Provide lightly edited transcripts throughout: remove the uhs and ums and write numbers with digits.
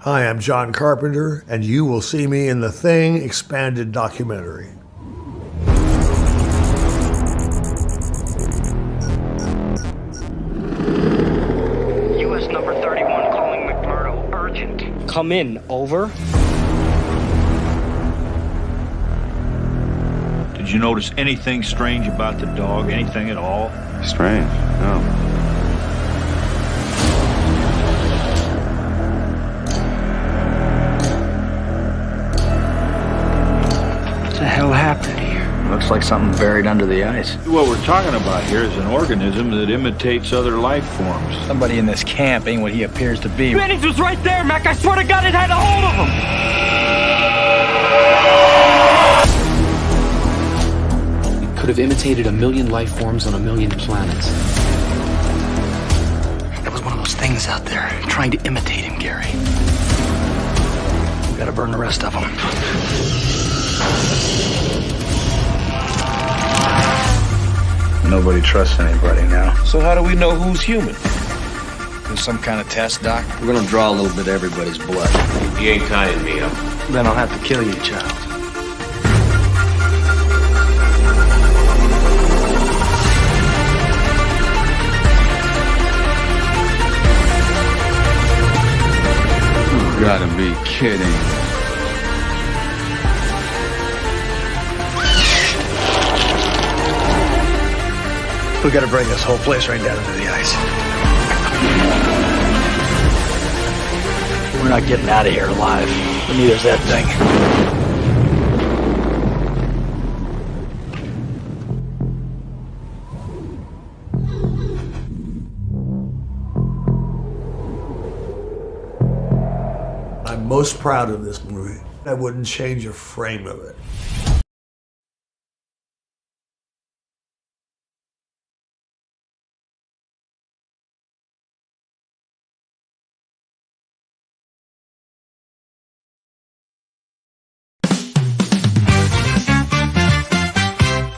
Hi, I'm John Carpenter, and you will see me in The Thing expanded documentary. U.S. number 31 calling McMurdo. Urgent. Come in. Over. Did you notice anything strange about the dog? Anything at all? Strange? No. What the hell happened here? Looks like something buried under the ice. What we're talking about here is an organism that imitates other life forms. Somebody in this camp ain't what he appears to be. Bennings was right there, Mac. I swear to God it had a hold of him. It could have imitated 1 million life forms on 1 million planets. There was one of those things out there trying to imitate him, Gary. We gotta burn the rest of them. Nobody trusts anybody now. So how do we know who's human? There's some kind of test, Doc. We're gonna draw a little bit of everybody's blood. You ain't tying me up. Then I'll have to kill you, child. You gotta be kidding. We gotta bring this whole place right down into the ice. We're not getting out of here alive. But neither's that thing. I'm most proud of this movie. I wouldn't change a frame of it.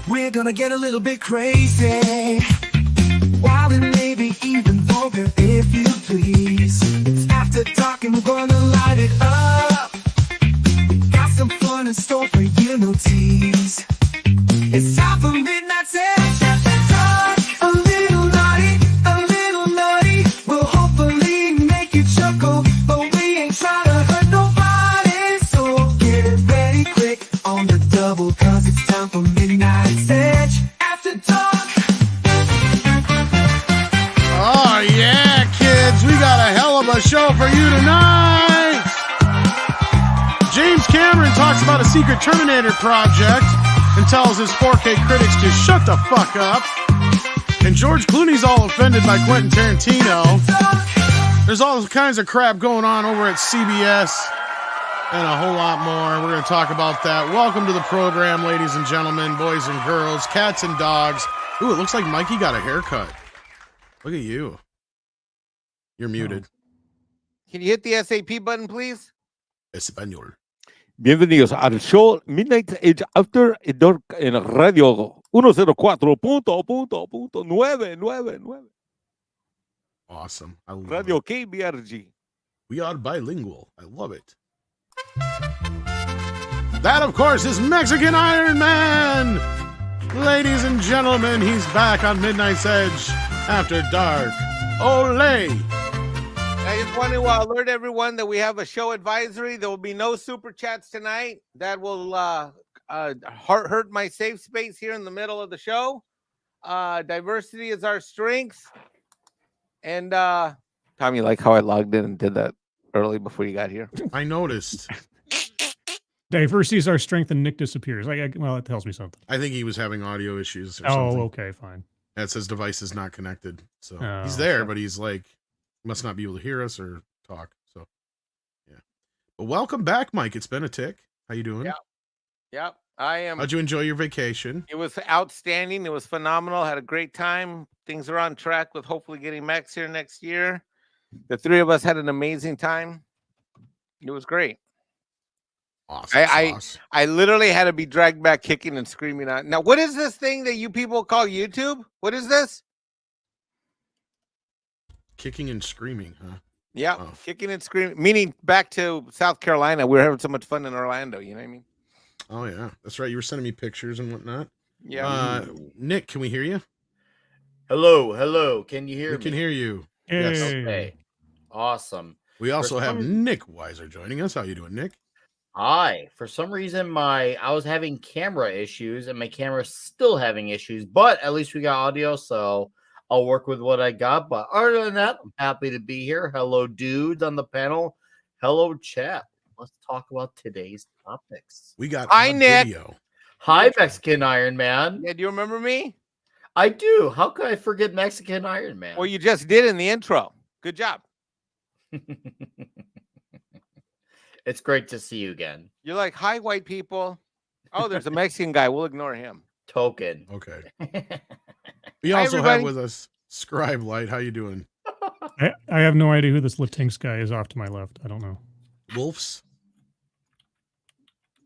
We're gonna get a little bit crazy, wild and maybe even vulgar, if you please. It's after dark and we're gonna light it up. We got some fun in store for you, no tease. It's time for midnight sesh. Dark, a little naughty, will hopefully make you chuckle, but we ain't trying to hurt nobody. So get ready quick on the double, cause it's time for midnight sesh after dark. Oh yeah, kids, we got a hell of a show for you tonight. James Cameron talks about a secret Terminator project and tells his 4K critics to shut the fuck up. And George Clooney's all offended by Quentin Tarantino. There's all kinds of crap going on over at CBS and a whole lot more. We're going to talk about that. Welcome to the program, ladies and gentlemen, boys and girls, cats and dogs. Ooh, it looks like Mikey got a haircut. Look at you. You're muted. Can you hit the SAP button, please? Español. Bienvenidos al show Midnight Edge After en Radio 104.999. Awesome. I love Radio it. KBRG. We are bilingual. I love it. That, of course, is Mexican Iron Man. Ladies and gentlemen, he's back on Midnight's Edge After Dark. Ole! I just want to alert everyone that we have a show advisory. There will be no super chats tonight. That will hurt my safe space here in the middle of the show. Diversity is our strength. And Tom, you like how I logged in and did that early before you got here? I noticed. Diversity is our strength, and Nick disappears. Well, it tells me something. I think he was having audio issues or Oh, something. okay, fine. That says device is not connected. So Oh, he's there, okay. but he's like, must not be able to hear us or talk. So, yeah. But welcome back, Mike. It's been a tick. How you doing? Yep, I am. How'd you enjoy your vacation? It was outstanding. It was phenomenal. Had a great time. Things are on track with hopefully getting Max here next year. The three of us had an amazing time. It was great. Awesome. I literally had to be dragged back kicking and screaming out. Now, what is this thing that you people call YouTube? What is this? Kicking and screaming, huh? Yeah, kicking and screaming. Meaning back to South Carolina. We were having so much fun in Orlando. You know what I mean? Oh yeah, that's right. You were sending me pictures and whatnot. Yeah. Nick, can we hear you? Hello. Can you hear me? We can hear you. Hey. Yes. Okay. Awesome. We also have Nick Weiser joining us. How you doing, Nick? Hi. For some reason, I was having camera issues, and my camera's still having issues. But at least we got audio, so I'll work with what I got. But other than that, I'm happy to be here. Hello, dudes on the panel. Hello, chat. Let's talk about today's topics. We got Hi, Nick. video. Hi, Mexican Iron Man. Yeah, do you remember me? I do. How could I forget Mexican Iron Man? Well, you just did in the intro. Good job. It's great to see you again. You're like, hi, white people. Oh, there's a Mexican guy. We'll ignore him. Token. Okay. We also have with us Scribe Light. How you doing? I have no idea who this Latinx guy is off to my left. I don't know. Wolves.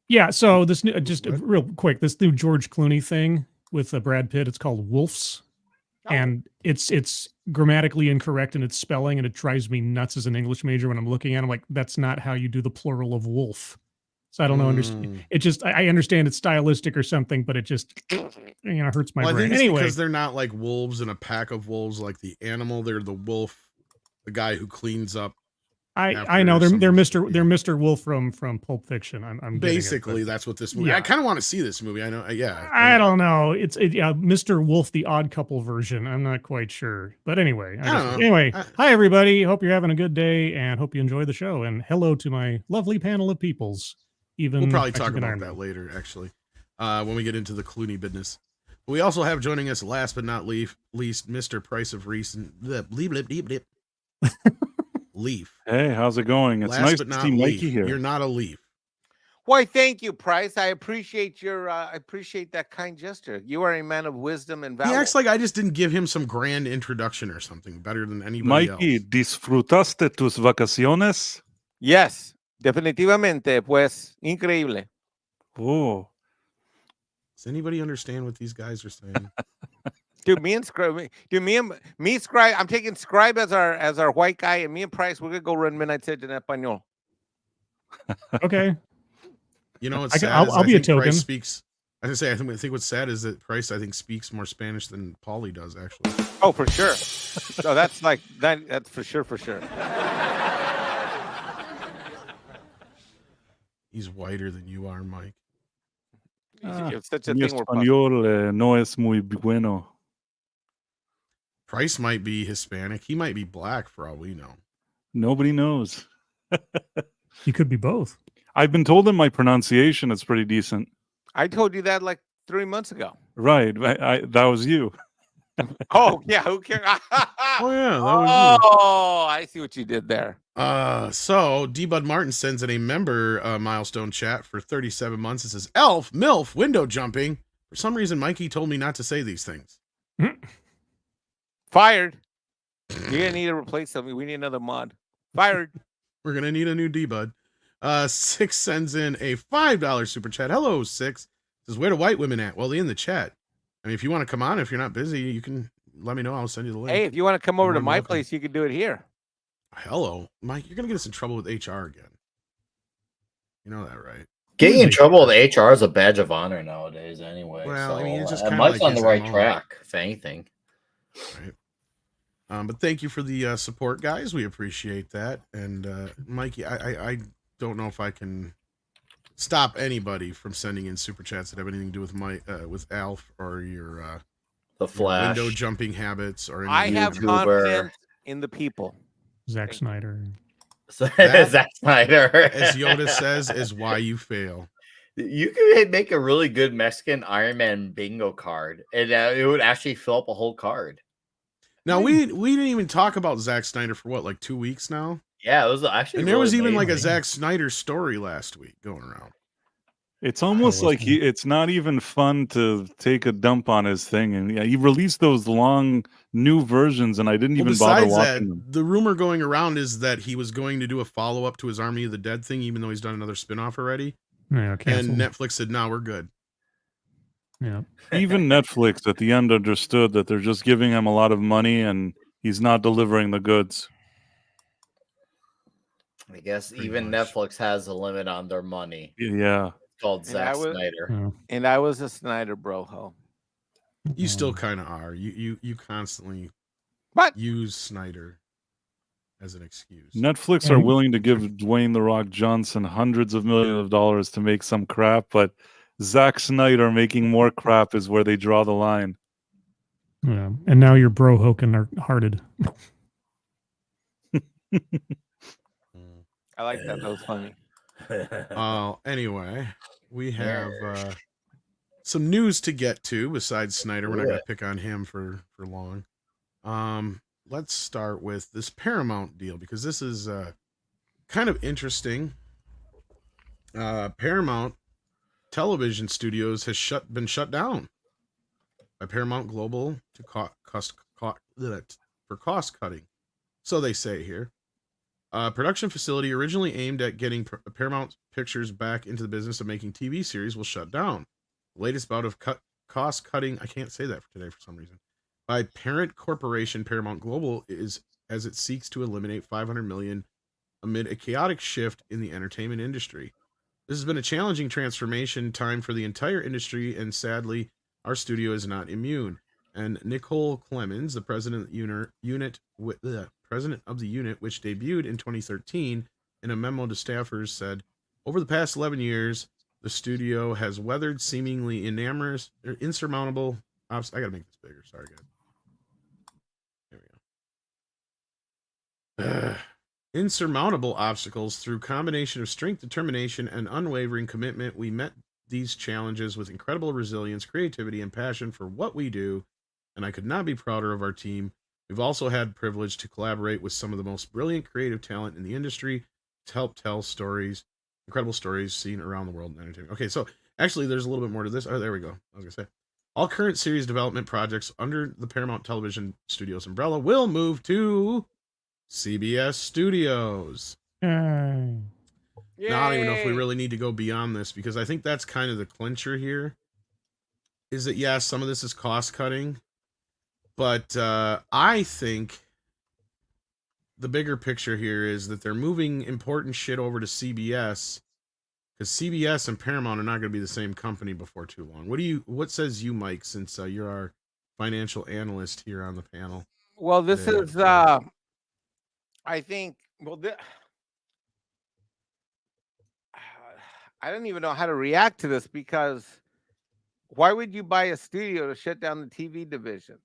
Yeah, so this new, just real quick, this new George Clooney thing with Brad Pitt, it's called Wolves. And it's grammatically incorrect in its spelling, and it drives me nuts as an English major when I'm looking at it. I'm like, that's not how you do the plural of wolf. So I don't know. Understand. It just I understand it's stylistic or something, but it just hurts my brain. I think it's anyway, because they're not like wolves in a pack of wolves, like the animal. They're the wolf, the guy who cleans up. I know they're Mr. Wolf from Pulp Fiction. I'm basically that's what this movie. Yeah. I kind of want to see this movie. I know. Yeah. I don't know. It's Mr. Wolf, the Odd Couple version. I'm not quite sure, but anyway. Anyway, hi everybody. Hope you're having a good day and hope you enjoy the show. And hello to my lovely panel of peoples. Even we'll probably talk about that later, actually, when we get into the Clooney business. We also have joining us, last but not least, Mr. Price of Recent. Leaf. Hey, how's it going? It's nice to see Mikey here. You're not a leaf. Why, thank you, Price. I appreciate I appreciate that kind gesture. You are a man of wisdom and valor. He acts like I just didn't give him some grand introduction or something better than anybody Mikey, else. ¿disfrutaste tus vacaciones? Yes, definitivamente, pues, increíble. Oh. Does anybody understand what these guys are saying? Dude, me and Scribe, Scribe. I'm taking Scribe as our white guy, and me and Price, we're gonna go run Midnight Sage in Espanol. Okay. You know what's sad? I'll be a token. Price speaks. I was gonna say, I think what's sad is that Price, I think, speaks more Spanish than Paulie does, actually. Oh, for sure. So that's like that. That's for sure. For sure. He's whiter than you are, Mike. It's such a Mi thing. español no es muy bueno. Price might be Hispanic. He might be black for all we know. Nobody knows. He could be both. I've been told that my pronunciation is pretty decent. I told you that like 3 months ago. Right. That was you. Oh, yeah. Who cares? Oh, yeah. That was oh, I see what you did there. So D-Bud Martin sends in a member milestone chat for 37 months. It says, Elf, MILF, window jumping. For some reason, Mikey told me not to say these things. Fired. You're going to need to replace something. We need another mod. Fired. We're going to need a new D-Bud. Six sends in a $5 super chat. Hello, Six. Says, where the white women at? Well, they're in the chat. I mean, if you want to come on, if you're not busy, you can let me know. I'll send you the link. Hey, if you want to come over to my place, you can do it here. Hello, Mike. You're going to get us in trouble with HR again. You know that, right? Getting in trouble with HR is a badge of honor nowadays anyway. Well, so, I mean, it's just Mike's like on the right track, if anything. Right. But thank you for the support, guys. We appreciate that. And Mikey, I don't know if I can stop anybody from sending in super chats that have anything to do with with Alf or your the Flash window jumping habits or anything. I have confidence in the people. Zack Snyder. Zack Snyder, as Yoda says, is why you fail. You could make a really good Mexican Iron Man bingo card, and it would actually fill up a whole card. Now we didn't even talk about Zack Snyder for what, like 2 weeks now? Yeah, it was actually, and there was even like a Zack Snyder story last week going around. It's almost like it's not even fun to take a dump on his thing, and he released those long new versions, and I didn't even bother watching them. The rumor going around is that he was going to do a follow up to his Army of the Dead thing, even though he's done another spinoff already. Yeah, and Netflix said, "No, we're good." Yeah, even Netflix at the end understood that they're just giving him a lot of money, and he's not delivering the goods. I guess Pretty even much. Netflix has a limit on their money. Yeah. It's called Zack Snyder. And I was a Snyder broho. You still kind of are. You constantly use Snyder as an excuse. Netflix are willing to give Dwayne The Rock Johnson hundreds of millions of dollars to make some crap, but Zack Snyder making more crap is where they draw the line. Yeah, and now your bro Hoken are hearted. I like that. That was funny. Anyway, we have some news to get to besides Snyder. We're not going to pick on him for long. Let's start with this Paramount deal because this is kind of interesting. Paramount Television Studios has been shut down by Paramount Global for cost cutting. So they say here. Production facility originally aimed at getting Paramount Pictures back into the business of making TV series will shut down. The latest bout of cost cutting, I can't say that for today for some reason, by parent corporation Paramount Global is as it seeks to eliminate $500 million amid a chaotic shift in the entertainment industry. This has been a challenging transformation time for the entire industry, and sadly, our studio is not immune. And Nicole Clemens, the president of the unit, which debuted in 2013, in a memo to staffers said, over the past 11 years, the studio has weathered seemingly insurmountable obstacles. I gotta make this bigger. Sorry, guys. There we go. Insurmountable obstacles through combination of strength, determination, and unwavering commitment. We met these challenges with incredible resilience, creativity, and passion for what we do, and I could not be prouder of our team. We've also had privilege to collaborate with some of the most brilliant creative talent in the industry to help tell stories, incredible stories seen around the world in entertainment. Okay, so actually there's a little bit more to this. Oh, there we go. I was going to say, all current series development projects under the Paramount Television Studios umbrella will move to CBS Studios. Now, I don't even know if we really need to go beyond this because I think that's kind of the clincher here. Is that, yes, some of this is cost cutting, but I think the bigger picture here is that they're moving important shit over to CBS because CBS and Paramount are not going to be the same company before too long. What says you, Mike, since you're our financial analyst here on the panel? Well, this is, I think, I don't even know how to react to this because why would you buy a studio to shut down the TV division?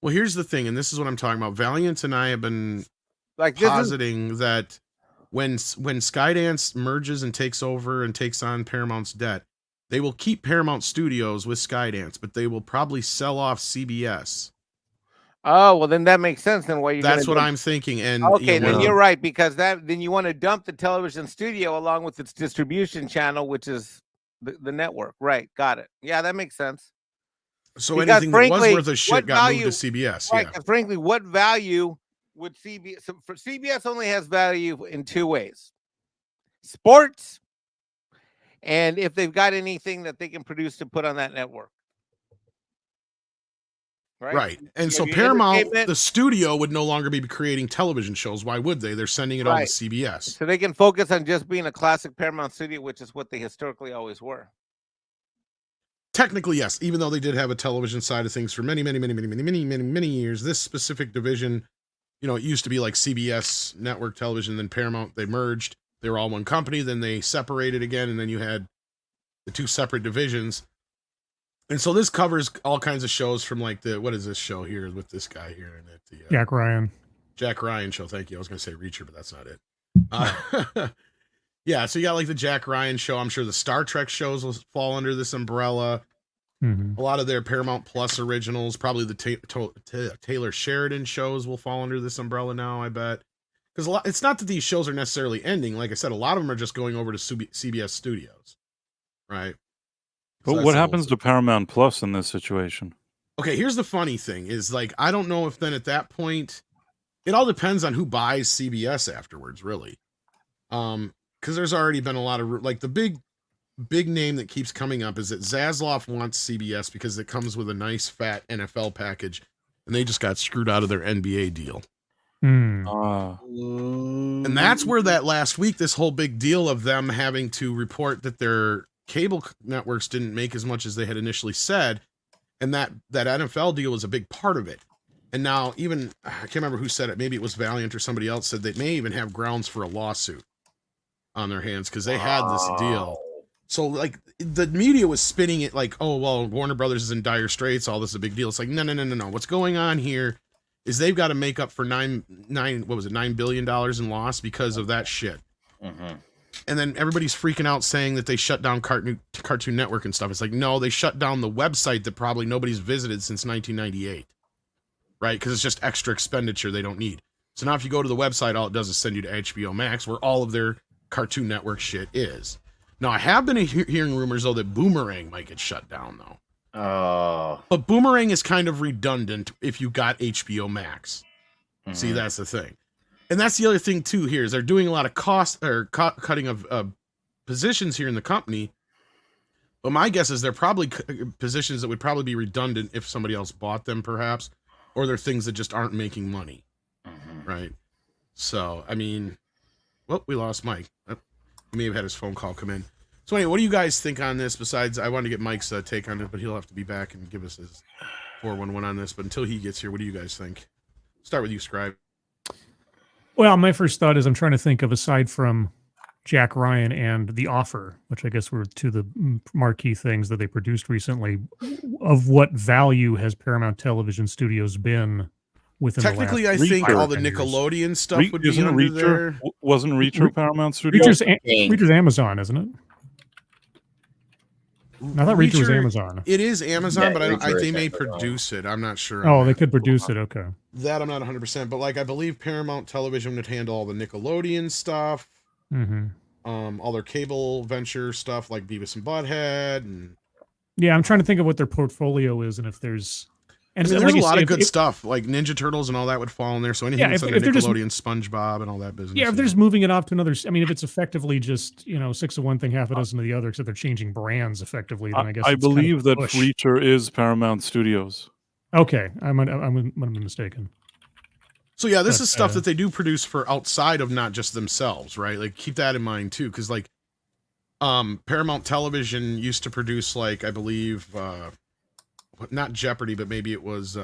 Well, here's the thing, and this is what I'm talking about. Valiant and I have been positing that when Skydance merges and takes over and takes on Paramount's debt, they will keep Paramount Studios with Skydance, but they will probably sell off CBS. Oh, well, then that makes sense. Then why that's what I'm thinking. And okay, then you're right because then you want to dump the television studio along with its distribution channel, which is the network. Right? Got it. Yeah, that makes sense. So because anything that was worth a shit got moved to CBS. Right? Yeah. Frankly, what value would CBS? So for CBS only has value in two ways: sports, and if they've got anything that they can produce to put on that network. Right. And so Paramount, the studio, would no longer be creating television shows. Why would they? They're sending it all to CBS. So they can focus on just being a classic Paramount studio, which is what they historically always were. Technically, yes. Even though they did have a television side of things for many years, this specific division, it used to be like CBS Network Television, then Paramount, they merged. They were all one company. Then they separated again. And then you had the two separate divisions. And so this covers all kinds of shows from like what is this show here with this guy here in it? Jack Ryan show. Thank you. I was going to say Reacher, but that's not it. Yeah. So you got like the Jack Ryan show. I'm sure the Star Trek shows will fall under this umbrella. Mm-hmm. A lot of their Paramount Plus originals, probably the Taylor Sheridan shows will fall under this umbrella now, I bet. Because it's not that these shows are necessarily ending. Like I said, a lot of them are just going over to CBS Studios. Right. But what happens to Paramount Plus in this situation? Okay, here's the funny thing is like, I don't know if then at that point, it all depends on who buys CBS afterwards, really. Because there's already been a lot of, like the big name that keeps coming up is that Zaslav wants CBS because it comes with a nice fat NFL package and they just got screwed out of their NBA deal. And that's where that last week, this whole big deal of them having to report that their cable networks didn't make as much as they had initially said. And that NFL deal was a big part of it. And now even, I can't remember who said it. Maybe it was Valiant or somebody else said they may even have grounds for a lawsuit on their hands because they had this deal. So like the media was spinning it like, oh, well, Warner Brothers is in dire straits. All this is a big deal. It's like, no. What's going on here is they've got to make up for $9 billion in loss because of that shit. Mm-hmm. And then everybody's freaking out saying that they shut down Cartoon Network and stuff. It's like, no, they shut down the website that probably nobody's visited since 1998. Right? Because it's just extra expenditure they don't need. So now if you go to the website, all it does is send you to HBO Max, where all of their Cartoon Network shit is. Now, I have been hearing rumors, though, that Boomerang might get shut down, though. Oh. But Boomerang is kind of redundant if you got HBO Max. Mm-hmm. See, that's the thing. And that's the other thing, too, here, is they're doing a lot of cutting of positions here in the company. But my guess is they're probably positions that would probably be redundant if somebody else bought them, perhaps. Or they're things that just aren't making money. Mm-hmm. Right? So, I mean... Well, we lost Mike. He may have had his phone call come in. So anyway, what do you guys think on this? Besides, I wanted to get Mike's take on it, but he'll have to be back and give us his 411 on this. But until he gets here, what do you guys think? Start with you, Scribe. Well, my first thought is I'm trying to think of, aside from Jack Ryan and The Offer, which I guess were two of the marquee things that they produced recently, of what value has Paramount Television Studios been within technically, the last I think Reacher all the Nickelodeon stuff would be isn't under Reacher, there. Wasn't Reacher Paramount Studios? Reacher's Amazon, isn't it? I thought Reacher was Amazon. It is Amazon, Yeah, but they may produce it. I'm not sure. Oh, they could produce it. Okay. That I'm not 100%, but like I believe Paramount Television would handle all the Nickelodeon stuff, all their cable venture stuff like Beavis and Butthead, and yeah, I'm trying to think of what their portfolio is and if there's. And I mean, there's a lot of good stuff, like Ninja Turtles and all that would fall in there. So anything that's under Nickelodeon, SpongeBob, and all that business. Yeah, if they're just moving it off to another, I mean, if it's effectively just, 6 of one thing, half a dozen of the other, except they're changing brands effectively, then I guess I it's kind of believe a that push. Reacher is Paramount Studios. Okay, I'm gonna be mistaken. So yeah, this is stuff that they do produce for outside of not just themselves, right? Like keep that in mind too, because like Paramount Television used to produce, like, I believe not Jeopardy, but maybe it was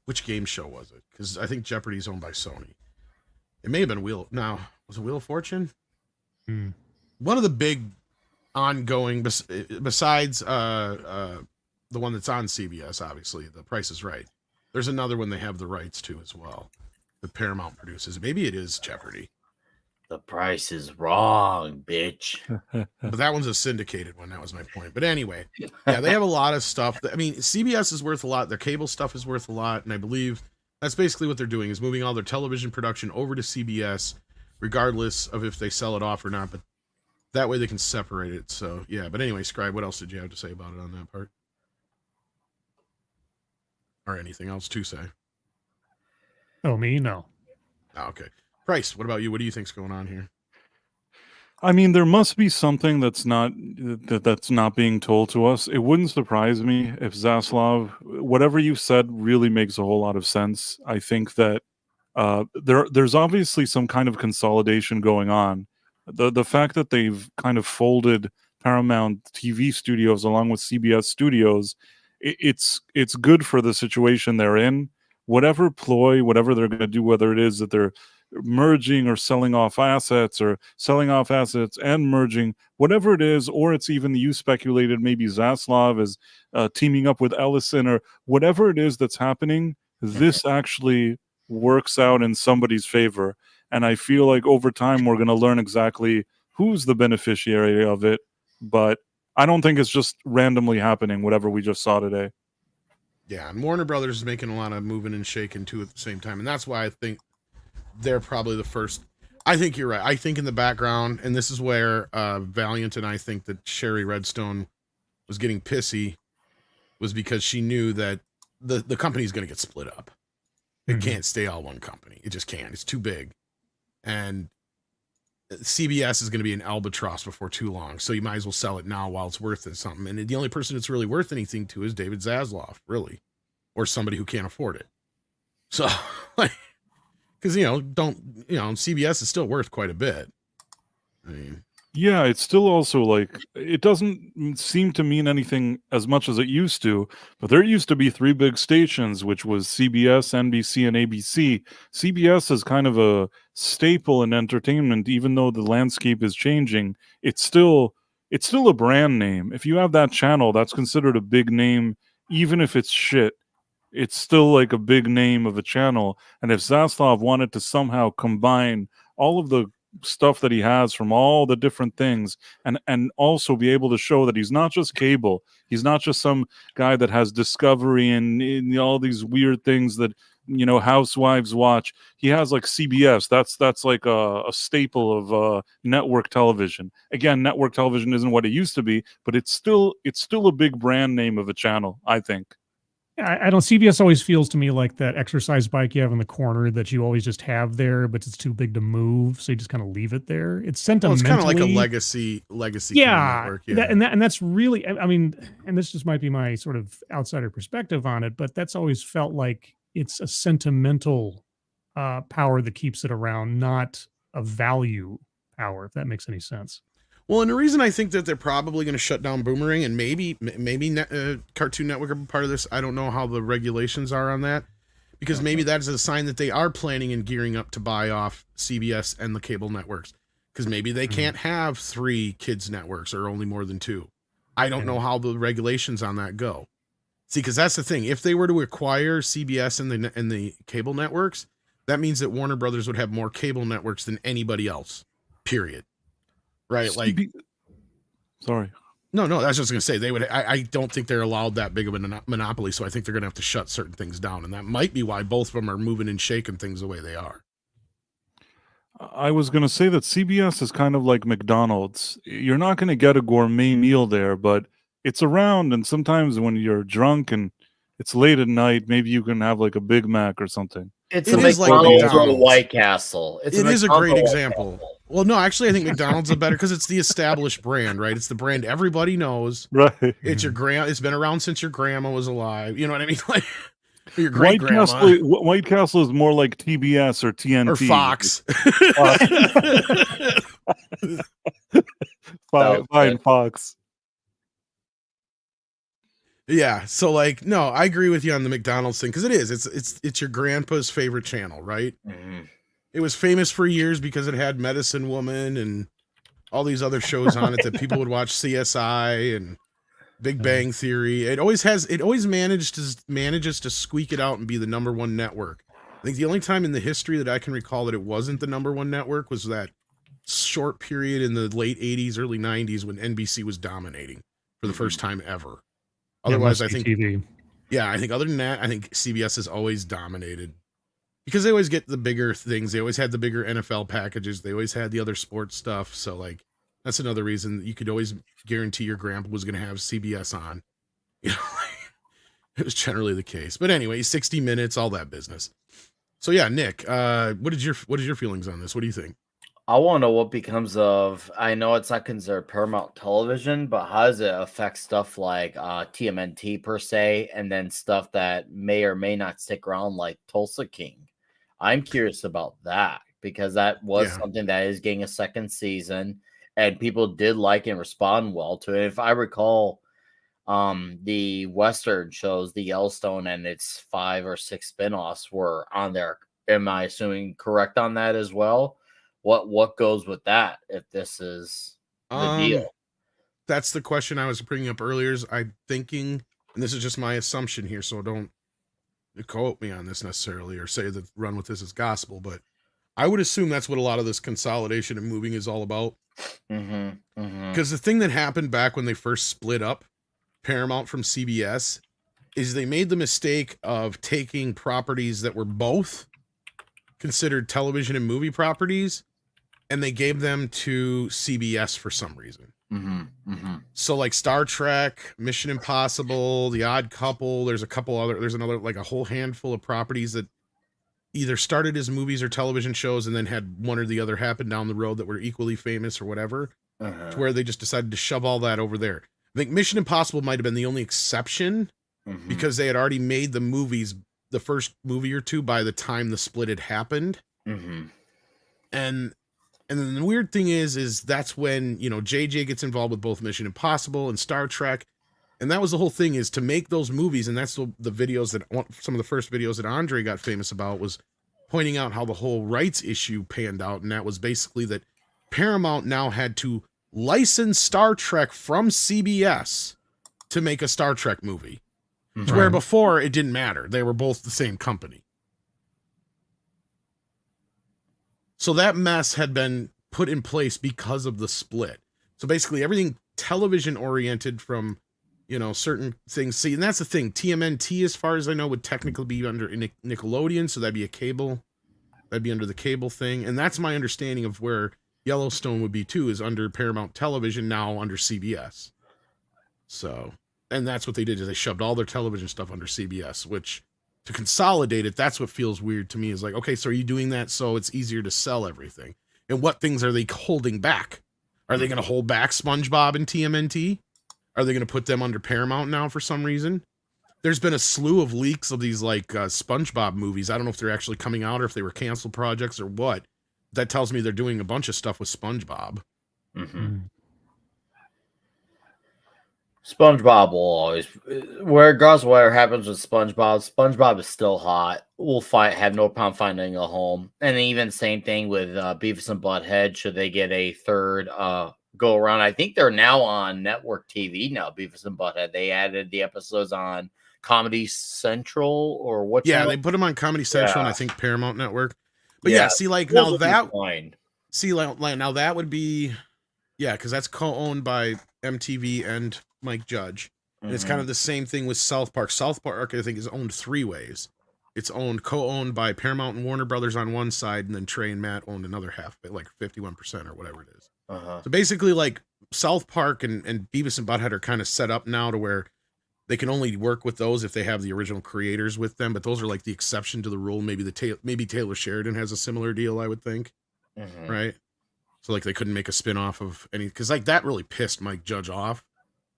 which game show was it? Because I think Jeopardy's owned by Sony. It may have been was it Wheel of Fortune? One of the big ongoing, besides the one that's on CBS, obviously, The Price is Right. There's another one they have the rights to as well, that Paramount produces. Maybe it is Jeopardy. The Price is Wrong, bitch. But that one's a syndicated one. That was my point. But anyway, yeah, they have a lot of stuff. I mean, CBS is worth a lot. Their cable stuff is worth a lot. And I believe that's basically what they're doing, is moving all their television production over to CBS, regardless of if they sell it off or not. But that way they can separate it. So, yeah. But anyway, Scribe, what else did you have to say about it on that part? Or anything else to say? Oh, me? No. Oh, okay. Price, what about you? What do you think's going on here? I mean, there must be something that's not being told to us. It wouldn't surprise me if Zaslav, whatever you said, really makes a whole lot of sense. I think that there's obviously some kind of consolidation going on. The fact that they've kind of folded Paramount TV studios along with CBS studios, it's good for the situation they're in. Whatever ploy, whatever they're going to do, whether it is that they're merging or selling off assets and merging, whatever it is, or it's even you speculated maybe Zaslav is teaming up with Ellison, or whatever it is that's happening, this actually works out in somebody's favor. And I feel like over time we're going to learn exactly who's the beneficiary of it, but I don't think it's just randomly happening, whatever we just saw today. Yeah, and Warner Brothers is making a lot of moving and shaking too at the same time, and that's why I think they're probably the first. I think you're right. I think in the background, and this is where Valiant and I think that Sherry Redstone was getting pissy, was because she knew that the company's going to get split up. It can't stay all one company. It just can't. It's too big. And CBS is going to be an albatross before too long, so you might as well sell it now while it's worth it something. And the only person it's really worth anything to is David Zaslav, really, or somebody who can't afford it. So, like, Because CBS is still worth quite a bit. I mean, yeah, it's still also like it doesn't seem to mean anything as much as it used to. But there used to be 3 big stations, which was CBS, NBC, and ABC. CBS is kind of a staple in entertainment, even though the landscape is changing. It's still a brand name. If you have that channel, that's considered a big name, even if it's shit. It's still like a big name of a channel. And if Zaslav wanted to somehow combine all of the stuff that he has from all the different things and also be able to show that he's not just cable, he's not just some guy that has Discovery and all these weird things that housewives watch. He has like CBS. That's like a staple of network television. Again, network television isn't what it used to be, but it's still a big brand name of a channel, I think. I don't. CBS always feels to me like that exercise bike you have in the corner that you always just have there, but it's too big to move, so you just kind of leave it there. It's sentimentally, it's kind of like a legacy. Yeah, network, yeah. And that's really. I mean, and this just might be my sort of outsider perspective on it, but that's always felt like it's a sentimental power that keeps it around, not a value power. If that makes any sense. Well, and the reason I think that they're probably going to shut down Boomerang and maybe Cartoon Network are part of this. I don't know how the regulations are on that, because maybe that is a sign that they are planning and gearing up to buy off CBS and the cable networks, because maybe they can't have 3 kids networks or only more than 2. I don't know how the regulations on that go. See, because that's the thing. If they were to acquire CBS and the cable networks, that means that Warner Brothers would have more cable networks than anybody else. Period. Right, like, sorry. No, I was just gonna say they would. I don't think they're allowed that big of a monopoly, so I think they're gonna have to shut certain things down, and that might be why both of them are moving and shaking things the way they are. I was gonna say that CBS is kind of like McDonald's. You're not gonna get a gourmet meal there, but it's around, and sometimes when you're drunk and it's late at night, maybe you can have like a Big Mac or something. It is like McDonald's or a White Castle. It is a great example. Well, no, actually, I think McDonald's is better because it's the established brand, right? It's the brand everybody knows. Right. It's it's been around since your grandma was alive. You know what I mean? Like your great grandma. White Castle is more like TBS or TNT or Fox. Fine, Fox. Yeah, so like, no, I agree with you on the McDonald's thing, because it's your grandpa's favorite channel, right? Mm-hmm. It was famous for years because it had Medicine Woman and all these other shows on it that people would watch, CSI and Big Bang Theory. It always manages to squeak it out and be the #1 network. I think the only time in the history that I can recall that it wasn't the #1 network was that short period in the late 80s, early 90s when NBC was dominating for the first time ever. Otherwise, I think TV. Yeah, I think other than that, I think CBS has always dominated because they always get the bigger things. They always had the bigger NFL packages. They always had the other sports stuff. So like, that's another reason that you could always guarantee your grandpa was going to have CBS on. You know, it was generally the case. But anyway, 60 Minutes, all that business. So yeah, Nick, what is your feelings on this? What do you think? I want to know what becomes of, I know it's not considered Paramount Television, but how does it affect stuff like TMNT per se, and then stuff that may or may not stick around like Tulsa King? I'm curious about that because that was something that is getting a second season and people did like and respond well to it. If I recall, the Western shows, the Yellowstone and its 5 or 6 spinoffs were on there. Am I assuming correct on that as well? What goes with that if this is the deal? That's the question I was bringing up earlier. I'm thinking, and this is just my assumption here, so don't quote me on this necessarily or say that run with this as gospel, but I would assume that's what a lot of this consolidation and moving is all about. Because the thing that happened back when they first split up Paramount from CBS is they made the mistake of taking properties that were both considered television and movie properties, and they gave them to CBS for some reason. So like Star Trek, Mission Impossible, The Odd Couple, there's another like a whole handful of properties that either started as movies or television shows and then had one or the other happen down the road that were equally famous or whatever, to where they just decided to shove all that over there. I think Mission Impossible might have been the only exception because they had already made the movies, the first movie or two, by the time the split had happened. Mm-hmm. And then the weird thing is that's when, you know, JJ gets involved with both Mission Impossible and Star Trek. And that was the whole thing, is to make those movies. And that's the videos that, some of the first videos that Andre got famous about, was pointing out how the whole rights issue panned out. And that was basically that Paramount now had to license Star Trek from CBS to make a Star Trek movie. Mm-hmm. Where before it didn't matter. They were both the same company. So that mess had been put in place because of the split. So basically everything television oriented from, you know, certain things. See, and that's the thing. TMNT, as far as I know, would technically be under Nickelodeon. So that'd be a cable. That'd be under the cable thing. And that's my understanding of where Yellowstone would be too, is under Paramount Television, now under CBS. So, and that's what they did, is they shoved all their television stuff under CBS, which, to consolidate it, that's what feels weird to me, is like, okay, so are you doing that so it's easier to sell everything? And what things are they holding back? Are they going to hold back SpongeBob and TMNT? Are they going to put them under Paramount now for some reason? There's been a slew of leaks of these like SpongeBob movies. I don't know if they're actually coming out or if they were canceled projects or what. That tells me they're doing a bunch of stuff with SpongeBob. Mm-hmm. SpongeBob will always, regardless of whatever happens with SpongeBob, SpongeBob is still hot. We'll have no problem finding a home. And even same thing with Beavis and Butthead. Should they get a third go around? I think they're now on network TV now, Beavis and Butthead. They added the episodes on Comedy Central or what? Yeah, they put them on Comedy Central and I think Paramount Network. But yeah, see, like now that, now that would be, yeah, because that's co-owned by MTV and Mike Judge. And it's kind of the same thing with South Park. South Park, I think, is owned three ways. It's co-owned by Paramount and Warner Brothers on one side, and then Trey and Matt owned another half, like 51% or whatever it is. So basically, like, South Park and Beavis and Butthead are kind of set up now to where they can only work with those if they have the original creators with them, but those are like the exception to the rule. Maybe Taylor Sheridan has a similar deal, I would think. Right? So like they couldn't make a spin-off of any, because like that really pissed Mike Judge off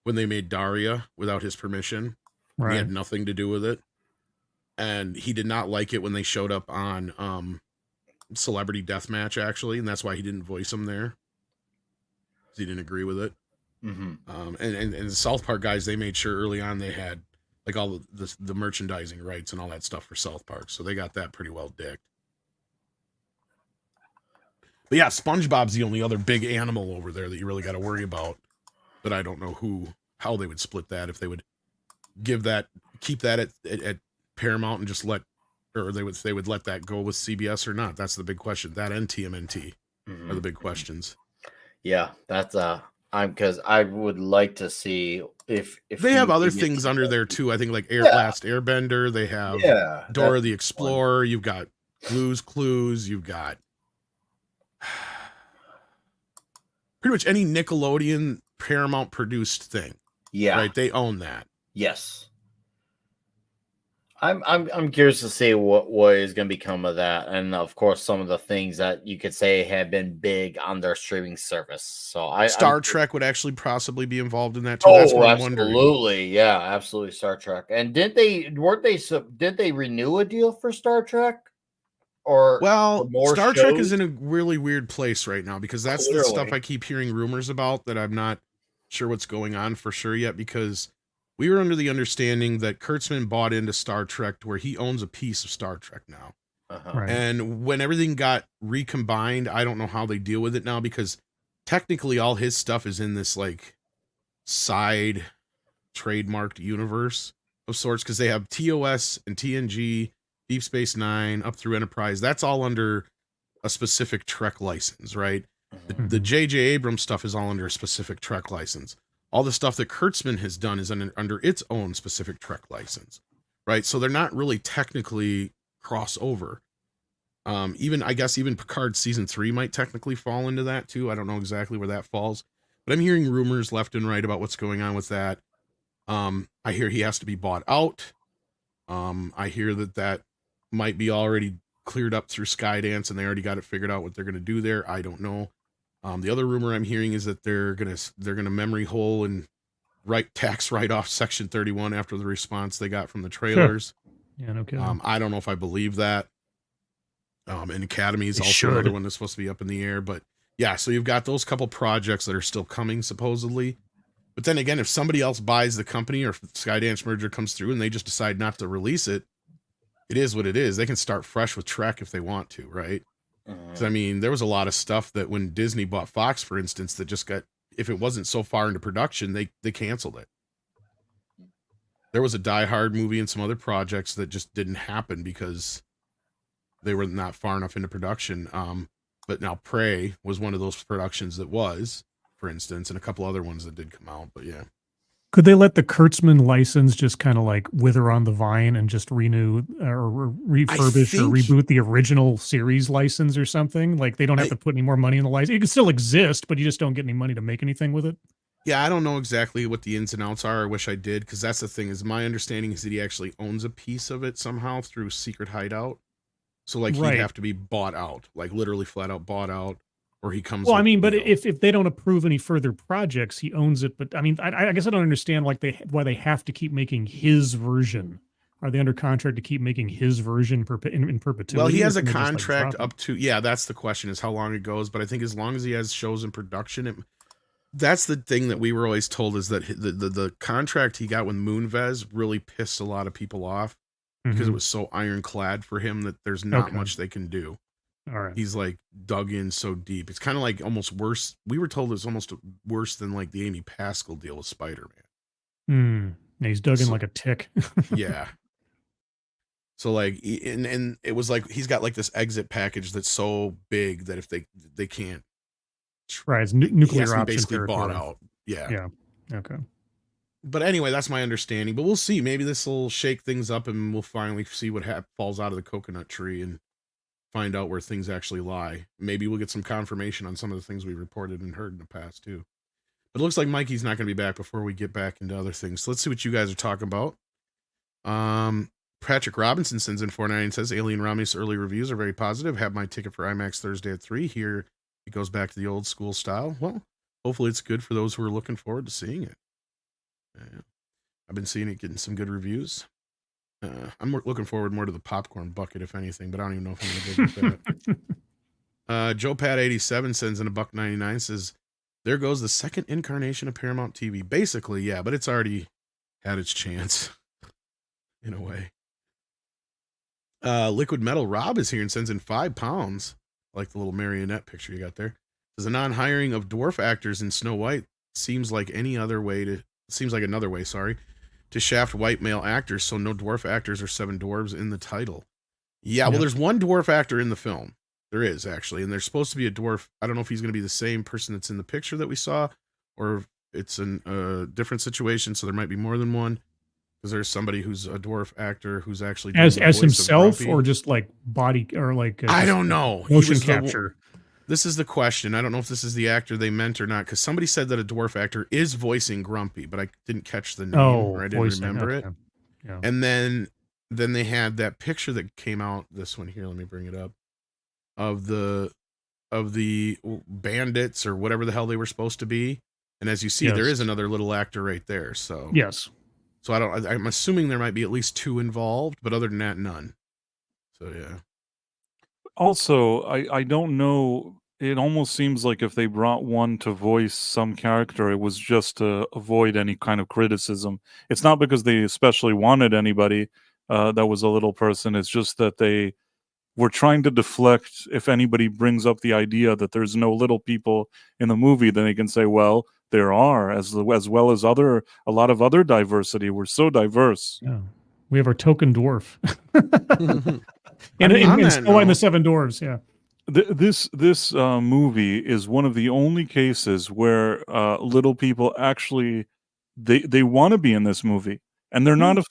when they made Daria without his permission. Right. He had nothing to do with it. And he did not like it when they showed up on Celebrity Deathmatch, actually, and that's why he didn't voice them there. He didn't agree with it. And the South Park guys, they made sure early on they had like all the merchandising rights and all that stuff for South Park, so they got that pretty well dicked. But yeah, SpongeBob's the only other big animal over there that you really got to worry about. But I don't know how they would split that, if they would keep that at Paramount and just they would let that go with CBS or not. That's the big question. That and TMNT are the big questions. Yeah, that's because I would like to see if they have other things under there too. I think like Last Airbender. They have Dora the Explorer. You've got Blue's Clues. You've got pretty much any Nickelodeon Paramount produced thing. Yeah, right. They own that. Yes. I'm curious to see what is going to become of that, and of course some of the things that you could say have been big on their streaming service. So Star Trek would actually possibly be involved in that too. That's what I'm wondering. Absolutely, yeah, absolutely. Star Trek, and did they renew a deal for Star Trek? Or Star Trek is in a really weird place right now, because that's the stuff I keep hearing rumors about that I'm not sure what's going on for sure yet, because we were under the understanding that Kurtzman bought into Star Trek to where he owns a piece of Star Trek now. Right. And when everything got recombined, I don't know how they deal with it now, because technically all his stuff is in this like side trademarked universe of sorts, because they have TOS and TNG, Deep Space Nine, up through Enterprise. That's all under a specific Trek license, right? The J.J. Abrams stuff is all under a specific Trek license. All the stuff that Kurtzman has done is under its own specific Trek license, right? So they're not really technically crossover. I guess even Picard season 3 might technically fall into that too. I don't know exactly where that falls, but I'm hearing rumors left and right about what's going on with that. I hear he has to be bought out. I hear that might be already cleared up through Skydance and they already got it figured out what they're going to do there. I don't know. The other rumor I'm hearing is that they're gonna memory hole and tax write off Section 31 after the response they got from the trailers. Yeah, no kidding. I don't know if I believe that. And Academy is They also another should. one that's supposed to be up in the air. But yeah, so you've got those couple projects that are still coming supposedly. But then again, if somebody else buys the company or if the Skydance merger comes through and they just decide not to release it, it is what it is. They can start fresh with Trek if they want to, right? So, I mean, there was a lot of stuff that when Disney bought Fox, for instance, that just got, if it wasn't so far into production, they canceled it. There was a Die Hard movie and some other projects that just didn't happen because they were not far enough into production. But now Prey was one of those productions that was, for instance, and a couple other ones that did come out. But yeah. Could they let the Kurtzman license just kind of like wither on the vine and just renew or refurbish or reboot the original series license or something? Like they don't have to put any more money in the license. It can still exist, but you just don't get any money to make anything with it. Yeah, I don't know exactly what the ins and outs are. I wish I did, because that's the thing. Is my understanding is that he actually owns a piece of it somehow through Secret Hideout. So like he'd have to be bought out, like literally flat out bought out, or he comes. Well, I mean, but if they don't approve any further projects, he owns it. But I mean, I guess I don't understand like why they have to keep making his version. Are they under contract to keep making his version in perpetuity? Well, he has a contract up to, yeah, that's the question, is how long it goes. But I think as long as he has shows in production, that's the thing that we were always told, is that the contract he got with Moonves really pissed a lot of people off because it was so ironclad for him that there's not much they can do. All right. He's like dug in so deep. It's kind of like almost worse. We were told it's almost worse than like the Amy Pascal deal with Spider-Man. Yeah, he's dug in like a tick. Yeah. So like, and it was like, he's got like this exit package that's so big that if they can't. Right. It's nuclear option basically territory. bought out. Yeah. Yeah. Okay. But anyway, that's my understanding. But we'll see. Maybe this will shake things up and we'll finally see what falls out of the coconut tree and find out where things actually lie. Maybe we'll get some confirmation on some of the things we reported and heard in the past too. But it looks like Mikey's not going to be back before we get back into other things. So let's see what you guys are talking about. Patrick Robinson sends in 4.9 and says, Alien Romulus early reviews are very positive. Have my ticket for IMAX Thursday at 3. Here it goes back to the old school style. Well, hopefully it's good for those who are looking forward to seeing it. I've been seeing it getting some good reviews. I'm looking forward more to the popcorn bucket, if anything, but I don't even know if I'm going to go with that. Joe Pat 87 sends in $1.99, says, there goes the second incarnation of Paramount TV. Basically, yeah, but it's already had its chance in a way. Liquid Metal Rob is here and sends in £5. I like the little marionette picture you got there. Says, a non-hiring of dwarf actors in Snow White seems like another way, to shaft white male actors, so no dwarf actors or 7 dwarves in the title. Yeah, well, there's one dwarf actor in the film. There is, actually, and there's supposed to be a dwarf. I don't know if he's going to be the same person that's in the picture that we saw, or if it's a different situation, so there might be more than one, because there's somebody who's a dwarf actor who's actually doing as the voice himself, of Grumpy. or just like body, or like I don't know. Motion capture. This is the question. I don't know if this is the actor they meant or not, because somebody said that a dwarf actor is voicing Grumpy, but I didn't catch the name, or I didn't remember it. Yeah. And then they had that picture that came out. This one here, let me bring it up, of the bandits or whatever the hell they were supposed to be. And as you see, there is another little actor right there. So yes. So I'm assuming there might be at least 2 involved, but other than that, none. So yeah. Also, I don't know. It almost seems like if they brought one to voice some character, it was just to avoid any kind of criticism. It's not because they especially wanted anybody that was a little person. It's just that they were trying to deflect. If anybody brings up the idea that there's no little people in the movie, then they can say, well, there are, as well as a lot of other diversity. We're so diverse. Yeah. We have our token dwarf. In Snow White and the 7 Dwarves, yeah. This movie is one of the only cases where little people actually they want to be in this movie, and they're not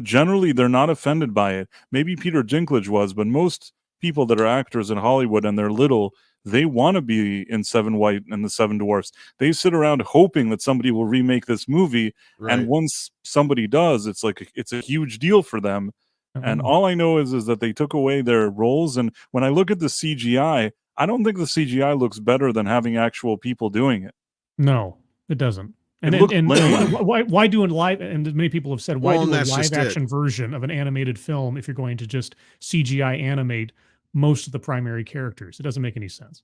generally they're not offended by it. Maybe Peter Dinklage was, but most people that are actors in Hollywood and they're little, they want to be in 7 White and the 7 Dwarfs. They sit around hoping that somebody will remake this movie, and once somebody does, it's like it's a huge deal for them. And all I know is that they took away their roles. And when I look at the CGI, I don't think the CGI looks better than having actual people doing it. No, it doesn't. And why do a live? And many people have said, why do a live action version of an animated film if you're going to just CGI animate most of the primary characters. It doesn't make any sense.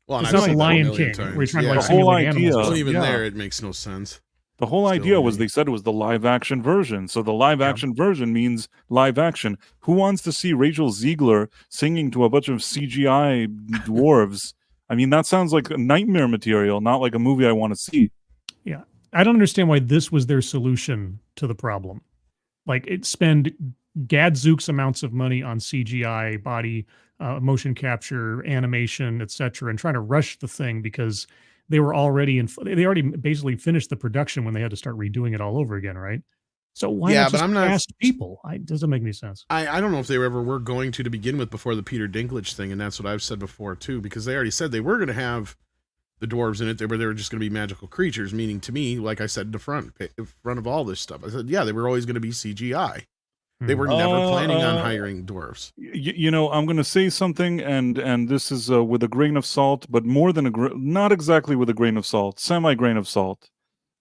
Well, it's not the Lion King where you're trying to like the whole simulate idea. animals. Well, even there, it makes no sense. The whole idea was they said it was the live action version. So the live action version means live action. Who wants to see Rachel Ziegler singing to a bunch of CGI dwarves? I mean, that sounds like nightmare material, not like a movie I want to see. Yeah. I don't understand why this was their solution to the problem. Like, it spend gadzooks amounts of money on CGI, body, motion capture, animation, etc., and trying to rush the thing because they were already they already basically finished the production when they had to start redoing it all over again, right? So why not just cast people? It doesn't make any sense. I don't know if they ever were going to begin with before the Peter Dinklage thing, and that's what I've said before too, because they already said they were going to have the dwarves in it. They were just going to be magical creatures, meaning to me, like I said in the front of all this stuff, I said, yeah, they were always going to be CGI. They were never planning on hiring dwarves. You know, I'm going to say something, and this is with a grain of salt, but more than not exactly with a grain of salt, semi-grain of salt.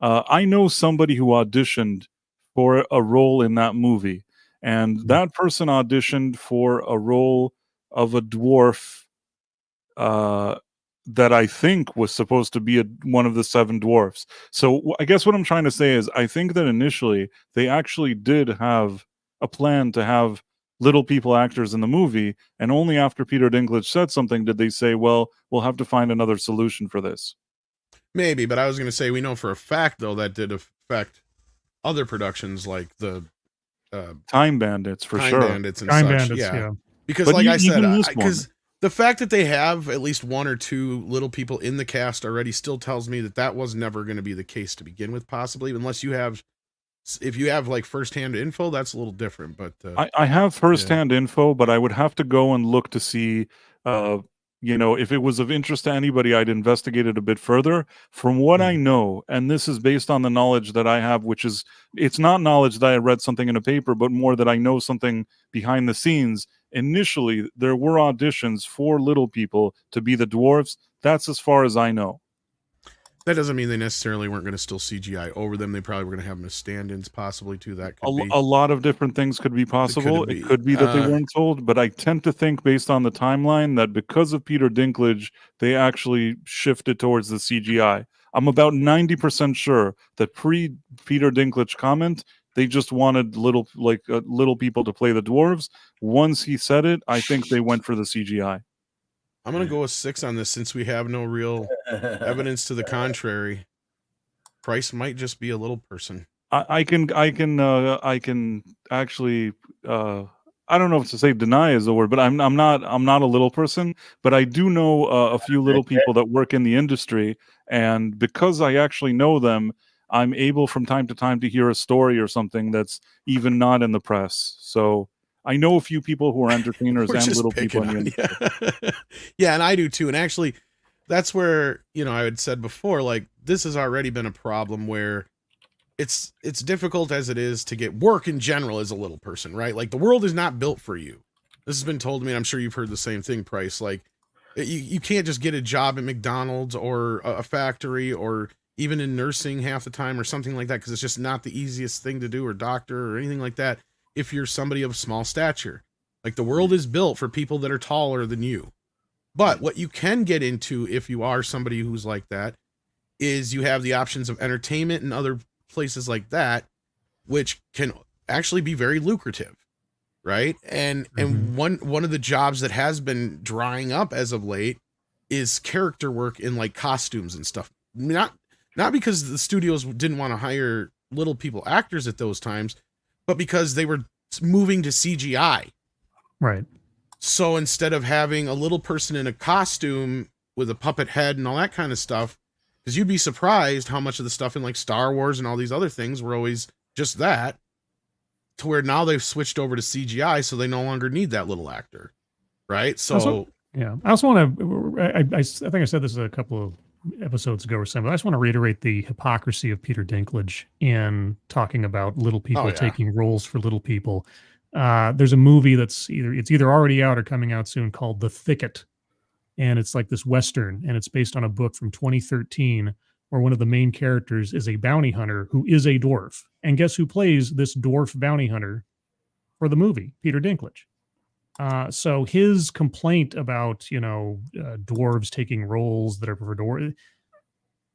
I know somebody who auditioned for a role in that movie, and that person auditioned for a role of a dwarf that I think was supposed to be one of the 7 dwarfs. So I guess what I'm trying to say is I think that initially they actually did have a plan to have little people actors in the movie, and only after Peter Dinklage said something did they say, well, we'll have to find another solution for this. Maybe, but I was going to say, we know for a fact, though, that did affect other productions like the Time Bandits, for sure. Time Bandits and Time such. Bandits, yeah. Because But like I said, even this because the fact that they have at least 1 or 2 little people in the cast already still tells me that that was never going to be the case to begin with, possibly, unless you have... If you have like firsthand info, that's a little different. But I have firsthand info, but I would have to go and look to see, you know, if it was of interest to anybody, I'd investigate it a bit further. From what I know, and this is based on the knowledge that I have, which is, it's not knowledge that I read something in a paper, but more that I know something behind the scenes. Initially, there were auditions for little people to be the dwarves. That's as far as I know. that doesn't mean they necessarily weren't going to still CGI over them. They probably were going to have them as stand-ins, possibly too. That could be a lot of different things could be possible. It could be that they weren't told, but I tend to think, based on the timeline, that because of Peter Dinklage, they shifted towards the CGI. I'm about 90% sure that pre-Peter Dinklage comment, they just wanted little people to play the dwarves. Once he said it, I think they went for the CGI. I'm going to go with 6 on this, since we have no real evidence to the contrary. Price might just be a little person. I can actually, I don't know if to say deny is the word, but I'm not a little person, but I do know a few little people that work in the industry, and because I actually know them, I'm able from time to time to hear a story or something that's even not in the press. So I know a few people who are entertainers and little people in the industry. Yeah, and I do too. And actually, that's where, I had said before, like, this has already been a problem where it's difficult as it is to get work in general as a little person, right? Like, the world is not built for you. This has been told to me, and I'm sure you've heard the same thing, Price. Like, you can't just get a job at McDonald's or a factory or even in nursing half the time or something like that, because it's just not the easiest thing to do, or doctor or anything like that, if you're somebody of small stature. Like, the world is built for people that are taller than you. But what you can get into if you are somebody who's like that is you have the options of entertainment and other places like that, which can actually be very lucrative, right? And one of the jobs that has been drying up as of late is character work in, like, costumes and stuff. Not because the studios didn't want to hire little people actors at those times, but because they were moving to CGI. Right. So instead of having a little person in a costume with a puppet head and all that kind of stuff, because you'd be surprised how much of the stuff in, like, Star Wars and all these other things were always just that, to where now they've switched over to CGI, so they no longer need that little actor. Right. So I also want to, I think I said this a couple of episodes ago or something, but I just want to reiterate the hypocrisy of Peter Dinklage in talking about little people taking roles for little people. There's a movie that's either already out or coming out soon called The Thicket, and it's like this Western, and it's based on a book from 2013 where one of the main characters is a bounty hunter who is a dwarf. And guess who plays this dwarf bounty hunter for the movie? Peter Dinklage. So his complaint about dwarves taking roles that are for dwarves,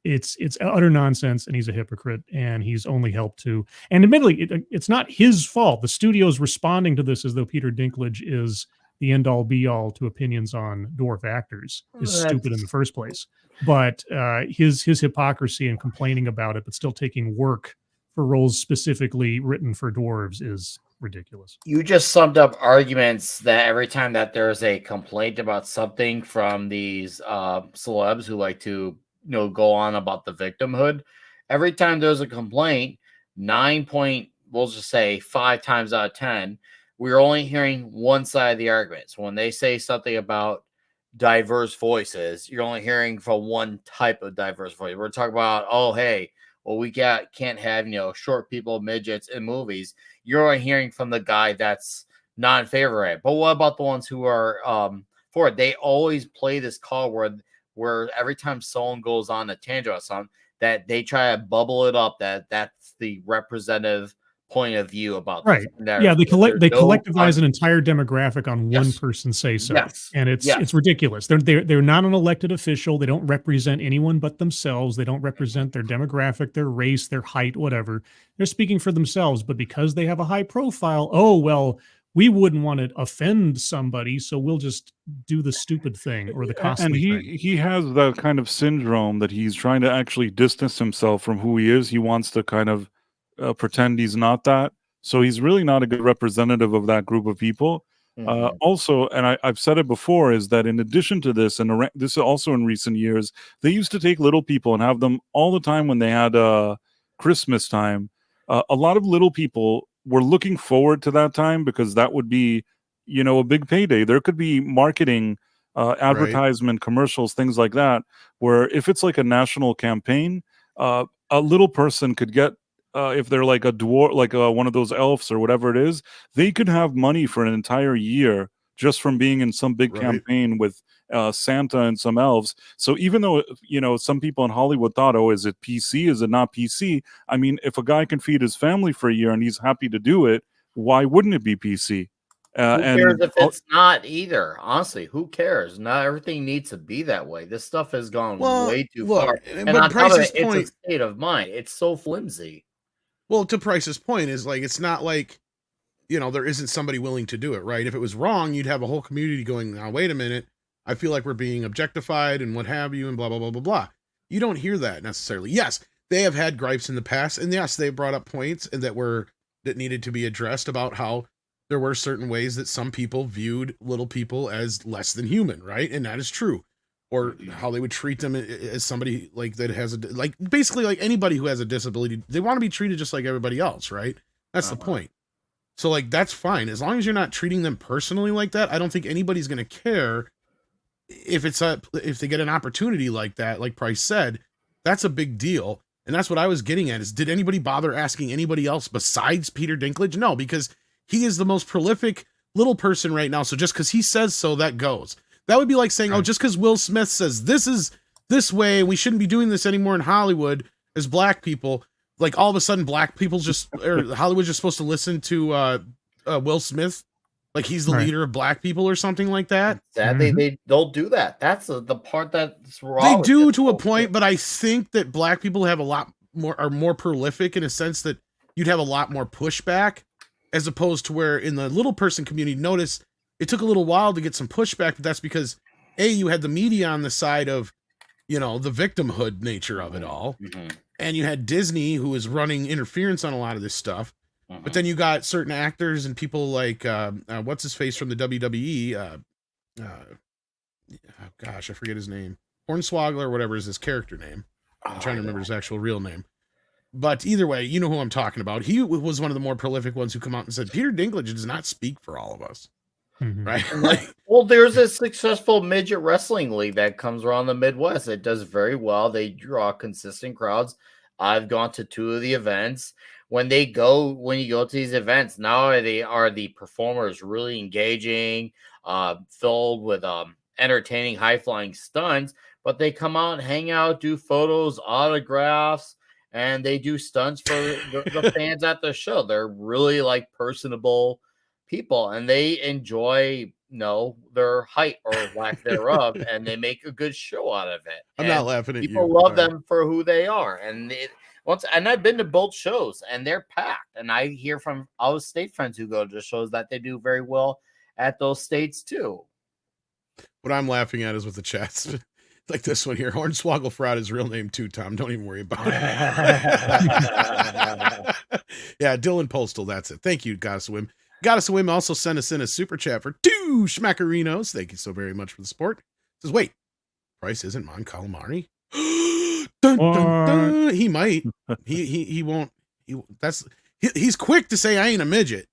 it's utter nonsense, and he's a hypocrite, and he's only helped to. And admittedly, it's not his fault. The studio's responding to this as though Peter Dinklage is the end all be all to opinions on dwarf actors is stupid in the first place. But his hypocrisy and complaining about it, but still taking work for roles specifically written for dwarves is ridiculous. You just summed up arguments that every time that there's a complaint about something from these celebs who like to go on about the victimhood, every time there's a complaint, we'll just say 5 times out of 10, we're only hearing one side of the argument. So when they say something about diverse voices, you're only hearing from one type of diverse voice. We're talking about, oh, hey, well, we can't have short people, midgets in movies. You're only hearing from the guy that's not in favor of it. But what about the ones who are for it? They always play this call where every time someone goes on a tangent or something, that they try to bubble it up that's the representative point of view about right. This. Yeah, they collectivize an entire demographic on one person say so. Yes. And it's ridiculous. They're not an elected official. They don't represent anyone but themselves. They don't represent their demographic, their race, their height, whatever. They're speaking for themselves, but because they have a high profile, we wouldn't want to offend somebody, so we'll just do the stupid thing or the costly thing. And he has that kind of syndrome that he's trying to actually distance himself from who he is. He wants to kind of pretend he's not that. So he's really not a good representative of that group of people. Also, and I've said it before, is that in addition to this, and this is also in recent years, they used to take little people and have them all the time when they had Christmas time. A lot of little people were looking forward to that time because that would be, a big payday. There could be marketing, advertisement, commercials, things like that, where if it's like a national campaign, a little person could get, if they're like a dwarf, like one of those elves or whatever it is, they could have money for an entire year just from being in some big campaign with Santa and some elves. So even though, some people in Hollywood thought, oh, is it PC? Is it not PC? I mean, if a guy can feed his family for a year and he's happy to do it, why wouldn't it be PC? Who cares if it's not either? Honestly, who cares? Not everything needs to be that way. This stuff has gone way too far. And on top of it, it's a state of mind. It's so flimsy. Well, to Price's point is like, it's not like, there isn't somebody willing to do it, right? If it was wrong, you'd have a whole community going, now, wait a minute, I feel like we're being objectified and what have you and blah, blah, blah, blah, blah. You don't hear that necessarily. Yes, they have had gripes in the past, and yes, they brought up points and that needed to be addressed about how there were certain ways that some people viewed little people as less than human, right? And that is true. Or how they would treat them as somebody like that has basically like anybody who has a disability, they want to be treated just like everybody else, right? That's the point. So like, that's fine. As long as you're not treating them personally like that, I don't think anybody's going to care if they get an opportunity like that, like Price said. That's a big deal. And that's what I was getting at is, did anybody bother asking anybody else besides Peter Dinklage? No, because he is the most prolific little person right now. So just because he says so, that goes. That would be like saying, oh, just because Will Smith says this is this way, we shouldn't be doing this anymore in Hollywood as black people. Like all of a sudden, black people Hollywood's just supposed to listen to Will Smith, like he's the leader of black people or something like that. Sadly, they don't do that. That's the part that's wrong. They do to a point, but I think that black people have are more prolific in a sense that you'd have a lot more pushback, as opposed to where in the little person community, notice it took a little while to get some pushback, but that's because you had the media on the side of, the victimhood nature of it all. And you had Disney, who was running interference on a lot of this stuff. But then you got certain actors and people like, what's his face from the WWE? Gosh, I forget his name. Hornswoggle or whatever is his character name. I'm trying to remember his actual real name. But either way, you know who I'm talking about. He was one of the more prolific ones who come out and said, Peter Dinklage does not speak for all of us. Right? Well, there's a successful midget wrestling league that comes around the Midwest. It does very well. They draw consistent crowds. I've gone to 2 of the events. When you go to these events, not only are the performers really engaging, filled with entertaining, high-flying stunts, but they come out and hang out, do photos, autographs, and they do stunts for the fans at the show. They're really like personable, people, and they enjoy their height or lack thereof, and they make a good show out of it. I'm not laughing at you. People love them for who they are, and I've been to both shows, and they're packed. And I hear from our state friends who go to the shows that they do very well at those states too. What I'm laughing at is with the chats. Like this one here. Hornswoggle Fraud is real name too, Tom. Don't even worry about it. Yeah, Dylan Postal, that's it. Thank you, Goddess of Whim. Goddess of Whim also sent us in a super chat for 2 schmackerinos. Thank you so very much for the support. Says, wait, Price isn't Mon Calamari? Dun, dun, dun. He might. He won't. He's quick to say I ain't a midget.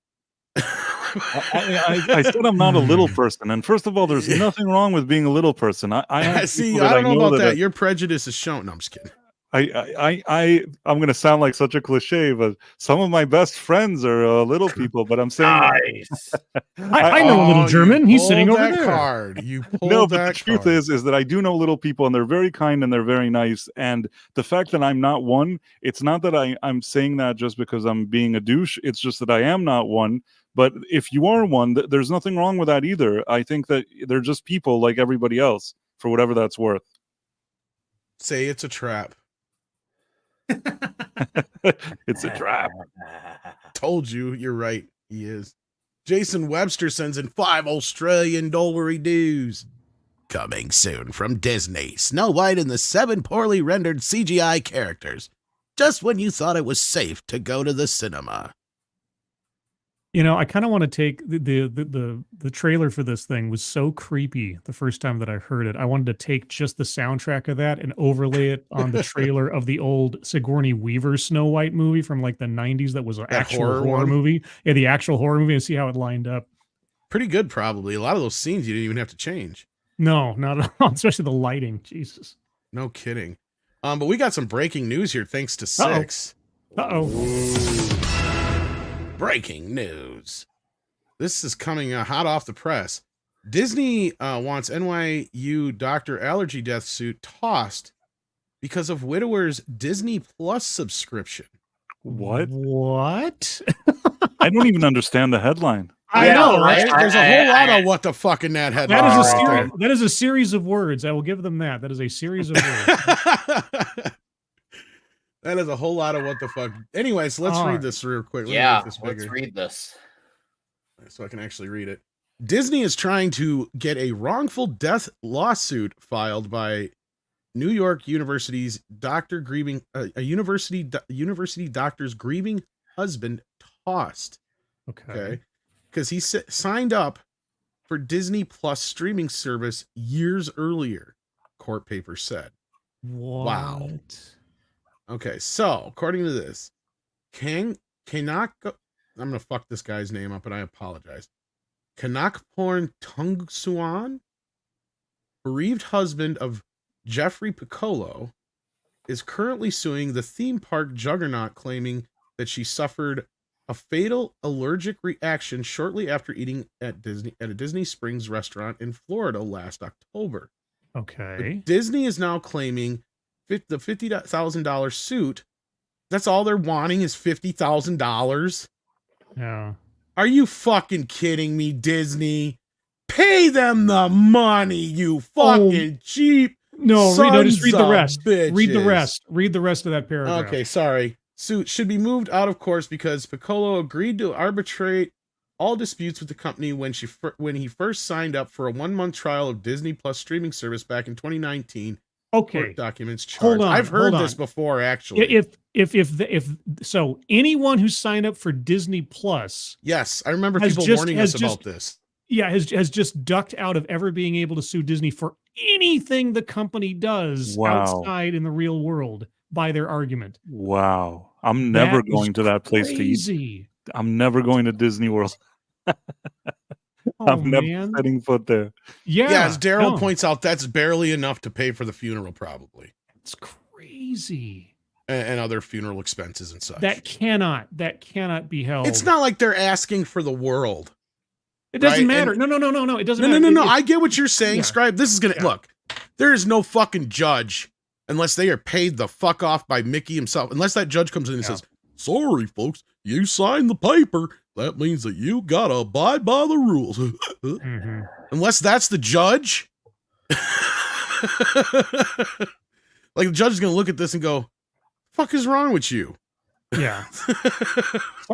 I said I'm not a little person, and first of all, there's nothing wrong with being a little person. I see. I don't know about that. Your prejudice is shown. No, I'm just kidding. I'm going to sound like such a cliche, but some of my best friends are little people. But I'm saying, nice. I know a little German. He's sitting over there. Card. You pulled no, but that the truth card. is that I do know little people, and they're very kind and they're very nice. And the fact that I'm not one, it's not that I'm saying that just because I'm being a douche. It's just that I am not one. But if you are one, there's nothing wrong with that either. I think that they're just people like everybody else, for whatever that's worth. Say it's a trap. It's a trap. Told you. You're right. He is. Jason Webster sends in 5 Australian dollary dues. Coming soon from Disney. Snow White and the 7 poorly rendered CGI characters. Just when you thought it was safe to go to the cinema. You know, I kind of want to take the trailer for this thing was so creepy the first time that I heard it. I wanted to take just the soundtrack of that and overlay it on the trailer of the old Sigourney Weaver Snow White movie from like the 90s that was an actual horror movie. Yeah, the actual horror movie, and see how it lined up. Pretty good, probably. A lot of those scenes you didn't even have to change. No, not at all. Especially the lighting. Jesus. No kidding. But we got some breaking news here thanks to Six. Breaking news. This is coming hot off the press. Disney wants NYU doctor allergy death suit tossed because of widower's Disney Plus subscription. What? What? I don't even understand the headline. I know, right? There's a whole lot of what the fuck in that headline. That is a series of words. I will give them that. That is a series of words. That is a whole lot of what the fuck. Anyways, let's read this real quick. Let's read this. So I can actually read it. Disney is trying to get a wrongful death lawsuit filed by New York University's university doctor's grieving husband tossed. Okay. Because he signed up for Disney Plus streaming service years earlier, court papers said. What? Wow. Okay, so according to this, I'm gonna fuck this guy's name up, and I apologize. Kanakporn Tungsuan, bereaved husband of Jeffrey Piccolo, is currently suing the theme park juggernaut, claiming that she suffered a fatal allergic reaction shortly after eating at a Disney Springs restaurant in Florida last October. Okay. But Disney is now claiming the $50,000 suit. That's all they're wanting is $50,000. Yeah. Are you fucking kidding me, Disney? Pay them the money, you fucking cheap. No, just read the rest. Bitches. Read the rest. Read the rest of that paragraph. Okay, sorry. Suit should be moved out of course because Piccolo agreed to arbitrate all disputes with the company when he first signed up for a 1-month trial of Disney Plus streaming service back in 2019. Okay. Court documents charged. Hold on. I've heard this before, actually. If so, anyone who signed up for Disney Plus, yes, I remember people warning us about this. Yeah, has just ducked out of ever being able to sue Disney for anything the company does outside in the real world by their argument. Wow. I'm never going to that place to eat. I'm never going to Disney World. I'm never setting foot there. Yeah. As Daryl points out, that's barely enough to pay for the funeral, probably. It's crazy. And other funeral expenses and such. That cannot be held. It's not like they're asking for the world. It doesn't matter. No. It doesn't matter. No. I get what you're saying, Scribe. This is going to look. There is no fucking judge unless they are paid the fuck off by Mickey himself. Unless that judge comes in and says, "Sorry, folks, you signed the paper. that means that you gotta abide by the rules. Unless that's the judge. Like the judge is gonna look at this and go, "Fuck is wrong with you?" Yeah.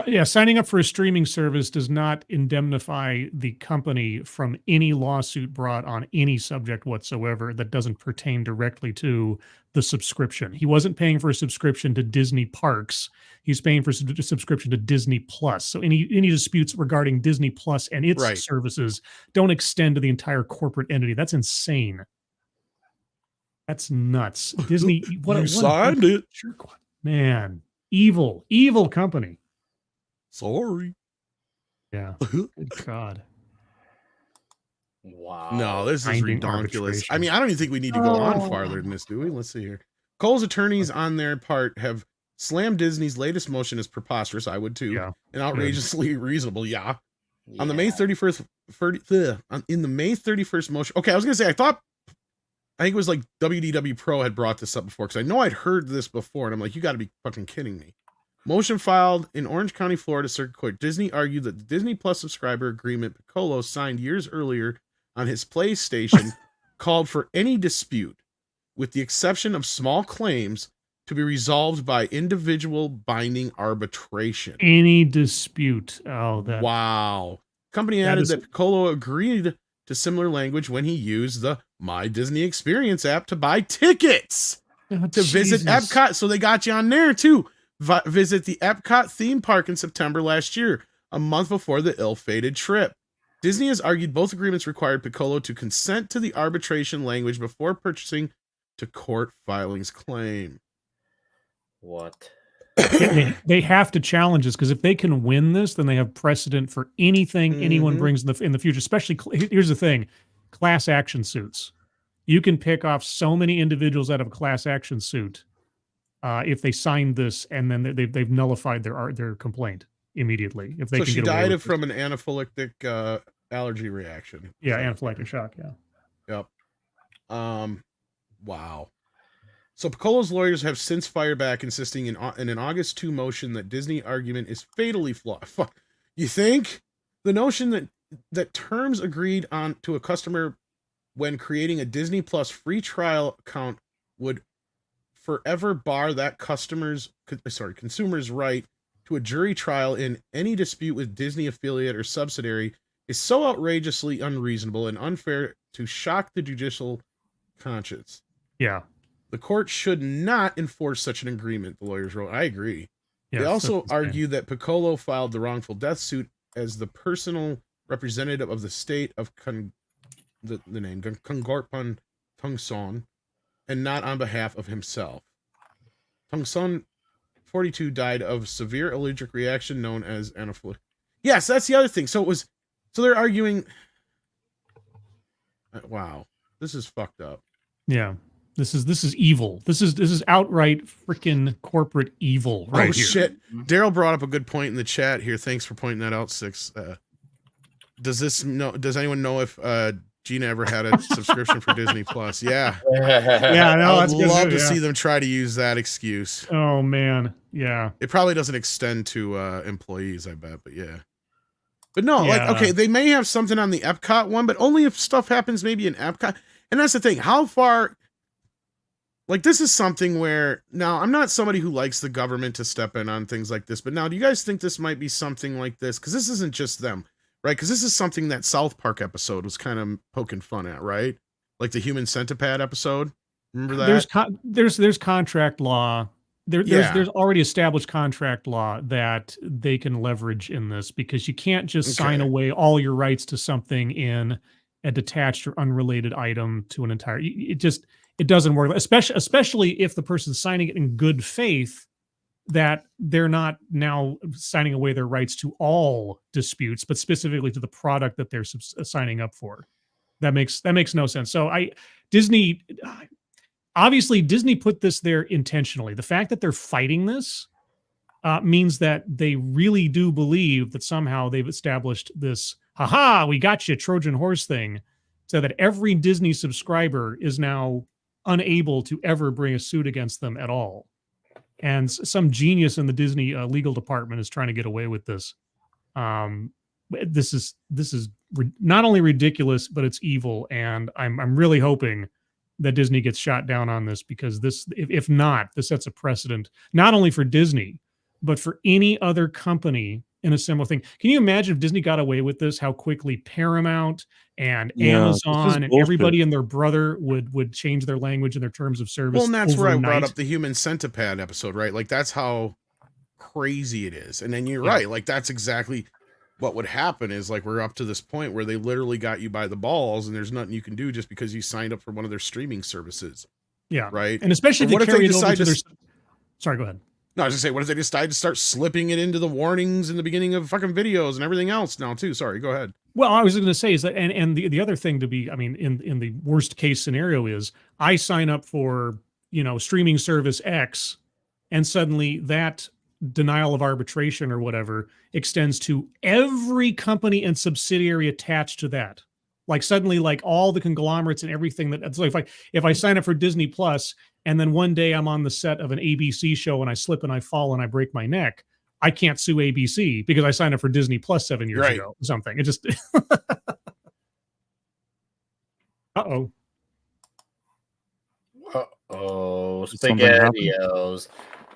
Yeah, signing up for a streaming service does not indemnify the company from any lawsuit brought on any subject whatsoever that doesn't pertain directly to the subscription. He wasn't paying for a subscription to Disney Parks. He's paying for a subscription to Disney Plus. So any disputes regarding Disney Plus and its services don't extend to the entire corporate entity. That's insane. That's nuts. Disney, You signed it. Man, evil company. Sorry. Yeah. Good God. Wow. No, this is Binding ridiculous. arbitration. I mean, I don't even think we need to go on farther than this, do we? Let's see here. Cole's attorneys on their part have slammed Disney's latest motion as preposterous. I would too. Yeah. And outrageously reasonable. Yeah. On the May 31st, in the May 31st motion. Okay, I was going to say, I think it was like WDW Pro had brought this up before because I know I'd heard this before. And I'm like, you got to be fucking kidding me. Motion filed in Orange County, Florida Circuit Court. Disney argued that the Disney Plus subscriber agreement Piccolo signed years earlier on his PlayStation called for any dispute, with the exception of small claims, to be resolved by individual binding arbitration. Any dispute. Oh, that. Wow. Company added that Piccolo agreed to similar language when he used the My Disney Experience app to buy tickets to visit Epcot. So they got you on there too. Visit the Epcot theme park in September last year, a month before the ill-fated trip. Disney has argued both agreements required Piccolo to consent to the arbitration language before purchasing to court filing's claim. What? They have to challenge this because if they can win this, then they have precedent for anything anyone brings in the future. Especially, here's the thing: class action suits. You can pick off so many individuals out of a class action suit if they sign this, and then they've nullified their complaint immediately. If they So can she get away died with from an anaphylactic allergy reaction. Yeah, anaphylactic shock. Yeah. Yep. Wow. So Piccolo's lawyers have since fired back, insisting in an August 2 motion that Disney argument is fatally flawed. Fuck. You think the notion that terms agreed on to a customer when creating a Disney Plus free trial account would forever bar that consumer's right to a jury trial in any dispute with Disney affiliate or subsidiary is so outrageously unreasonable and unfair to shock the judicial conscience. Yeah. The court should not enforce such an agreement, the lawyers wrote. I agree. Yes, they also argue that Piccolo filed the wrongful death suit as the personal representative of the state of the name Kongorpan Tungson, and not on behalf of himself. Tungson, 42, died of severe allergic reaction known as anaphylactic. Yes, that's the other thing. So they're arguing. Wow, this is fucked up. Yeah. This is evil. This is outright freaking corporate evil right here. Shit. Daryl brought up a good point in the chat here. Thanks for pointing that out, Six. Does anyone know if Gina ever had a subscription for Disney Plus? Yeah. Yeah, no, I'd love to yeah. see them try to use that excuse. Oh man. Yeah. It probably doesn't extend to employees, I bet, but yeah. But no, Yeah. like, okay, they may have something on the Epcot one, but only if stuff happens maybe in Epcot. And that's the thing. How far... Like, this is something where, now, I'm not somebody who likes the government to step in on things like this, but now, do you guys think this might be something like this? Because this isn't just them, right? Because this is something that South Park episode was kind of poking fun at, right? Like the Human Centipede episode. Remember that? There's contract law. There's already established contract law that they can leverage in this because you can't just sign away all your rights to something in a detached or unrelated item to an entire. It doesn't work, especially if the person's signing it in good faith that they're not now signing away their rights to all disputes, but specifically to the product that they're signing up for. That makes no sense. So Disney put this there intentionally. The fact that they're fighting this means that they really do believe that somehow they've established this, we got you, Trojan horse thing, so that every Disney subscriber is now unable to ever bring a suit against them at all. And some genius in the Disney legal department is trying to get away with this. This is not only ridiculous, but it's evil, and I'm really hoping that Disney gets shot down on this, because this, if not, this sets a precedent not only for Disney, but for any other company in a similar thing. Can you imagine if Disney got away with this, how quickly Paramount and Amazon and everybody and their brother would change their language and their terms of service? Well, and that's overnight? where I brought up the human centipede episode, right? Like, that's how crazy it is. And then you're right. Like, that's exactly what would happen, is like, we're up to this point where they literally got you by the balls and there's nothing you can do just because you signed up for one of their streaming services. Yeah. Right. And especially if what they if carry they it over decide to to their... Sorry, go ahead. No, I was just say, what if they decide to start slipping it into the warnings in the beginning of fucking videos and everything else now too? Sorry, go ahead. Well, I was going to say is that, and the other thing to be, I mean, in the worst case scenario is I sign up for, streaming service X, and suddenly that denial of arbitration or whatever extends to every company and subsidiary attached to that. Like suddenly, like all the conglomerates and everything that, so if I sign up for Disney Plus, and then one day I'm on the set of an ABC show and I slip and I fall and I break my neck, I can't sue ABC because I signed up for Disney Plus 7 years ago or something. It just... Uh-oh. Uh-oh. SpaghettiOs.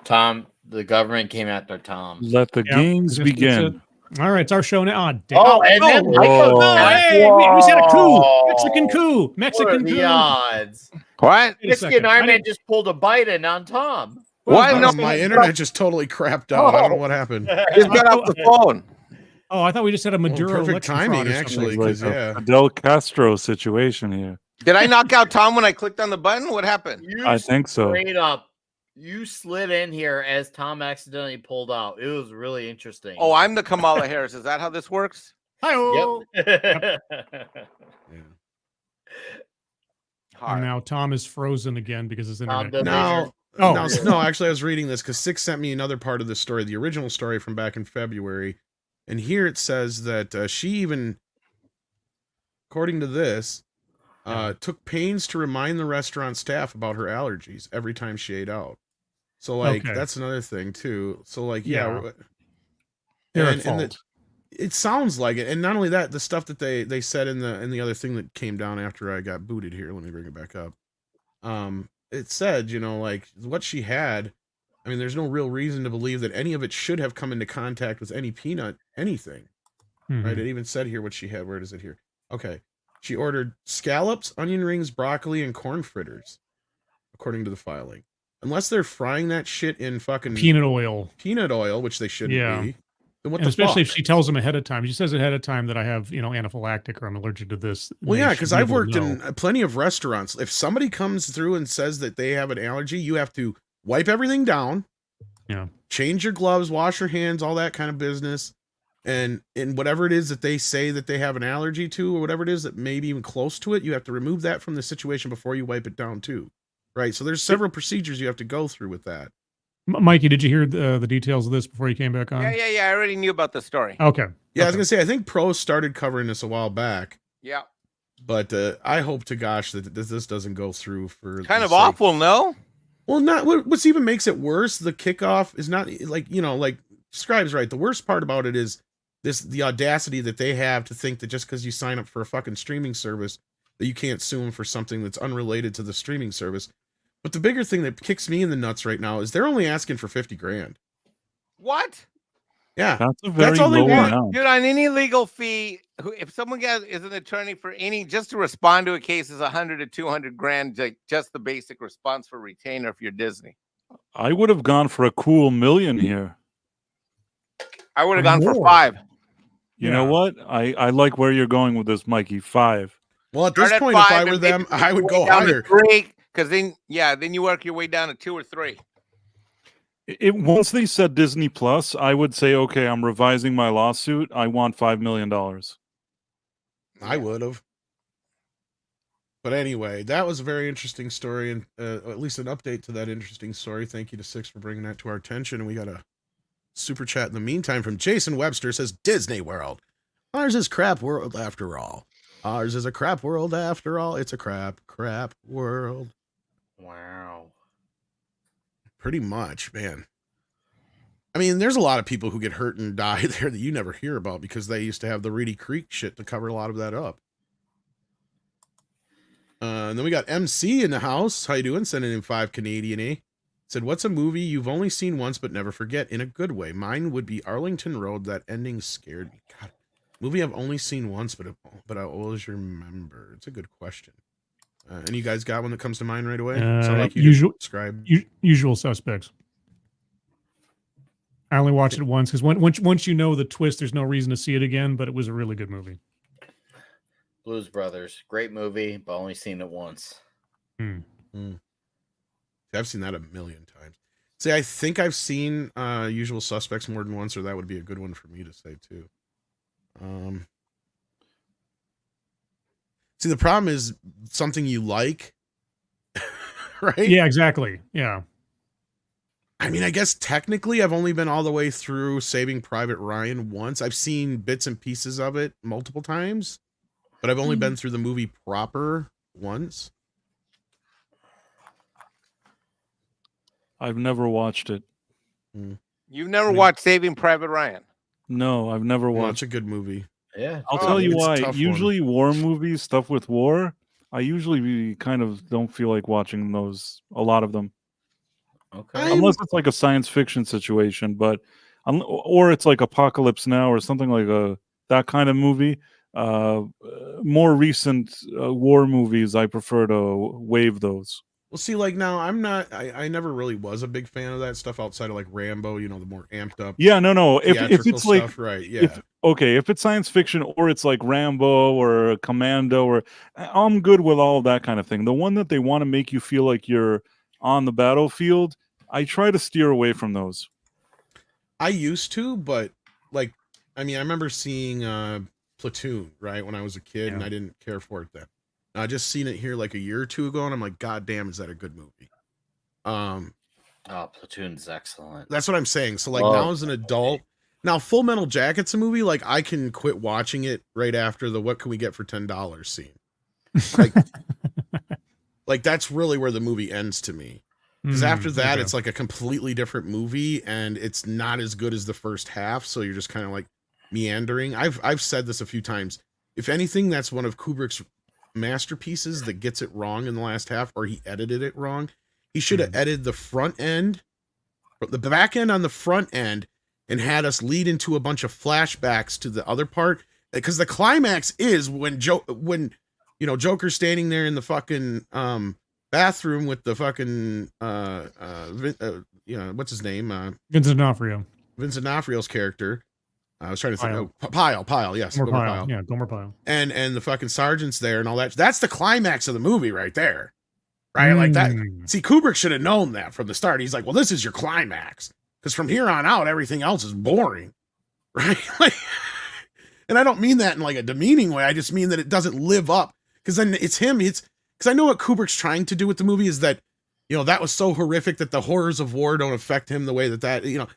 Tom, the government came after Tom. Let the games begin. All right, it's our show now. And then hey, we just had a coup. Mexican coup. Mexican coup. The odds. What? Mexican Iron Man just pulled a Biden on Tom. What? No, my internet just totally crapped out. I don't know what happened. Just got off the phone. Oh, I thought we just had a Maduro perfect timing, actually. Like a Fidel Castro situation here. Did I knock out Tom when I clicked on the button? What happened? I think so. Straight up. You slid in here as Tom accidentally pulled out. It was really interesting. Oh, I'm the Kamala Harris. Is that how this works? Hi-oh. Yep. And now Tom is frozen again because his internet. No, actually, I was reading this because Six sent me another part of the story, the original story from back in February. And here it says that she even, according to this, took pains to remind the restaurant staff about her allergies every time she ate out. So, like, that's another thing, too. So, like, They're at fault. And it sounds like it. And not only that, the stuff that they said in the other thing that came down after I got booted here, let me bring it back up. It said, like, what she had, I mean, there's no real reason to believe that any of it should have come into contact with any peanut, anything. Mm-hmm. Right? It even said here what she had. Where is it here? Okay. She ordered scallops, onion rings, broccoli, and corn fritters, according to the filing. Unless they're frying that shit in fucking peanut oil, which they shouldn't be. Then what and the especially fuck? if she tells them ahead of time. She says ahead of time that I have, anaphylactic or I'm allergic to this. Well, yeah, because I've worked in plenty of restaurants. If somebody comes through and says that they have an allergy, you have to wipe everything down. Yeah. Change your gloves, wash your hands, all that kind of business. And in whatever it is that they say that they have an allergy to, or whatever it is that may be even close to it, you have to remove that from the situation before you wipe it down too. Right. So there's several procedures you have to go through with that. Mikey, did you hear the details of this before you came back on? Yeah. I already knew about the story. Okay. Yeah, I was gonna say, I think Pro started covering this a while back. Yeah. But I hope to gosh that this doesn't go through for kind of awful, no? Well, not what's even makes it worse. The kickoff is not like, like Scribe's right. The worst part about it is the audacity that they have to think that just because you sign up for a fucking streaming service that you can't sue them for something that's unrelated to the streaming service. But the bigger thing that kicks me in the nuts right now is they're only asking for $50,000. What? Yeah, that's all they want. Dude, on any legal fee, if someone is an attorney for just to respond to a case is $100 to $200,000, like just the basic response for retainer if you're Disney. I would have gone for a cool $1 million here. I would have gone for 5. You know what? I like where you're going with this, Mikey. 5. Well, at this point, if I were them, I would go higher. Because then you work your way down to 2 or 3. Once they said Disney Plus, I would say, okay, I'm revising my lawsuit. I want $5 million. I would have. But anyway, that was a very interesting story, and at least an update to that interesting story. Thank you to Six for bringing that to our attention. And we got a super chat in the meantime from Jason Webster. Says, Disney World. Ours is crap world after all. Ours is a crap world after all. It's a crap world. Wow. Pretty much, man. I mean, there's a lot of people who get hurt and die there that you never hear about because they used to have the Reedy Creek shit to cover a lot of that up. And then we got MC in the house. How you doing? Sending in 5 Canadian, eh? Said, what's a movie you've only seen once but never forget in a good way? Mine would be Arlington Road. That ending scared me. God, movie I've only seen once but I always remember. It's a good question. And you guys got one that comes to mind right away? Like Usual Suspects. I only watched it once because once you know the twist, there's no reason to see it again. But it was a really good movie. Blues Brothers, great movie, but only seen it once. I've seen that a million times. See, I think I've seen Usual Suspects more than once, or that would be a good one for me to say too. See, the problem is something you like, right? Yeah, exactly. Yeah. I mean, I guess technically I've only been all the way through Saving Private Ryan once. I've seen bits and pieces of it multiple times, but I've only been through the movie proper once. I've never watched it. You've never watched Saving Private Ryan? No, I've never watched. It's a good movie. Yeah, I'll tell you why. Usually war movies, stuff with war, I usually kind of don't feel like watching those, a lot of them. Okay. Unless it's like a science fiction situation, but or it's like Apocalypse Now or something like that kind of movie. More recent war movies, I prefer to waive those. Well, see, like now I never really was a big fan of that stuff outside of like Rambo, you know, the more amped up. Yeah, no. If it's stuff, like, right, yeah. If it's science fiction or it's like Rambo or Commando, or I'm good with all of that kind of thing. The one that they want to make you feel like you're on the battlefield, I try to steer away from those. I used to, but like, I mean, I remember seeing Platoon, right, when I was a kid, and I didn't care for it then. I just seen it here like a year or two ago, and I'm like, God damn, is that a good movie? Platoon's excellent. That's what I'm saying. So like now as an adult, now Full Metal Jacket's a movie, like I can quit watching it right after the what can we get for $10 scene. Like, like that's really where the movie ends to me. Because after that, it's like a completely different movie, and it's not as good as the first half. So you're just kind of like meandering. I've said this a few times. If anything, that's one of Kubrick's masterpieces that gets it wrong in the last half, or he edited it wrong. He should have edited the front end, the back end on the front end, and had us lead into a bunch of flashbacks to the other part. Because the climax is when Joker's standing there in the fucking bathroom with the fucking what's his name? Vincent D'Onofrio. Vincent D'Onofrio's character. I was trying to think. Pyle, yes. Gomer Pyle. Yeah, Gomer Pyle. And the fucking sergeant's there and all that. That's the climax of the movie right there. Right? Like that. See, Kubrick should have known that from the start. He's like, well, this is your climax. Because from here on out, everything else is boring. Right? Like, and I don't mean that in like a demeaning way. I just mean that it doesn't live up. Because then it's him. Because I know what Kubrick's trying to do with the movie is that, you know, that was so horrific that the horrors of war don't affect him the way that, you know.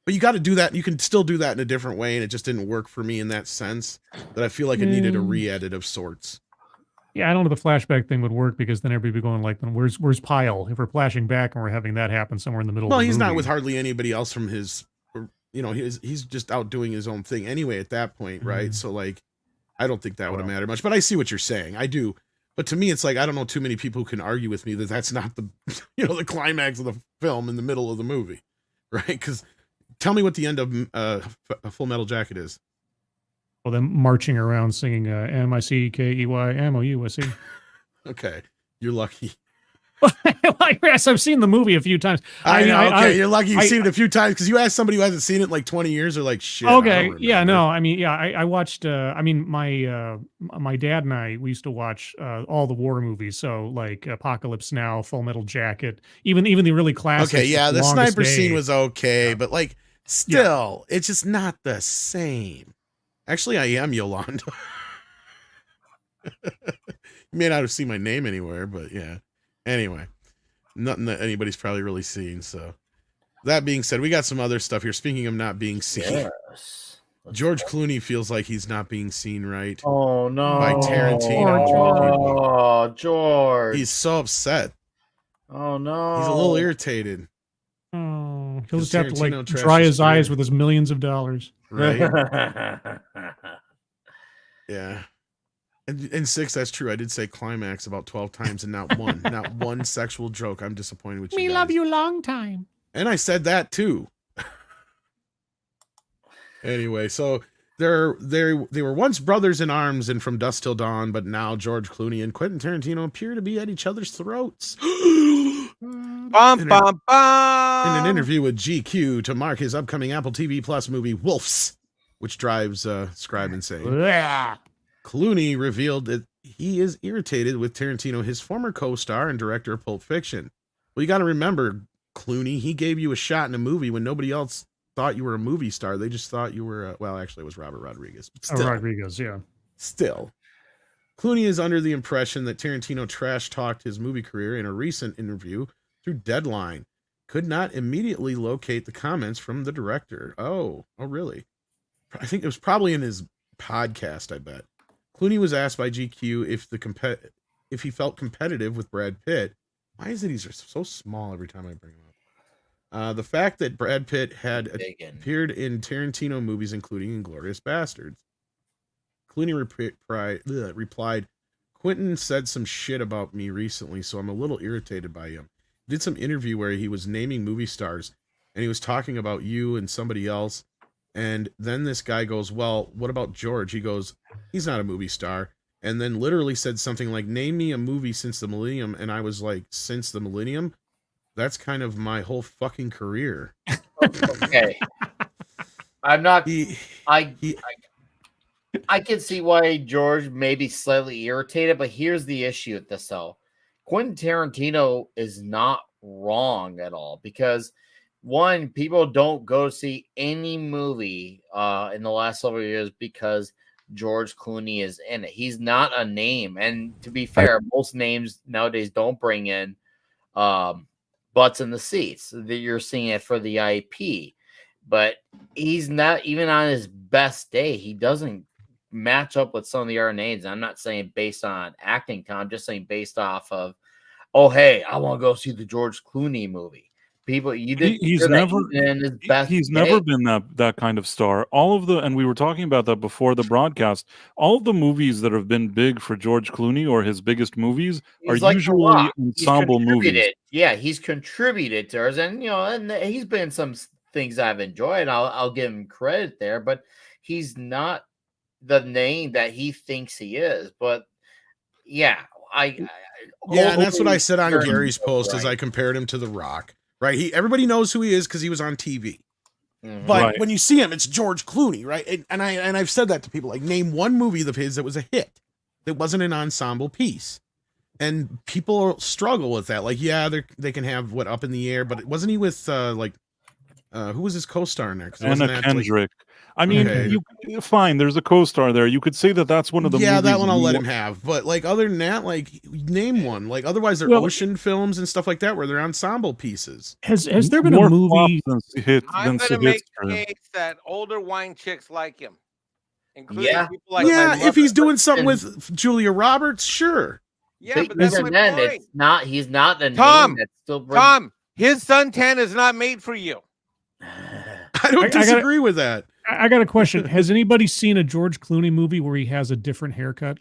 But you got to do that. You can still do that in a different way, and it just didn't work for me in that sense. That I feel like it needed a re-edit of sorts. Yeah, I don't know if the flashback thing would work because then everybody would be going like, "Where's Pyle?" If we're flashing back and we're having that happen somewhere in the middle. Well, of the he's movie. not with hardly anybody else from his, you know, he's just out doing his own thing anyway at that point, right? So like, I don't think that would have mattered much. But I see what you're saying. I do. But to me, it's like I don't know too many people who can argue with me that that's not the, you know, the climax of the film in the middle of the movie, right? Because tell me what the end of Full Metal Jacket is. Well, them marching around singing MICKEY MOUSE. Okay, you're lucky. Yes, I've seen the movie a few times. I know. Okay, you're lucky you've seen it a few times because you ask somebody who hasn't seen it in like 20 years, they're like, shit. Okay, yeah, no, I mean, yeah, I watched. I mean, my dad and I, we used to watch all the war movies. So like Apocalypse Now, Full Metal Jacket, even the really classic. Okay, yeah, the sniper scene was okay, but like still, it's just not the same. Actually, I am Yolanda. You may not have seen my name anywhere, but yeah. Anyway, nothing that anybody's probably really seen. So that being said, we got some other stuff here. Speaking of not being seen, yes. George Clooney feels like he's not being seen right. Oh no! By Tarantino. Oh, George. He's so upset. Oh no! He's a little irritated. Oh. He'll just have to like Tarantino dry trashes his eyes career. with his millions of dollars. Right. Yeah. And 6, that's true. I did say climax about 12 times and not one sexual joke. I'm disappointed with you. We guys. love you long time. And I said that too. Anyway, so they were once brothers in arms and From Dusk Till Dawn, but now George Clooney and Quentin Tarantino appear to be at each other's throats. Bum, bum, bum. In an interview with GQ to mark his upcoming Apple TV Plus movie Wolves, which drives Scribe insane. Yeah. Clooney revealed that he is irritated with Tarantino, his former co-star and director of Pulp Fiction. Well, you got to remember, Clooney, he gave you a shot in a movie when nobody else thought you were a movie star. They just thought you were, well, actually, it was Robert Rodriguez. But still, Rodriguez, yeah. Still. Clooney is under the impression that Tarantino trash-talked his movie career in a recent interview through Deadline. Could not immediately locate the comments from the director. Oh, really? I think it was probably in his podcast, I bet. Clooney was asked by GQ if he felt competitive with Brad Pitt. Why is it he's so small every time I bring him up? The fact that Brad Pitt had appeared in Tarantino movies, including Inglourious Bastards. Clooney replied, Quentin said some shit about me recently, so I'm a little irritated by him. Did some interview where he was naming movie stars, and he was talking about you and somebody else. And then this guy goes, well, what about George? He goes, he's not a movie star. And then literally said something like, name me a movie since the millennium. And I was like, since the millennium? That's kind of my whole fucking career. Okay. I'm not... I can see why George may be slightly irritated, but here's the issue with this, though. Quentin Tarantino is not wrong at all, because... one, people don't go see any movie in the last several years because George Clooney is in it. He's not a name. And to be fair, most names nowadays don't bring in butts in the seats. That you're seeing it for the IP. But he's not, even on his best day, he doesn't match up with some of the other names. I'm not saying based on acting time, I'm just saying based off of, oh, hey, I want to go see the George Clooney movie. People, you didn't. He's never been that kind of star. All of the, and we were talking about that before the broadcast. All of the movies that have been big for George Clooney, or his biggest movies, are like usually ensemble movies. Yeah, he's contributed to ours, and and he's been some things I've enjoyed. I'll give him credit there, but he's not the name that he thinks he is. But yeah, and that's what I said on Gary's post as I compared him to The Rock. Right, everybody knows who he is because he was on TV. But when you see him, it's George Clooney, right? And I've said that to people, like, name one movie of his that was a hit, that wasn't an ensemble piece, and people struggle with that. Like, yeah, they can have Up in the Air, but wasn't he with who was his co-star in there? Anna Kendrick. I mean, fine. There's a co-star there. You could say that that's one of the movies. Yeah, that one I'll let him have. But like, other than that, like, name one. Like, otherwise they're ocean films and stuff like that where they're ensemble pieces. Has there been a movie? I'm gonna make the case that older wine chicks like him, including people like if he's doing something with Julia Roberts, sure. Yeah, but that's my point. It's not. He's not the Tom. name that still brings... Tom, his suntan is not made for you. I don't disagree with that. I got a question. Has anybody seen a George Clooney movie where he has a different haircut?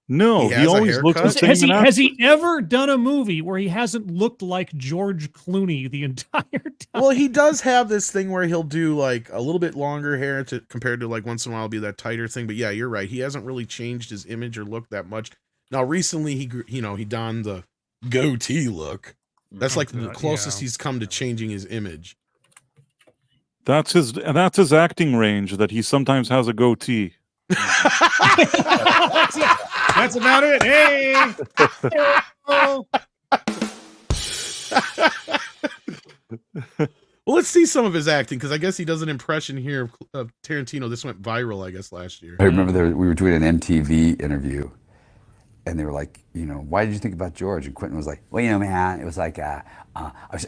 No, he always looks the same. Has he ever done a movie where he hasn't looked like George Clooney the entire time? Well, he does have this thing where he'll do like a little bit longer hair compared to like once in a while be that tighter thing. But yeah, you're right. He hasn't really changed his image or look that much. Now, recently he donned the goatee look. That's like the closest he's come to changing his image. That's his acting range, that he sometimes has a goatee. That's about it. Hey. Well, let's see some of his acting, because I guess he does an impression here of Tarantino. This went viral, I guess, last year. I remember we were doing an MTV interview, and they were like, why did you think about George? And Quentin was like, well, man, it was like, I was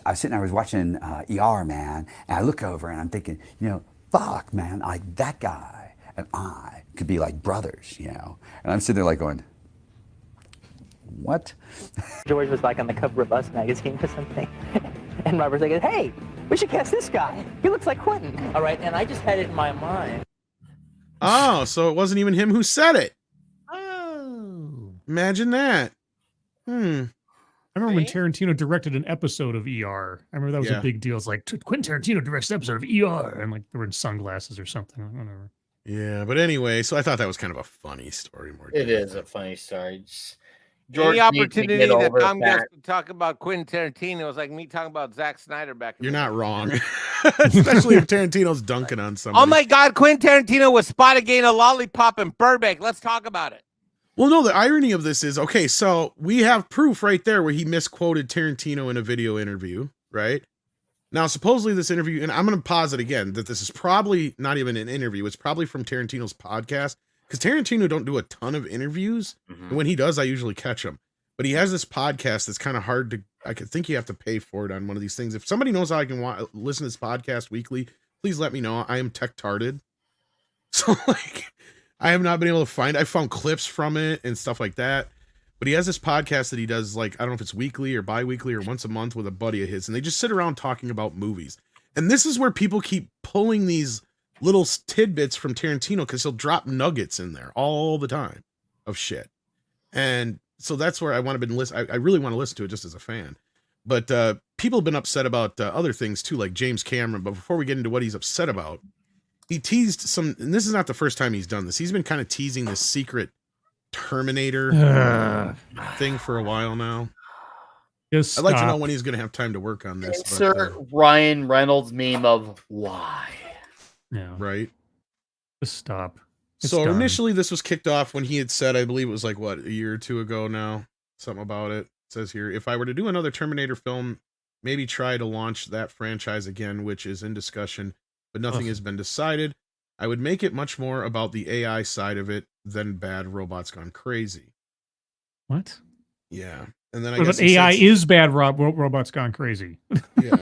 watching ER, man, and I look over and I'm thinking, fuck, man, like that guy and I could be like brothers, And I'm sitting there like going, what? George was like on the cover of Us magazine or something. And Robert's like, hey, we should cast this guy. He looks like Quentin. All right, and I just had it in my mind. Oh, so it wasn't even him who said it. Oh. Imagine that. I remember when Tarantino directed an episode of ER. I remember that was a big deal. It's like, Quentin Tarantino directs an episode of ER. And like they were in sunglasses or something. Whatever. Yeah, but anyway, so I thought that was kind of a funny story. More It is a funny story. Any opportunity get that over Tom gets that. to talk about Quentin Tarantino is like me talking about Zack Snyder back in You're the not wrong. Especially if Tarantino's dunking on somebody. Oh my God, Quentin Tarantino was spotted getting a lollipop in Burbank. Let's talk about it. Well, no, the irony of this is, okay, so we have proof right there where he misquoted Tarantino in a video interview, right? Now, supposedly this interview, and I'm going to pause it again, that this is probably not even an interview. It's probably from Tarantino's podcast, because Tarantino don't do a ton of interviews. And when he does, I usually catch him. But he has this podcast that's kind of hard to, I could think you have to pay for it on one of these things. If somebody knows how I can listen to this podcast weekly, please let me know. I am tech-tarded. So, like, I have not been able to find, I found clips from it and stuff like that. But he has this podcast that he does, like, I don't know if it's weekly or bi-weekly or once a month with a buddy of his. And they just sit around talking about movies. And this is where people keep pulling these little tidbits from Tarantino, because he'll drop nuggets in there all the time of shit. And so that's where I want to listen. I really want to listen to it just as a fan. But people have been upset about other things too, like James Cameron. But before we get into what he's upset about, he teased some, and this is not the first time he's done this. He's been kind of teasing this secret Terminator thing for a while now. I'd like to know when he's going to have time to work on this. Insert Ryan Reynolds meme of why. Yeah. Right. Just stop. It's So done. initially this was kicked off when he had said, I believe it was like, what, a year or two ago now, something about it. It says here, if I were to do another Terminator film, maybe try to launch that franchise again, which is in discussion, but nothing has been decided. I would make it much more about the AI side of it than bad robots gone crazy. What? Yeah. And then I But guess he AI said- is bad. Robots gone crazy. Yeah.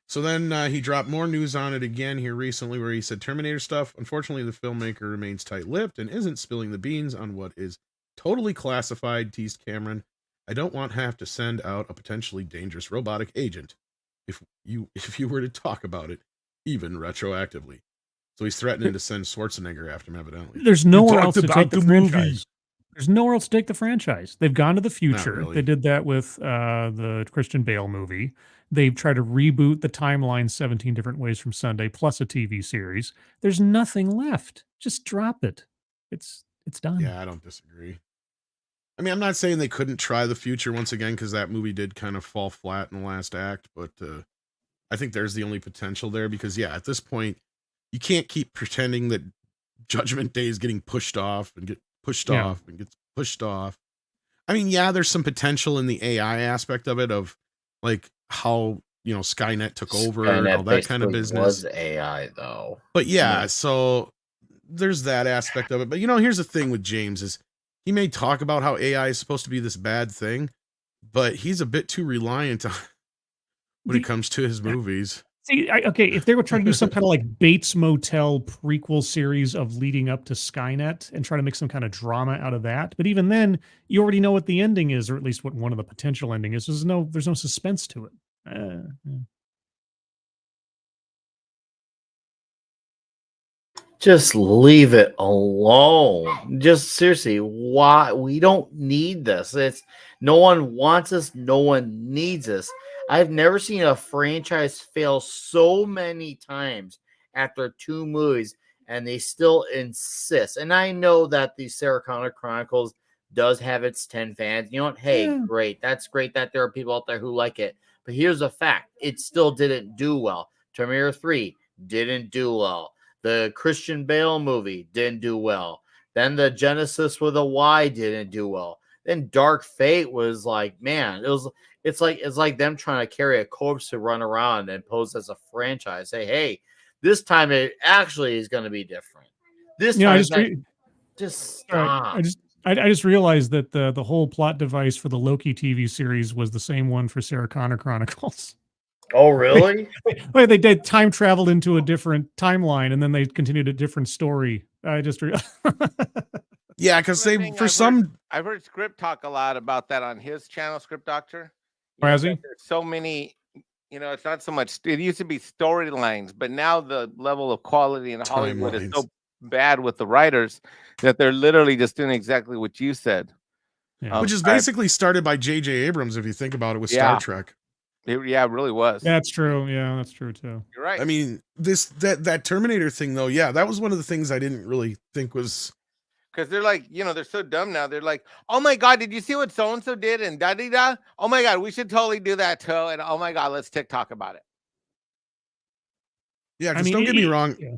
So then he dropped more news on it again here recently, where he said Terminator stuff. Unfortunately, the filmmaker remains tight-lipped and isn't spilling the beans on what is totally classified, teased Cameron. I don't want to have to send out a potentially dangerous robotic agent if you were to talk about it, even retroactively. So he's threatening to send Schwarzenegger after him, evidently. There's nowhere else to take the franchise. There's nowhere else to take the franchise. They've gone to the future. really. They did that with the Christian Bale movie. They've tried to reboot the timeline 17 different ways from Sunday, plus a TV series. There's nothing left. Just drop it. It's done. Yeah, I don't disagree. I mean, I'm not saying they couldn't try the future once again, because that movie did kind of fall flat in the last act, but I think there's the only potential there, because, yeah, at this point, you can't keep pretending that Judgment Day is getting pushed off and get pushed off and gets pushed off. I mean, yeah, there's some potential in the AI aspect of it, of like how, you know, Skynet took over and all that kind of business. Was AI though. But yeah, so there's that aspect of it. But you know, here's the thing with James is he may talk about how AI is supposed to be this bad thing, but he's a bit too reliant on when it comes to his movies. See, okay, if they were trying to do some kind of like Bates Motel prequel series of leading up to Skynet and try to make some kind of drama out of that, but even then, you already know what the ending is, or at least what one of the potential ending is. There's no suspense to it. Just leave it alone. Just seriously, why? We don't need this. It's no one wants us. No one needs us. I've never seen a franchise fail so many times after 2 movies, and they still insist. And I know that the Sarah Connor Chronicles does have its 10 fans. You know what? Hey, great. That's great that there are people out there who like it. But here's a fact. It still didn't do well. Terminator 3 didn't do well. The Christian Bale movie didn't do well. Then the Genesis with a Y didn't do well. Then Dark Fate was like, man, it's like them trying to carry a corpse to run around and pose as a franchise. Say, hey, this time it actually is going to be different. This time, just stop. I just realized that the whole plot device for the Loki TV series was the same one for Sarah Connor Chronicles. Oh, really? Wait, they did time traveled into a different timeline, and then they continued a different story. I just yeah, because I've heard Script talk a lot about that on his channel, Script Doctor. Or has he? There's so many. It's not so much. It used to be storylines, but now the level of quality in Hollywood is so bad with the writers that they're literally just doing exactly what you said. Yeah. Which is basically started by J.J. Abrams, if you think about it, with Star Trek. It really was. That's true. Yeah, that's true too. You're right. I mean, that Terminator thing, though, yeah, that was one of the things I didn't really think was. Because they're like, they're so dumb now. They're like, oh my God, did you see what so and so did? And da da da. Oh my God, we should totally do that too. And oh my God, let's TikTok about it. Yeah, because don't get me wrong. Yeah.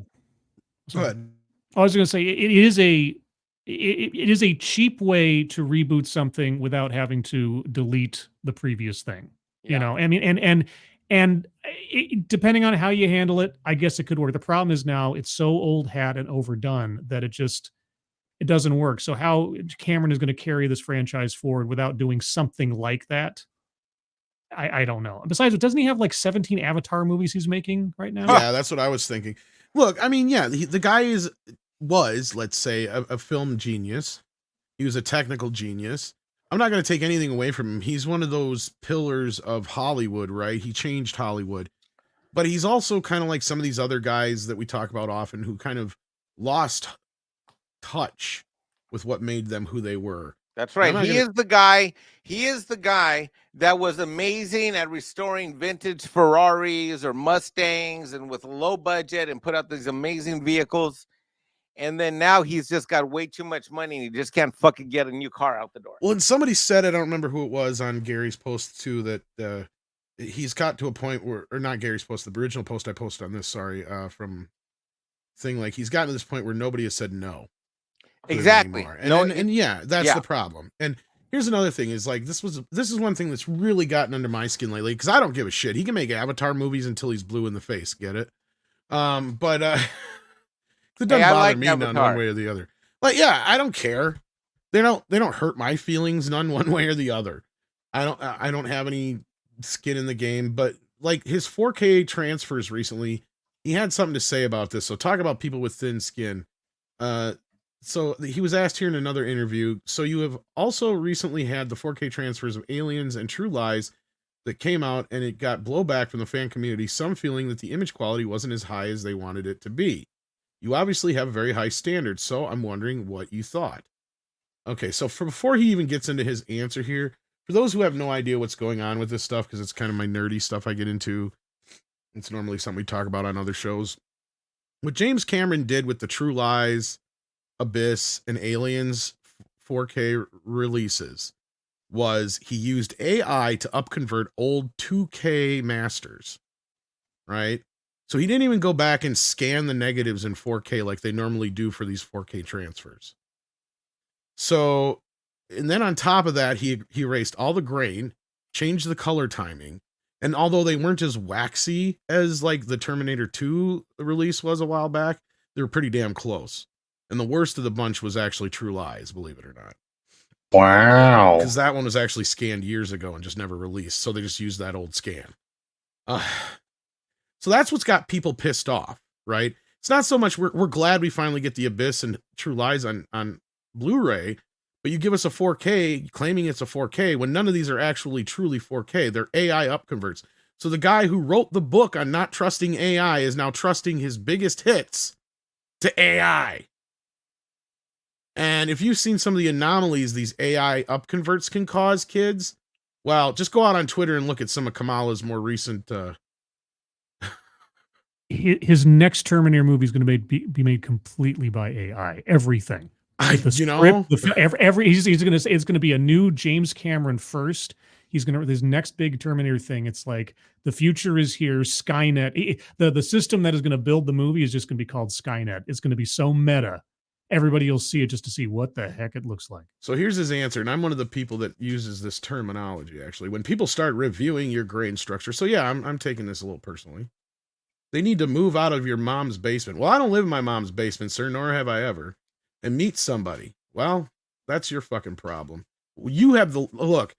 Go ahead. I was going to say it is a cheap way to reboot something without having to delete the previous thing. You know, I mean, and depending on how you handle it, I guess it could work. The problem is now it's so old hat and overdone that it doesn't work. So how Cameron is going to carry this franchise forward without doing something like that, I don't know. Besides, doesn't he have like 17 Avatar movies he's making right now? Yeah, that's what I was thinking. Look, I mean, yeah, the guy was, let's say, a film genius. He was a technical genius. I'm not going to take anything away from him. He's one of those pillars of Hollywood, right? He changed Hollywood. But he's also kind of like some of these other guys that we talk about often who kind of lost touch with what made them who they were. That's right. He is the guy that was amazing at restoring vintage Ferraris or Mustangs and with low budget and put out these amazing vehicles. And then now he's just got way too much money and he just can't fucking get a new car out the door. Well, and somebody said, I don't remember who it was on Gary's post too, that he's got to a point where, or not Gary's post, the original post I posted on this, from thing, like he's gotten to this point where nobody has said no. Exactly. And yeah, that's the problem. And here's another thing is like, this is one thing that's really gotten under my skin lately, because I don't give a shit. He can make Avatar movies until he's blue in the face. Get it? But it doesn't bother me none one way or the other. Like, yeah, I don't care. They don't hurt my feelings none one way or the other. I don't have any skin in the game, but like his 4K transfers recently, he had something to say about this. So talk about people with thin skin. So he was asked here in another interview, so you have also recently had the 4K transfers of Aliens and True Lies that came out, and it got blowback from the fan community, some feeling that the image quality wasn't as high as they wanted it to be. You obviously have very high standards, so I'm wondering what you thought. Okay, so before he even gets into his answer here, for those who have no idea what's going on with this stuff, because it's kind of my nerdy stuff I get into, it's normally something we talk about on other shows. What James Cameron did with the True Lies, Abyss, and Aliens 4K releases was he used AI to upconvert old 2K masters, right? So he didn't even go back and scan the negatives in 4K like they normally do for these 4K transfers. So, and then on top of that, he erased all the grain, changed the color timing, and although they weren't as waxy as like the Terminator 2 release was a while back, they were pretty damn close. And the worst of the bunch was actually True Lies, believe it or not. Wow. Because that one was actually scanned years ago and just never released. So they just used that old scan. So that's what's got people pissed off, right? It's not so much we're glad we finally get the Abyss and True Lies on Blu-ray, but you give us a 4K claiming it's a 4K when none of these are actually truly 4K. They're AI upconverts. So the guy who wrote the book on not trusting AI is now trusting his biggest hits to AI. And if you've seen some of the anomalies these AI upconverts can cause, kids, well, just go out on Twitter and look at some of Kamala's more recent. His next Terminator movie is going to be made completely by AI. Everything. He's going to say it's going to be a new James Cameron first. He's going to his next big Terminator thing. It's like the future is here. Skynet. The system that is going to build the movie is just going to be called Skynet. It's going to be so meta. Everybody will see it just to see what the heck it looks like. So here's his answer, and I'm one of the people that uses this terminology, actually. When people start reviewing your grain structure, so yeah, I'm taking this a little personally. They need to move out of your mom's basement. Well, I don't live in my mom's basement, sir, nor have I ever. And meet somebody. Well, that's your fucking problem. You have look,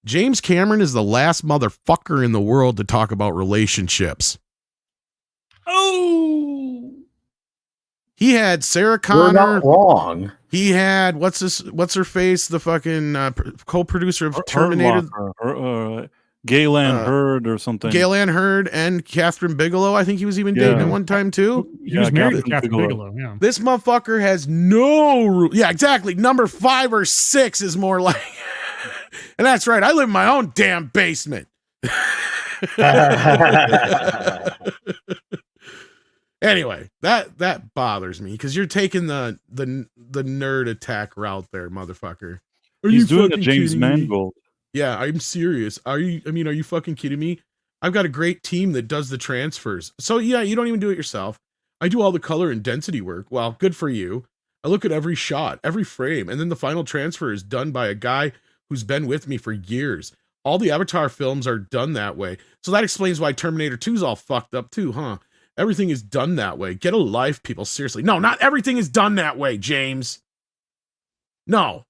James Cameron is the last motherfucker in the world to talk about relationships. Oh! He had Sarah Connor. You're not wrong. He had what's her face, the fucking co-producer of Terminator. Gaylan Hurd or something. Gaylan Hurd and Catherine Bigelow. I think he was even dating at one time too. He was married to Catherine Bigelow. Yeah. This motherfucker has no. Yeah, exactly. Number 5 or 6 is more like. And that's right. I live in my own damn basement. Anyway, that bothers me because you're taking the nerd attack route there, motherfucker. He's doing a James Mangold. Yeah, I'm serious. Are you fucking kidding me? I've got a great team that does the transfers. So yeah, you don't even do it yourself. I do all the color and density work. Well, good for you. I look at every shot, every frame, and then the final transfer is done by a guy who's been with me for years. All the Avatar films are done that way. So that explains why Terminator 2 is all fucked up too, huh? Everything is done that way. Get a life, people. Seriously. No, not everything is done that way, James. No.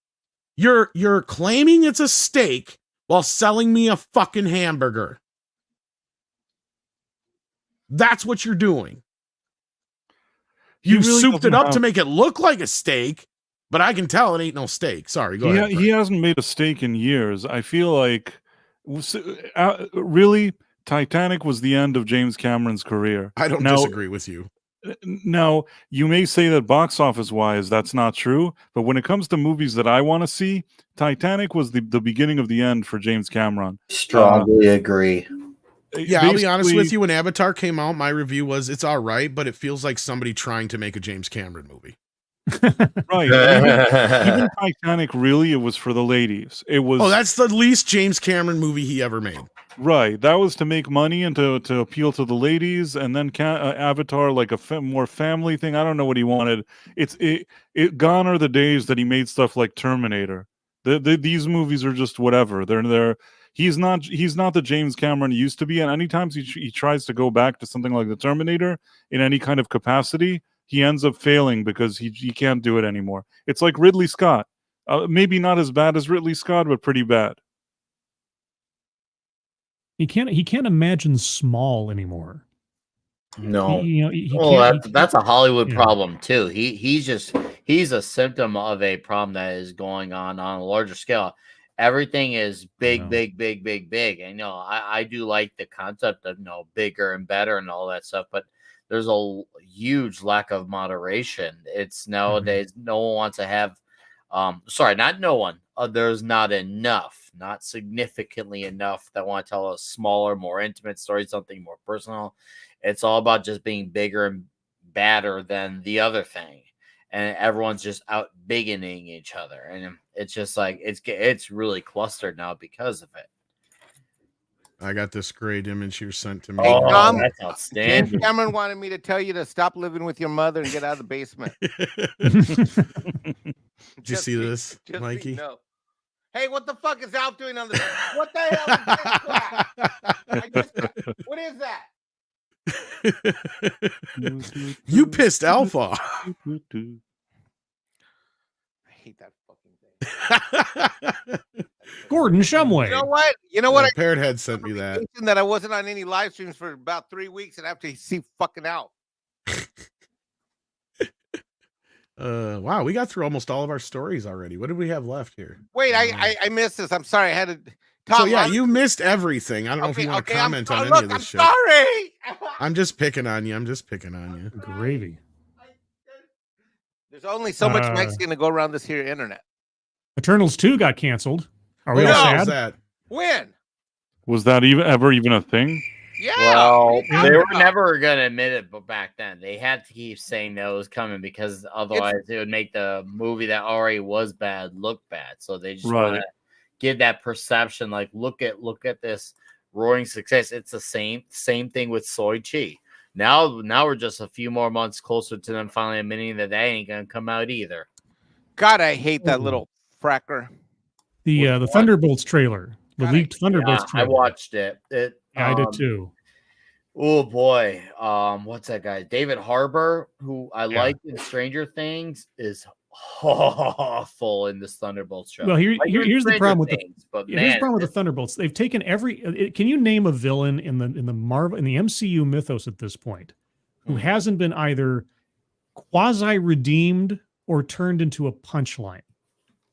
You're claiming it's a steak while selling me a fucking hamburger. That's what you're doing. You really souped it doesn't up have- to make it look like a steak, but I can tell it ain't no steak. Sorry, go ahead. He hasn't made a steak in years. I feel like, really, Titanic was the end of James Cameron's career. I don't disagree with you. Now, you may say that box office wise, that's not true. But when it comes to movies that I want to see, Titanic was the beginning of the end for James Cameron. Strongly agree. Yeah, I'll be honest with you. When Avatar came out, my review was it's all right, but it feels like somebody trying to make a James Cameron movie. Right. Even Titanic, really, it was for the ladies. It was. Oh, that's the least James Cameron movie he ever made. Right. That was to make money and to appeal to the ladies, and then Avatar, like a more family thing. I don't know what he wanted. It gone are the days that he made stuff like Terminator. These movies are just whatever. They're he's not the James Cameron he used to be, and anytime he tries to go back to something like the Terminator in any kind of capacity, he ends up failing because he can't do it anymore. It's like Ridley Scott. Maybe not as bad as Ridley Scott, but pretty bad. He can't imagine small anymore. No, He that's a Hollywood problem too. He's a symptom of a problem that is going on a larger scale. Everything is big. And I do like the concept of bigger and better and all that stuff, but there's a huge lack of moderation. It's nowadays no one wants to have not no one. There's not enough, not significantly enough that want to tell a smaller, more intimate story, something more personal. It's all about just being bigger and badder than the other thing. And everyone's just out bigoting each other. And it's just like, it's really clustered now because of it. I got this great image here sent to me. Hey, Tom, that's outstanding. James Cameron wanted me to tell you to stop living with your mother and get out of the basement. Did you see this, Mikey? No. Hey, what the fuck is Alf doing on the? What the hell is this crap? What is that? You pissed Alf off. I hate that fucking thing. Gordon Shumway. You know what? Parrot Head sent me that. That I wasn't on any live streams for about 3 weeks, and after he see fucking out. Wow, we got through almost all of our stories already. What did we have left here? Wait, I missed this. I'm sorry. I had to. Tom, so yeah, you missed everything. I don't know if you want to comment on any of this shit. Sorry. I'm just picking on you. Gravy. There's only so much Mexican to go around this here internet. Eternals 2 got canceled. Are we all sad? That? When? Was that ever even a thing? Yeah. Well, they were never going to admit it, but back then they had to keep saying that it was coming because otherwise it would make the movie that already was bad look bad. So they just want to give that perception, like look at this roaring success. It's the same thing with Soy Chi. Now we're just a few more months closer to them finally admitting that ain't going to come out either. God, I hate that little fracker. The Thunderbolts trailer, the leaked Thunderbolts trailer. I watched it. I did too. Oh boy, what's that guy? David Harbour, who I like in Stranger Things, is awful in this Thunderbolts show. Well, here's the problem with here's the problem with the Thunderbolts. They've taken can you name a villain in the MCU mythos at this point who hasn't been either quasi redeemed or turned into a punchline?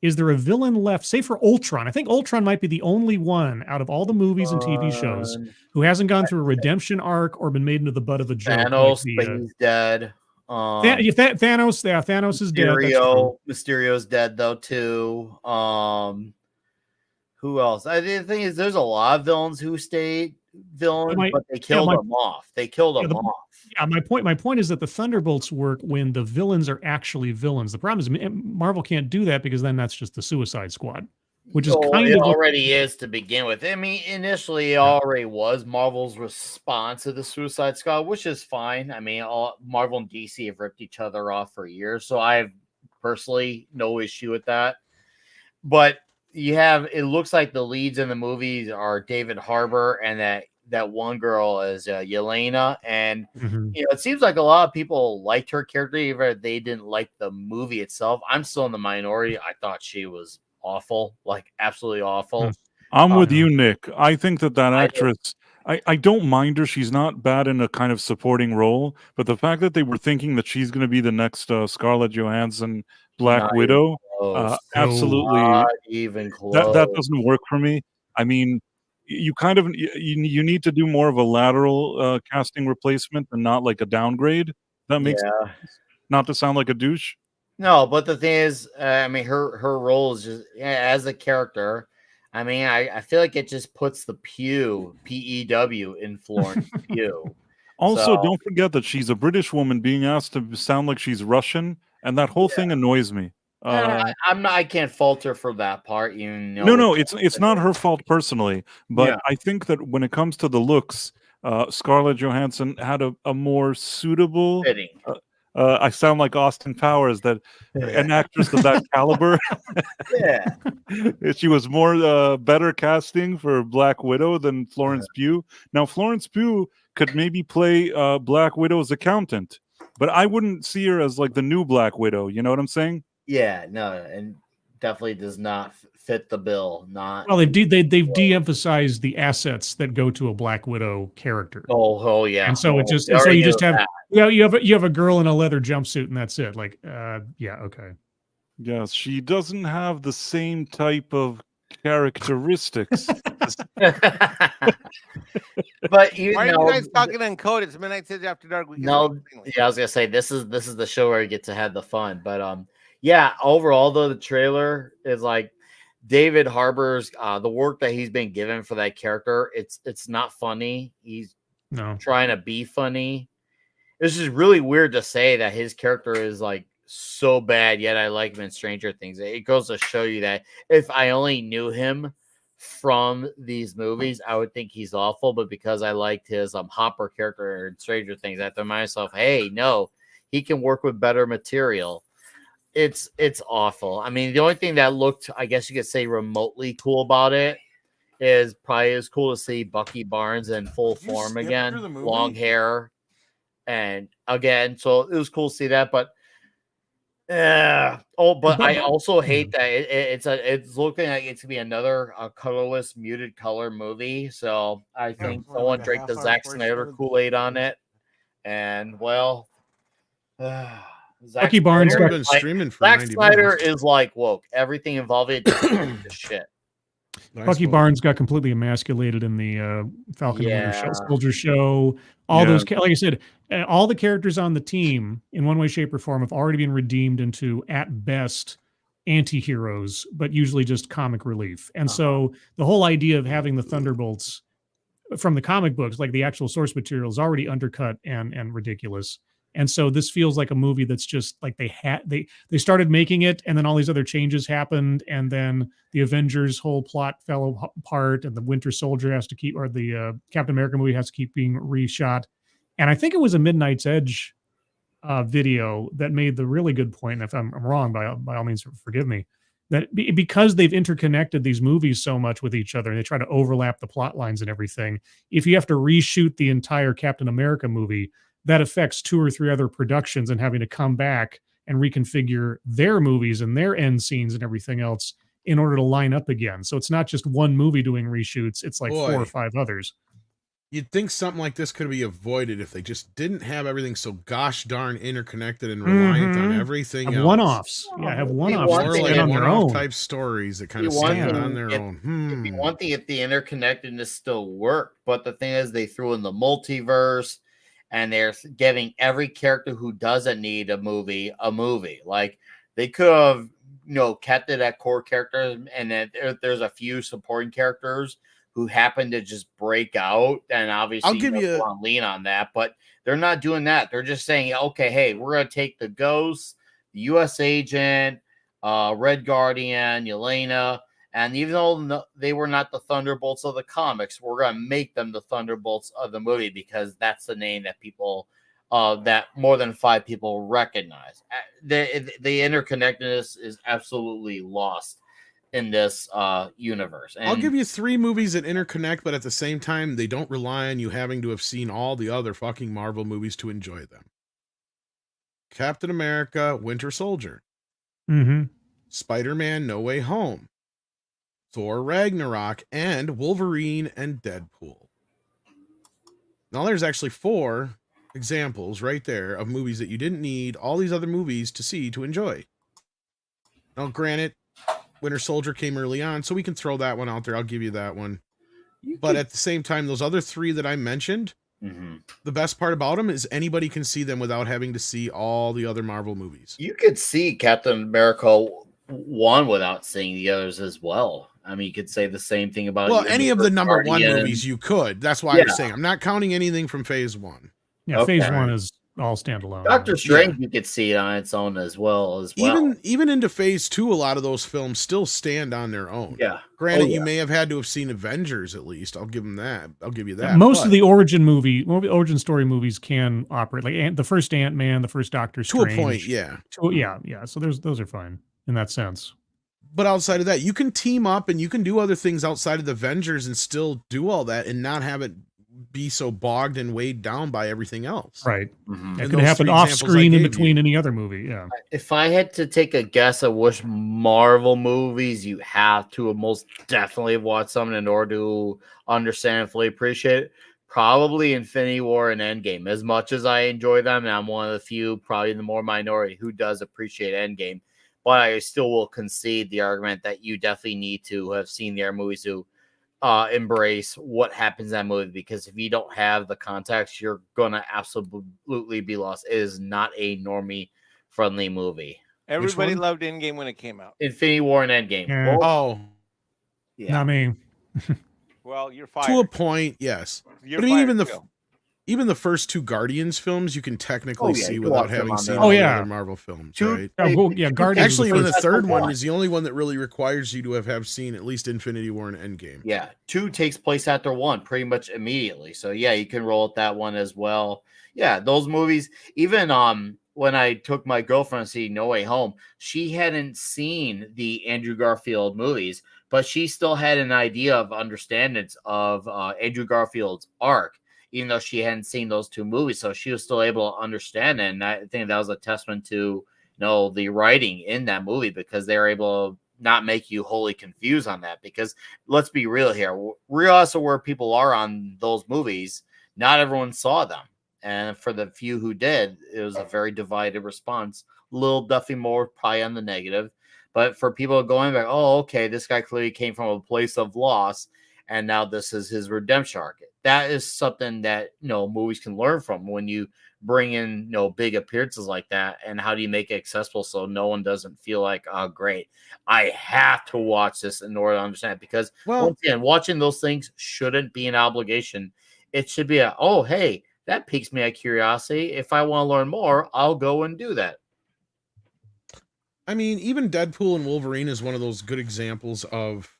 is there a villain left, say for Ultron? I think Ultron might be the only one out of all the movies and TV shows who hasn't gone through a redemption arc or been made into the butt of a joke. Thanos, but he's dead. Thanos is dead. That's true. Mysterio's dead though too. Who else? The thing is, there's a lot of villains who stayed villains, but they killed them off. They killed them off. Yeah, my point is that the Thunderbolts work when the villains are actually villains. The problem is Marvel can't do that because then that's just the Suicide Squad, which is kind of already is to begin with. I mean, initially it already was Marvel's response to the Suicide Squad, which is fine. I mean, Marvel and DC have ripped each other off for years, so I have personally no issue with that. But it looks like the leads in the movies are David Harbour and that one girl is Yelena, and it seems like a lot of people liked her character, even if they didn't like the movie itself. I'm still in the minority. I thought she was awful, like absolutely awful. I'm with you, Nick. I think that actress, I don't mind her. She's not bad in a kind of supporting role, but the fact that they were thinking that she's going to be the next Scarlett Johansson Black Widow, absolutely not even close. That doesn't work for me. I mean, you kind of you need to do more of a lateral casting replacement and not like a downgrade. That makes sense. Not to sound like a douche. No, but the thing is, I mean, her role is just as a character. I mean, I feel like it just puts the PEW in Florence Pugh. Also, don't forget that she's a British woman being asked to sound like she's Russian, and that whole thing annoys me. I can't fault her for that part. No, it's not her fault personally, but I think that when it comes to the looks, Scarlett Johansson had a more suitable. Fitting. I sound like Austin Powers, an actress of that caliber. She was more better casting for Black Widow than Florence Pugh. Now, Florence Pugh could maybe play Black Widow's accountant, but I wouldn't see her as like the new Black Widow. You know what I'm saying? Yeah, no, and definitely does not fit the bill. Well, they've de-emphasized the assets that go to a Black Widow character. Oh yeah, and so you just have you have a girl in a leather jumpsuit and that's it. Like, okay. Yes, she doesn't have the same type of characteristics. But why are you guys talking in code? It's Midnight City After Dark. I was gonna say this is the show where you get to have the fun, but overall though the trailer is like David Harbour's the work that he's been given for that character. It's not funny. He's trying to be funny. It's just really weird to say that his character is like so bad, yet I like him in Stranger Things. It goes to show you that if I only knew him from these movies, I would think he's awful. But because I liked his Hopper character in Stranger Things, I have to remind myself, hey, no, he can work with better material. It's awful. I mean, the only thing that looked, I guess you could say, remotely cool about it is probably it's cool to see Bucky Barnes in full form again, long hair, and again, so it was cool to see that. But but I also hate that it's looking like it's gonna be another colorless, muted color movie. So I think someone drank the Zack Snyder Kool-Aid on it, and well. Bucky Barnes been streaming for Zack 90 Snyder minutes. is like woke. Everything involving it is shit. Bucky Barnes got completely emasculated in the Falcon and Winter Soldier show. All those, like I said, all the characters on the team, in one way, shape, or form, have already been redeemed into, at best, anti-heroes, but usually just comic relief. And so the whole idea of having the Thunderbolts from the comic books, like the actual source material, is already undercut and ridiculous. And so this feels like a movie that's just like they started making it, and then all these other changes happened, and then the Avengers whole plot fell apart, and the Winter Soldier has to keep, or the Captain America movie has to keep being reshot. And I think it was a Midnight's Edge video that made the really good point. And if I'm wrong, by all means, forgive me. That because they've interconnected these movies so much with each other, and they try to overlap the plot lines and everything, if you have to reshoot the entire Captain America movie, that affects 2 or 3 other productions and having to come back and reconfigure their movies and their end scenes and everything else in order to line up again. So it's not just one movie doing reshoots. It's like 4 or 5 others. You'd think something like this could be avoided if they just didn't have everything so gosh darn interconnected and reliant on everything Have else. one-offs. Yeah, have one-offs More that like stand on their one-off own. type stories that kind You of want stand them- on their if- own. It'd be one thing if the interconnectedness still worked, but the thing is, they threw in the multiverse, and they're giving every character who doesn't need a movie. Like they could have, kept it at core characters, and then there's a few supporting characters who happen to just break out, and obviously I'll give you lean on that, but they're not doing that. They're just saying, okay, hey, we're gonna take the Ghost, the U.S. Agent, Red Guardian, Yelena, and even though they were not the Thunderbolts of the comics, we're gonna make them the Thunderbolts of the movie because that's the name that people, that more than 5 people recognize. The interconnectedness is absolutely lost in this universe. And I'll give you 3 movies that interconnect, but at the same time, they don't rely on you having to have seen all the other fucking Marvel movies to enjoy them. Captain America, Winter Soldier. Spider-Man, No Way Home. Thor, Ragnarok, and Wolverine and Deadpool. Now there's actually 4 examples right there of movies that you didn't need all these other movies to see to enjoy. Now, granted, Winter Soldier came early on, so we can throw that one out there. I'll give you that one. But at the same time, those other 3 that I mentioned, the best part about them is anybody can see them without having to see all the other Marvel movies. You could see Captain America 1 without seeing the others as well. I mean, you could say the same thing about any of the number 1 Guardian. movies you could. That's why I'm saying I'm not counting anything from Phase 1. Yeah, Phase 1 is all standalone. Doctor Strange, you could see it on its own as well. Even into Phase 2, a lot of those films still stand on their own. Yeah. Granted, you may have had to have seen Avengers at least. I'll give them that. I'll give you that. Most of the origin story movies can operate like the first Ant-Man, the first Doctor Strange. To a point, yeah. Yeah. So those are fine in that sense. But outside of that, you can team up and you can do other things outside of the Avengers and still do all that and not have it be so bogged and weighed down by everything else. Right. It could happen off screen in between any other movie. Yeah. If I had to take a guess at which Marvel movies you have to most definitely watch some in order to understand and fully appreciate it, probably Infinity War and Endgame. As much as I enjoy them, and I'm one of the few, probably the more minority, who does appreciate Endgame, but I still will concede the argument that you definitely need to have seen the other movies to embrace what happens in that movie, because if you don't have the context, you're gonna absolutely be lost. It is not a normie friendly movie. Everybody loved Endgame when it came out. Infinity War and Endgame. Yeah. Oh, yeah. Not me. Well, you're fired. To a point, yes. You're But I mean, fired, even the first 2 Guardians films, you can technically see you without watch them having on seen their all own. the other Marvel films, right? Guardians. Actually, even the first third one one. is the only one that really requires you to have seen at least Infinity War and Endgame. Yeah, 2 takes place after 1 pretty much immediately. So yeah, you can roll with that one as well. Yeah, those movies, even when I took my girlfriend to see No Way Home, she hadn't seen the Andrew Garfield movies, but she still had an idea of understandings of Andrew Garfield's arc, even though she hadn't seen those 2 movies. So she was still able to understand it. And I think that was a testament to the writing in that movie, because they were able to not make you wholly confused on that. Because let's be real here, regardless of where people are on those movies, not everyone saw them. And for the few who did, it was a very divided response. Little Duffy Moore probably on the negative. But for people going back, oh, okay, this guy clearly came from a place of loss, and now this is his redemption arc. That is something that movies can learn from when you bring in big appearances like that. And how do you make it accessible so no one doesn't feel like, oh, great, I have to watch this in order to understand it? Because once again, watching those things shouldn't be an obligation. It should be oh, hey, that piques me a curiosity. If I want to learn more, I'll go and do that. I mean, even Deadpool and Wolverine is one of those good examples of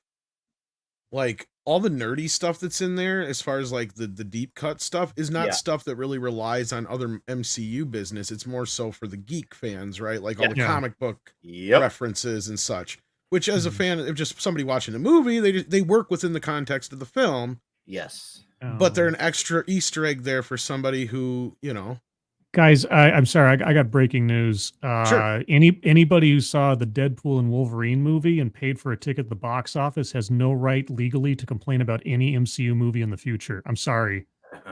like all the nerdy stuff that's in there, as far as like the deep cut stuff, is not stuff that really relies on other MCU business. It's more so for the geek fans, right? Like all the comic book references and such, which as a fan of just somebody watching the movie, they work within the context of the film. Yes. But they're an extra Easter egg there for somebody who, Guys, I'm sorry, I got breaking news. Sure. Anybody who saw the Deadpool and Wolverine movie and paid for a ticket at the box office has no right legally to complain about any MCU movie in the future. I'm sorry.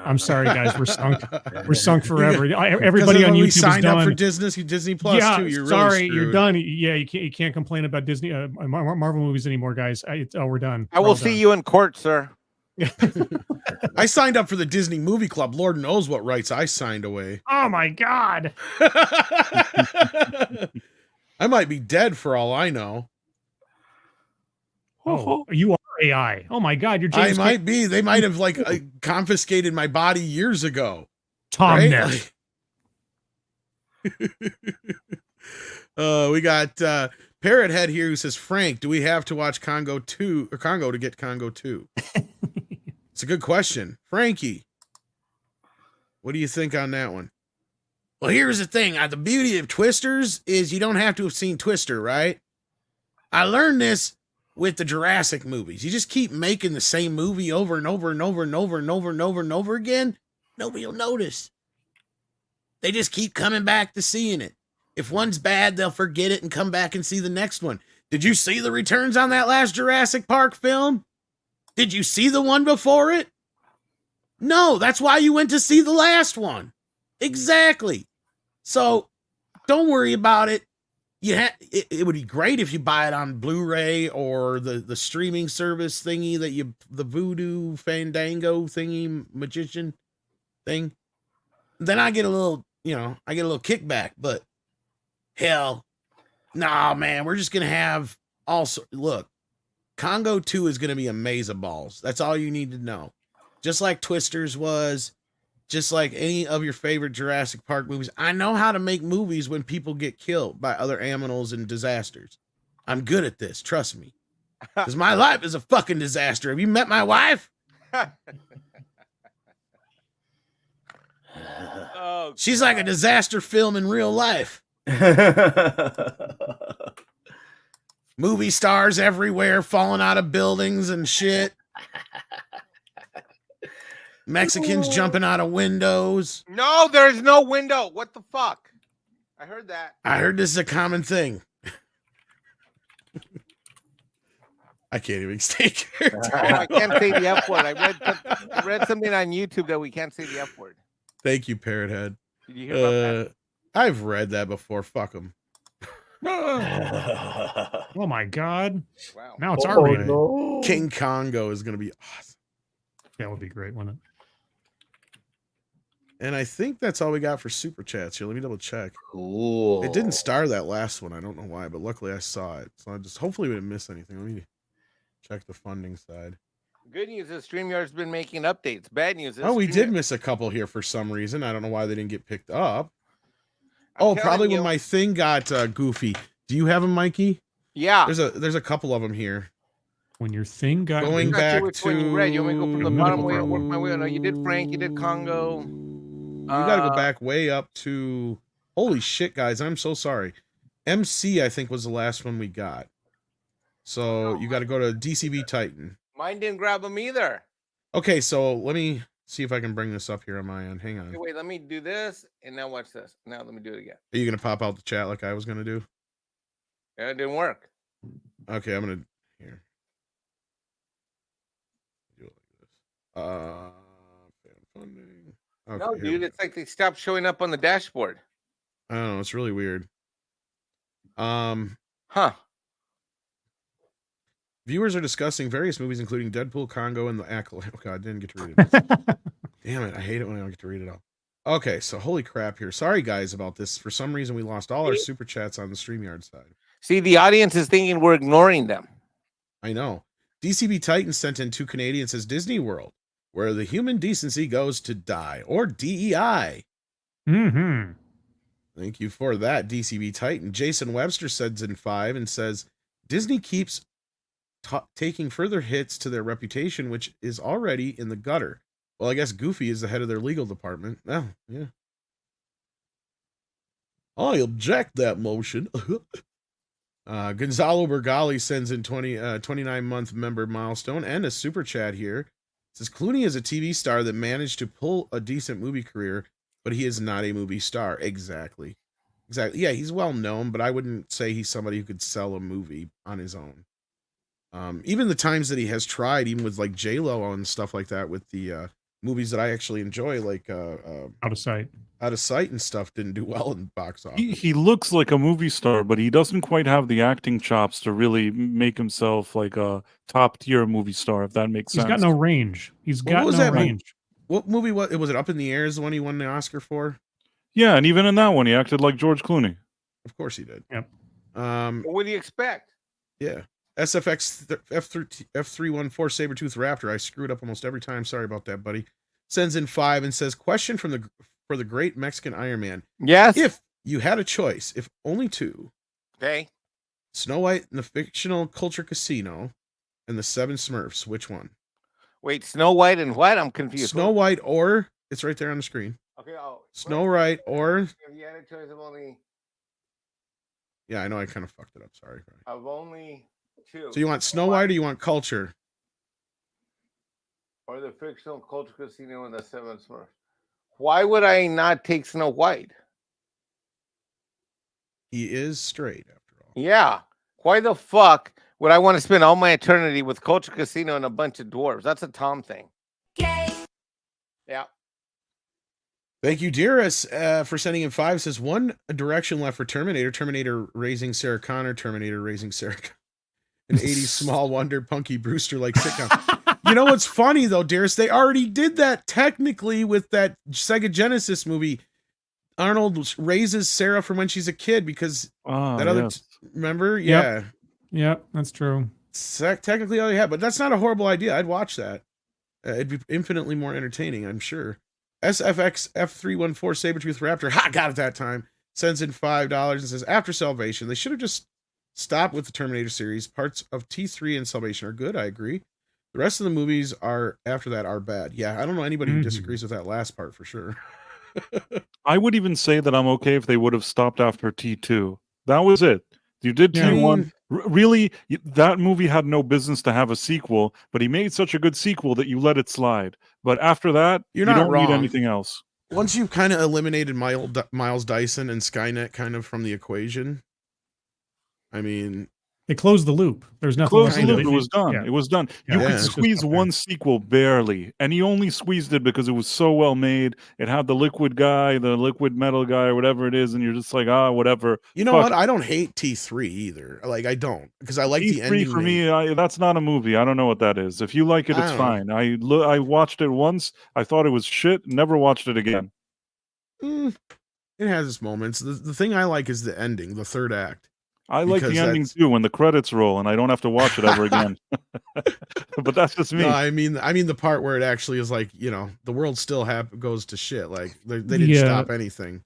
I'm sorry, guys. We're sunk. We're sunk forever. Everybody Because on when we YouTube is signed up done. for Disney Plus Yeah, too. You're sorry, really you're screwed. done. Yeah, you can't complain about Disney Marvel movies anymore, guys. We're done. I will see you in court, sir. I signed up for the Disney Movie Club. Lord knows what rights I signed away. Oh my God. I might be dead for all I know. Oh, you are AI. Oh my God, you're James. I might be. They might have confiscated my body years ago. Tom right? Neff. We got Parrot Head here who says, Frank, do we have to watch Congo 2 or Congo to get Congo 2? It's a good question. Frankie, what do you think on that one? Well, here's the thing. The beauty of Twisters is you don't have to have seen Twister, right? I learned this with the Jurassic movies. You just keep making the same movie over and over and over and over and over and over and over again. Nobody will notice. They just keep coming back to seeing it. If one's bad, they'll forget it and come back and see the next one. Did you see the returns on that last Jurassic Park film? Did you see the one before it? No, that's why you went to see the last one. Exactly. So don't worry about it. It would be great if you buy it on Blu-ray or the streaming service thingy the Voodoo Fandango thingy magician thing. Then I get a little, kickback, but hell, nah, man, we're just going to have look, Congo 2 is going to be a maze of balls. That's all you need to know. Just like Twisters was, just like any of your favorite Jurassic Park movies. I know how to make movies when people get killed by other animals and disasters. I'm good at this. Trust me. Because my life is a fucking disaster. Have you met my wife? She's like a disaster film in real life. Movie stars everywhere falling out of buildings and shit. Mexicans jumping out of windows. No, there's no window. What the fuck? I heard that. I heard this is a common thing. I can't even stay character. Oh, I can't say the F word. I read something on YouTube that we can't say the F word. Thank you, Parrot Head. Did you hear about that? I've read that before. Fuck them. Oh my God. Wow. Now it's R-rated. No. King Congo is going to be awesome. That would be great, wouldn't it? And I think that's all we got for super chats here. Let me double check. Cool. It didn't star that last one. I don't know why, but luckily I saw it. So hopefully we didn't miss anything. Let me check the funding side. Good news is StreamYard's been making updates. Bad news is we did miss a couple here for some reason. I don't know why they didn't get picked up. Probably when my thing got goofy. Do you have them, Mikey? Yeah. There's a couple of them here. When your thing got going back to you read. You want me to go from the bottom way or work my way? No, you did Frank. You did Congo. You got to go back way up to. Holy shit, guys! I'm so sorry. MC, I think, was the last one we got. So you got to go to DCB Titan. Mine didn't grab them either. Okay, so let me see if I can bring this up here on my end. Hang on. Okay, wait, let me do this, and now watch this. Now let me do it again. Are you gonna pop out the chat like I was gonna do? Yeah, it didn't work. Okay, I'm gonna here. Do it like this. Funding. Okay, no, dude, it's like they stopped showing up on the dashboard. I don't know. It's really weird. Huh. Viewers are discussing various movies, including Deadpool, Congo, and the Acolyte. Oh, God, I didn't get to read it. Damn it. I hate it when I don't get to read it all. Okay, so holy crap here. Sorry, guys, about this. For some reason, we lost all our super chats on the StreamYard side. See, the audience is thinking we're ignoring them. I know. DCB Titan sent in 2 Canadians as Disney World, where the human decency goes to die, or DEI. Mm-hmm. Thank you for that, DCB Titan. Jason Webster sends in 5 and says, Disney keeps taking further hits to their reputation, which is already in the gutter. Well, I guess Goofy is the head of their legal department. Oh, yeah. I object that motion. Gonzalo Bergali sends in 29-month member milestone and a super chat here. It says, Clooney is a TV star that managed to pull a decent movie career, but he is not a movie star. Exactly. Yeah, he's well known, but I wouldn't say he's somebody who could sell a movie on his own. Even the times that he has tried, even with like J-Lo and stuff like that with the movies that I actually enjoy, like Out of Sight. Out of Sight and stuff, didn't do well in box office. He looks like a movie star, but he doesn't quite have the acting chops to really make himself like a top tier movie star, if that makes He's sense. got no range. He's What got was no that range. What movie was it? Was it Up in the Air is the one he won the Oscar for? Yeah, and even in that one, he acted like George Clooney. Of course he did. Yep. What do you expect? Yeah. SFX F314 Sabretooth Raptor. I screwed up almost every time. Sorry about that, buddy. Sends in 5 and says, question for the great Mexican Iron Man. Yes. If you had a choice, if only 2, Okay. Snow White and the Fictional Culture Casino and the 7 Smurfs, which one? Wait, Snow White and what? I'm confused. Snow White or, it's right there on the screen. Okay. Oh, Snow White or, if you had a choice of only yeah, I know I kind of fucked it up. Sorry. 2. So you want Snow White or you want Culture? Or the Fictional Culture Casino and the 7 Smurfs. Why would I not take Snow White? He is straight after all. Yeah. Why the fuck would I want to spend all my eternity with Culture Casino and a bunch of dwarves? That's a Tom thing. Yeah. Thank you, Dearest, for sending in 5. Says one direction left for Terminator. Terminator raising Sarah Connor. Terminator raising Sarah. An 80s Small Wonder, Punky Brewster like sitcom. You know what's funny though, Dearest? They already did that technically with that Sega Genesis movie. Arnold raises Sarah from when she's a kid because that other. Remember? Yeah. Yep, that's true. Technically, all you had, but that's not a horrible idea. I'd watch that. It'd be infinitely more entertaining, I'm sure. SFX F314 Sabretooth Raptor, got it that time, sends in $5 and says, after Salvation, they should have just stopped with the Terminator series. Parts of T3 and Salvation are good, I agree. The rest of the movies are after that are bad. Yeah, I don't know anybody who disagrees with that last part for sure. I would even say that I'm okay if they would have stopped after T2. That was it. You did T1. Really, that movie had no business to have a sequel, but he made such a good sequel that you let it slide. But after that, you not don't wrong. need anything else. Once you've kind of eliminated Miles Dyson and Skynet kind of from the equation, I mean, They closed the loop. There's nothing. Close the loop. It was done. Yeah. It was done. You Yeah. could squeeze one sequel barely, and he only squeezed it because it was so well made. It had the liquid guy, the liquid metal guy, or whatever it is, and you're just like, whatever. You know what? I don't hate T3 either. Like, I don't, because I like the T3 ending. for me. That's not a movie. I don't know what that is. If you like it, it's fine. I watched it once. I thought it was shit. Never watched it again. It has its moments. The thing I like is the ending, the third act. I like the ending too when the credits roll and I don't have to watch it ever again. But that's just me. No, I mean the part where it actually is like, you know, the world still goes to shit. Like they didn't stop anything.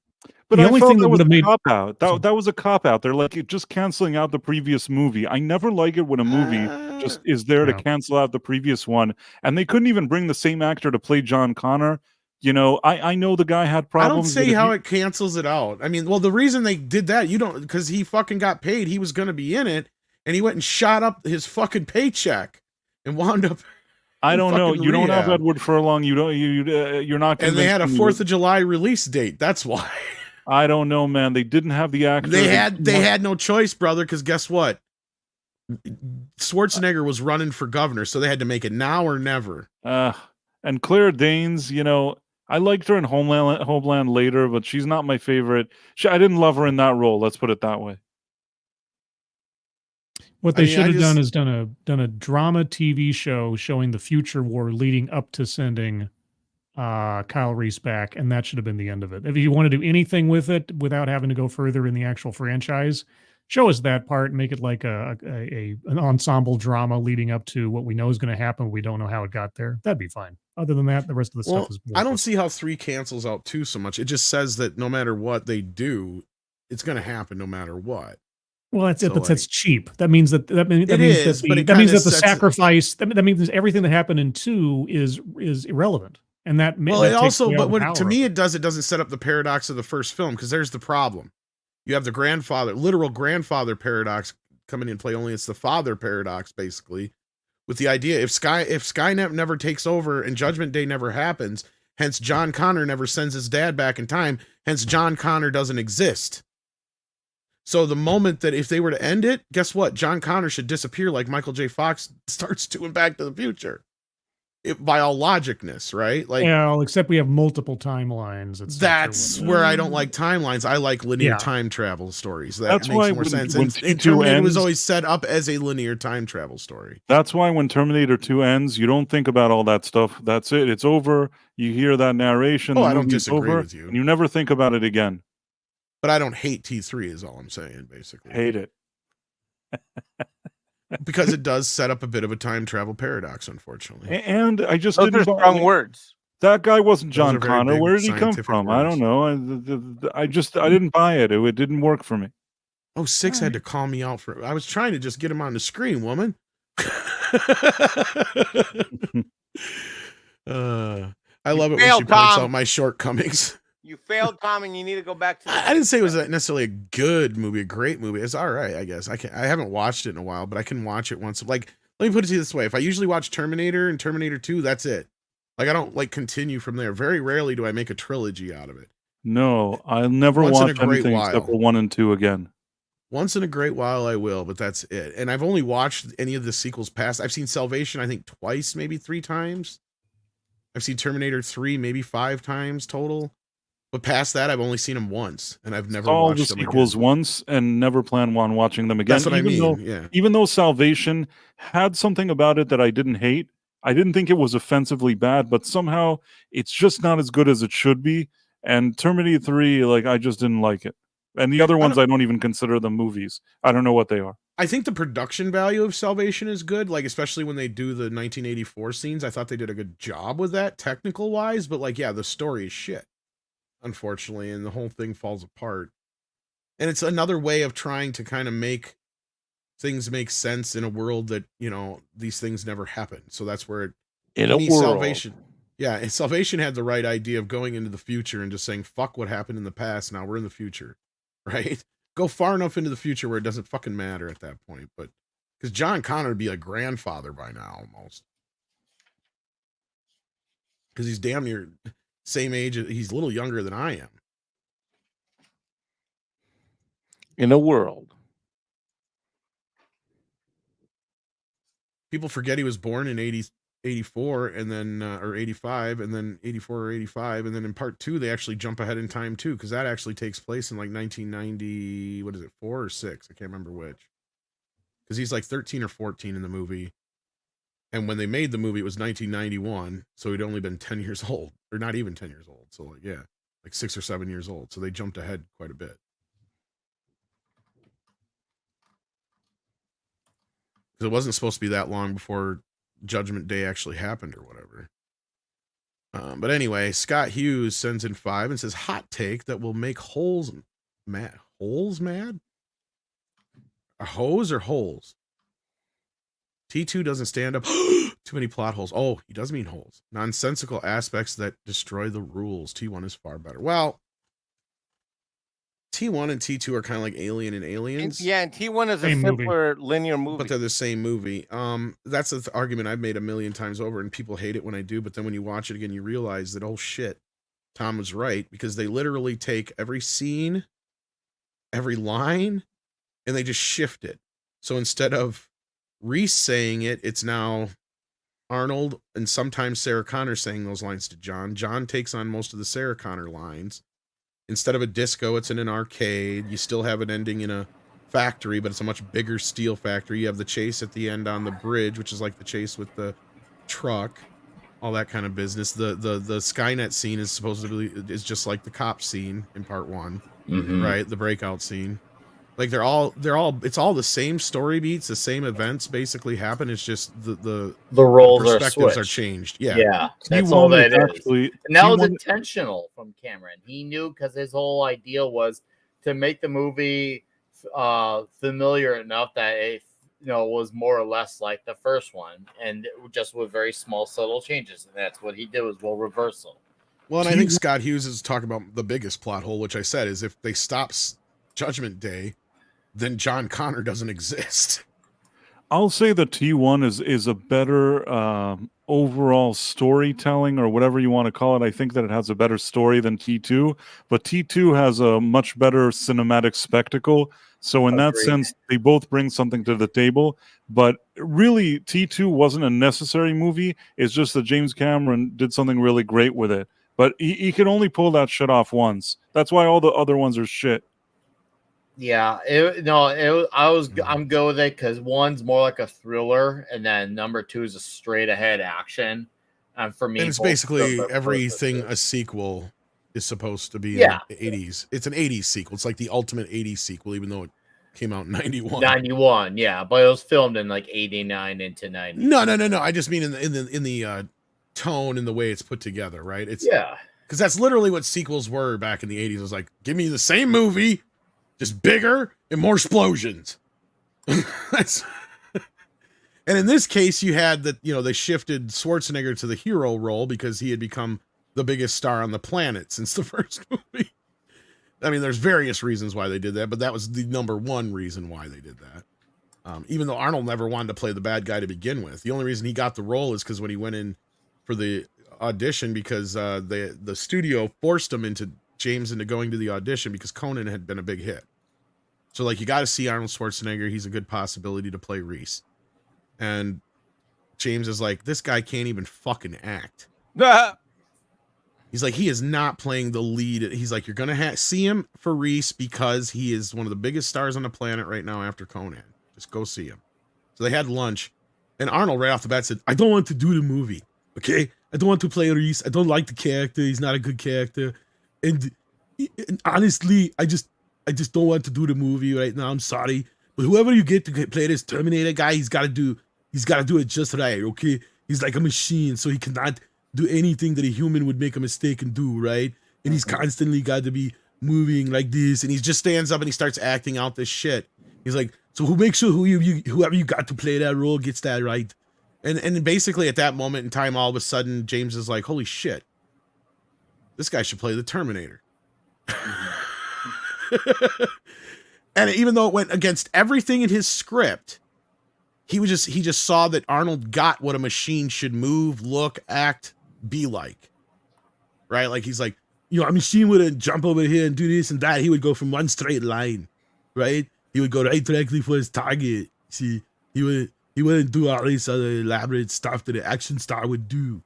But The I only felt thing that that was would've a made- cop out. That was a cop out. They're like just canceling out the previous movie. I never like it when a movie just is there to cancel out the previous one. And they couldn't even bring the same actor to play John Connor. You know, I know the guy had problems. I don't say how it cancels it out. I mean, well, the reason they did that, because he fucking got paid. He was going to be in it, and he went and shot up his fucking paycheck and wound up. I don't know. You don't have Edward Furlong. You're not. And they had a convincing me 4th of July release date. That's why. I don't know, man. They didn't have the actor. They had no choice, brother. Because guess what? Schwarzenegger was running for governor, so they had to make it now or never. And Claire Danes, you know, I liked her in Homeland later, but she's not my favorite. I didn't love her in that role. Let's put it that way. What they should have done is done a drama TV show showing the future war leading up to sending Kyle Reese back, and that should have been the end of it. If you want to do anything with it without having to go further in the actual franchise, show us that part and make it like an ensemble drama leading up to what we know is going to happen. We don't know how it got there. That'd be fine. Other than that, the rest of the stuff is. I don't see how 3 cancels out 2 so much. It just says that no matter what they do, it's going to happen no matter what. Well, that's it. But that's cheap. That means that means that the sacrifice. That means everything that happened in 2 is irrelevant. And that well, it also, but what to me it doesn't set up the paradox of the first film, because there's the problem. You have the literal grandfather paradox coming in play. Only it's the father paradox, basically, with the idea if Skynet never takes over and Judgment Day never happens, hence John Connor never sends his dad back in time, hence John Connor doesn't exist. So the moment that if they were to end it, guess what? John Connor should disappear like Michael J. Fox starts doing Back to the Future. by all logicness, right? Like, well, except we have multiple timelines. that's where I don't like timelines. I like linear Yeah. time travel stories. That That's makes why more when- sense. when And T2 Terminator was ends- always set up as a linear time travel story. That's why when Terminator 2 ends, you don't think about all that stuff. That's it. It's over. You hear that narration. Oh, the I don't movie's disagree over, with you. And you never think about it again. But I don't hate T3 is all I'm saying, basically. Hate it. Because it does set up a bit of a time travel paradox, unfortunately. And I just Those didn't are buy- strong words. That guy wasn't Those John are very Connor. big Where did he come scientific from? I don't words. know. I didn't buy it. It didn't work for me. Oh, Six had to call me out for. I was trying to just get him on the screen, woman. I love it when she failed, points Tom. out my shortcomings. You failed, Tom, and you need to go back to the I didn't say it was necessarily a good movie, a great movie. It's all right, I guess. I haven't watched it in a while, but I can watch it once. Like, let me put it to you this way: if I usually watch Terminator and Terminator 2, that's it. Like, I don't like continue from there. Very rarely do I make a trilogy out of it. No, I'll never Once in a watch great anything while. except for 1 and 2 again. Once in a great while, I will, but that's it. And I've only watched any of the sequels past. I've seen Salvation, I think, twice, maybe 3 times. I've seen Terminator 3 maybe 5 times total. But past that, I've only seen them once, and I've never All watched the them sequels again. once and never plan on watching them again. That's what I mean, Though, yeah. Even though Salvation had something about it that I didn't hate, I didn't think it was offensively bad, but somehow it's just not as good as it should be. And Terminator 3, like, I just didn't like it. And the other ones, I don't even consider them movies. I don't know what they are. I think the production value of Salvation is good, like, especially when they do the 1984 scenes. I thought they did a good job with that, technical-wise, but, like, yeah, the story is shit, unfortunately, and the whole thing falls apart. And it's another way of trying to kind of make things make sense in a world that, you know, these things never happen. So that's where it, In a me, world. Salvation, yeah, and Salvation had the right idea of going into the future and just saying, fuck what happened in the past, now we're in the future, right? Go far enough into the future where it doesn't fucking matter at that point. But because John Connor would be a grandfather by now almost, because he's damn near same age. He's a little younger than I am. In a world. People forget he was born in 84 and then or 85 and then 84 or 85, and then in part 2 they actually jump ahead in time too, because that actually takes place in like 1990. What is it, 4 or 6? I can't remember which, because he's like 13 or 14 in the movie, and when they made the movie it was 1991, so he'd only been 10 years old, or not even 10 years old. So like, yeah, like 6 or 7 years old. So they jumped ahead quite a bit. It wasn't supposed to be that long before Judgment Day actually happened or whatever. But anyway, Scott Hughes sends in 5 and says, hot take that will make holes mad. Holes mad? A hose or holes? T2 doesn't stand up. Too many plot holes. Oh, he does mean holes. Nonsensical aspects that destroy the rules. T1 is far better. Well, T1 and T2 are kind of like Alien and Aliens. Yeah, and T1 is a Same movie. simpler linear movie. But they're the same movie. That's the argument I've made a million times over, and people hate it when I do. But then when you watch it again, you realize that, oh shit, Tom was right, because they literally take every scene, every line, and they just shift it. So instead of Reese saying it, it's now Arnold and sometimes Sarah Connor saying those lines to John. John takes on most of the Sarah Connor lines. Instead of a disco, it's in an arcade. You still have it ending in a factory, but it's a much bigger steel factory. You have the chase at the end on the bridge, which is like the chase with the truck, all that kind of business. The Skynet scene is supposedly is just like the cop scene in part 1, right? The breakout scene. Like they're all it's all the same story beats, the same events basically happen. It's just the roles are perspectives are switched. changed. Yeah, that's all that is. And that was intentional from Cameron. He knew, because his whole idea was to make the movie familiar enough that it was more or less like the first one, and just with very small subtle changes. And that's what he did, was reversal. Well, and I think Scott Hughes is talking about the biggest plot hole, which I said is if they stop Judgment Day, then John Connor doesn't exist. I'll say that T1 is a better overall storytelling, or whatever you want to call it. I think that it has a better story than T2, but T2 has a much better cinematic spectacle. So in that sense, they both bring something to the table. But really, T2 wasn't a necessary movie. It's just that James Cameron did something really great with it. But he could only pull that shit off once. That's why all the other ones are shit. Yeah, I'm good with it because one's more like a thriller, and then number two is a straight ahead action. And for me, And it's basically everything a sequel is supposed to be Yeah. in the 80s. It's an 80s sequel. It's like the ultimate 80s sequel, even though it came out in 91. 91, yeah, but it was filmed in like 89 into 90. No. I just mean in the tone and the way it's put together, right? It's because that's literally what sequels were back in the 80s. It was like, give me the same movie, just bigger and more explosions. That's and in this case, you had that, they shifted Schwarzenegger to the hero role because he had become the biggest star on the planet since the first movie. I mean, there's various reasons why they did that, but that was the number one reason why they did that. Even though Arnold never wanted to play the bad guy to begin with. The only reason he got the role is because when he went in for the audition, because the studio forced him into going to the audition because Conan had been a big hit. So, like, you got to see Arnold Schwarzenegger. He's a good possibility to play Reese. And James is like, this guy can't even fucking act. He's like, he is not playing the lead. He's like, you're going to see him for Reese because he is one of the biggest stars on the planet right now after Conan. Just go see him. So they had lunch. And Arnold right off the bat said, I don't want to do the movie. Okay? I don't want to play Reese. I don't like the character. He's not a good character. And honestly, I just don't want to do the movie right now. I'm sorry. But whoever you get to play this Terminator guy, he's got to do it just right, okay? He's like a machine, so he cannot do anything that a human would make a mistake and do, right? And he's constantly got to be moving like this, and he just stands up and he starts acting out this shit. He's like, so make sure whoever you got to play that role gets that right. And basically at that moment in time, all of a sudden, James is like, holy shit, this guy should play the Terminator. And even though it went against everything in his script, he just saw that Arnold got what a machine should move, look, act, be like. Right? Like, he's like, a machine wouldn't jump over here and do this and that. He would go from one straight line, right? He would go right directly for his target. See, he wouldn't do all this other elaborate stuff that an action star would do.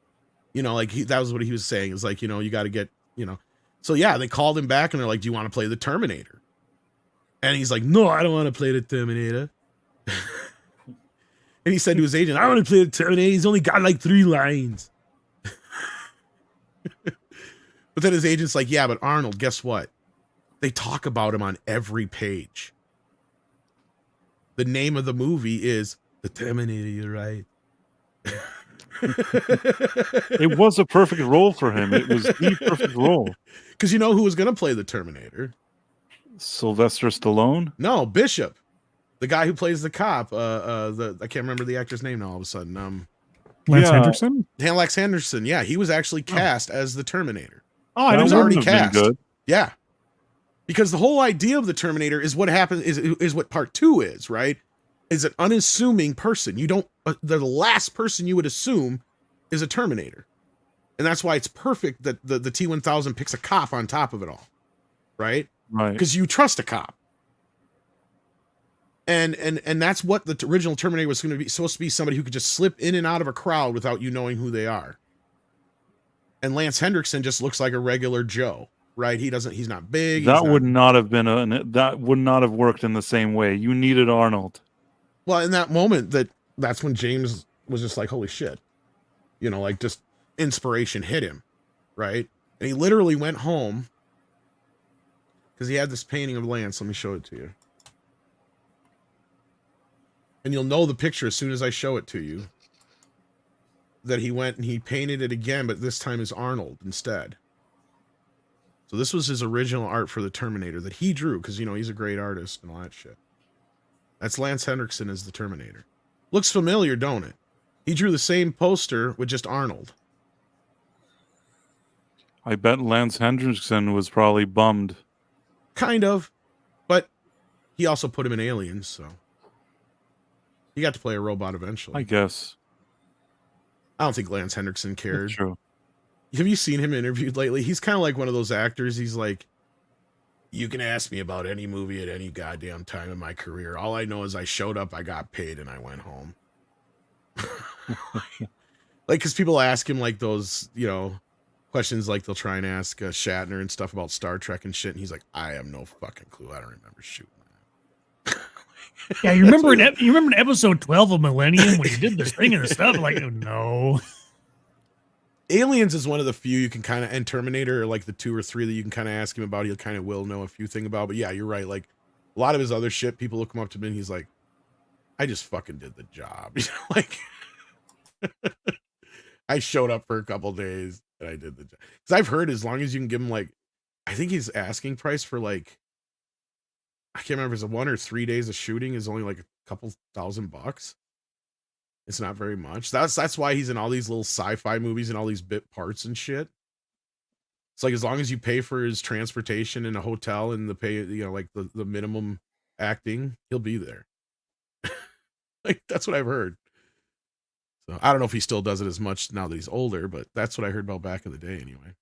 That was what he was saying. It's like, you got to get, So yeah, they called him back and they're like, do you want to play the Terminator? And he's like, no, I don't want to play the Terminator. And he said to his agent, I want to play the Terminator. He's only got like 3 lines. But then his agent's like, yeah, but Arnold, guess what? They talk about him on every page. The name of the movie is The Terminator, you're right. It was a perfect role for him. It was the perfect role. Because you know who was going to play the Terminator? Sylvester Stallone? No, Bishop. The guy who plays the cop. I can't remember the actor's name now all of a sudden. Lance Henriksen? Lance Henriksen, yeah. He was actually cast as the Terminator. Oh, I he was didn't already have been cast. good. Yeah. Because the whole idea of the Terminator is what happens is what part 2 is, right? Is an unassuming person. You don't the last person you would assume is a Terminator. And that's why it's perfect that the T-1000 picks a cop on top of it all. Right? Right. Because you trust a cop. And that's what the original Terminator was supposed to be, somebody who could just slip in and out of a crowd without you knowing who they are. And Lance Henriksen just looks like a regular Joe, right? He's not big. That would not have worked in the same way. You needed Arnold. Well, in that moment, that's when James was just like, holy shit. Like, just inspiration hit him, right? And he literally went home because he had this painting of Lance. Let me show it to you. And you'll know the picture as soon as I show it to you. That he went and he painted it again, but this time as Arnold instead. So this was his original art for the Terminator that he drew, because, he's a great artist and all that shit. That's Lance Henriksen as the Terminator. Looks familiar, don't it? He drew the same poster with just Arnold. I bet Lance Henriksen was probably bummed. Kind of. But he also put him in Aliens, so. He got to play a robot eventually. I guess. I don't think Lance Henriksen cared. That's true. Have you seen him interviewed lately? He's kind of like one of those actors. He's like, you can ask me about any movie at any goddamn time in my career. All I know is I showed up, I got paid, and I went home. Like, because people ask him like those, you know, questions like they'll try and ask Shatner and stuff about Star Trek and shit, and he's like, I have no fucking clue. I don't remember shooting that. Yeah, you remember in episode 12 of Millennium when he did this thing and stuff? Like, oh, no. Aliens is one of the few you can kind of, and Terminator are like the 2 or 3 that you can kind of ask him about. He'll kind of will know a few things about. But yeah, you're right. Like a lot of his other shit, people will come up to him and he's like, I just fucking did the job. You know, like I showed up for a couple days and I did the job. Because I've heard as long as you can give him like, I think he's asking price for like, I can't remember if it's 1 or 3 days of shooting is only like a couple $1,000. It's not very much. That's why he's in all these little sci-fi movies and all these bit parts and shit. It's like as long as you pay for his transportation and a hotel and the pay, you know, like the minimum acting, he'll be there. Like that's what I've heard. So I don't know if he still does it as much now that he's older, but that's what I heard about back in the day anyway.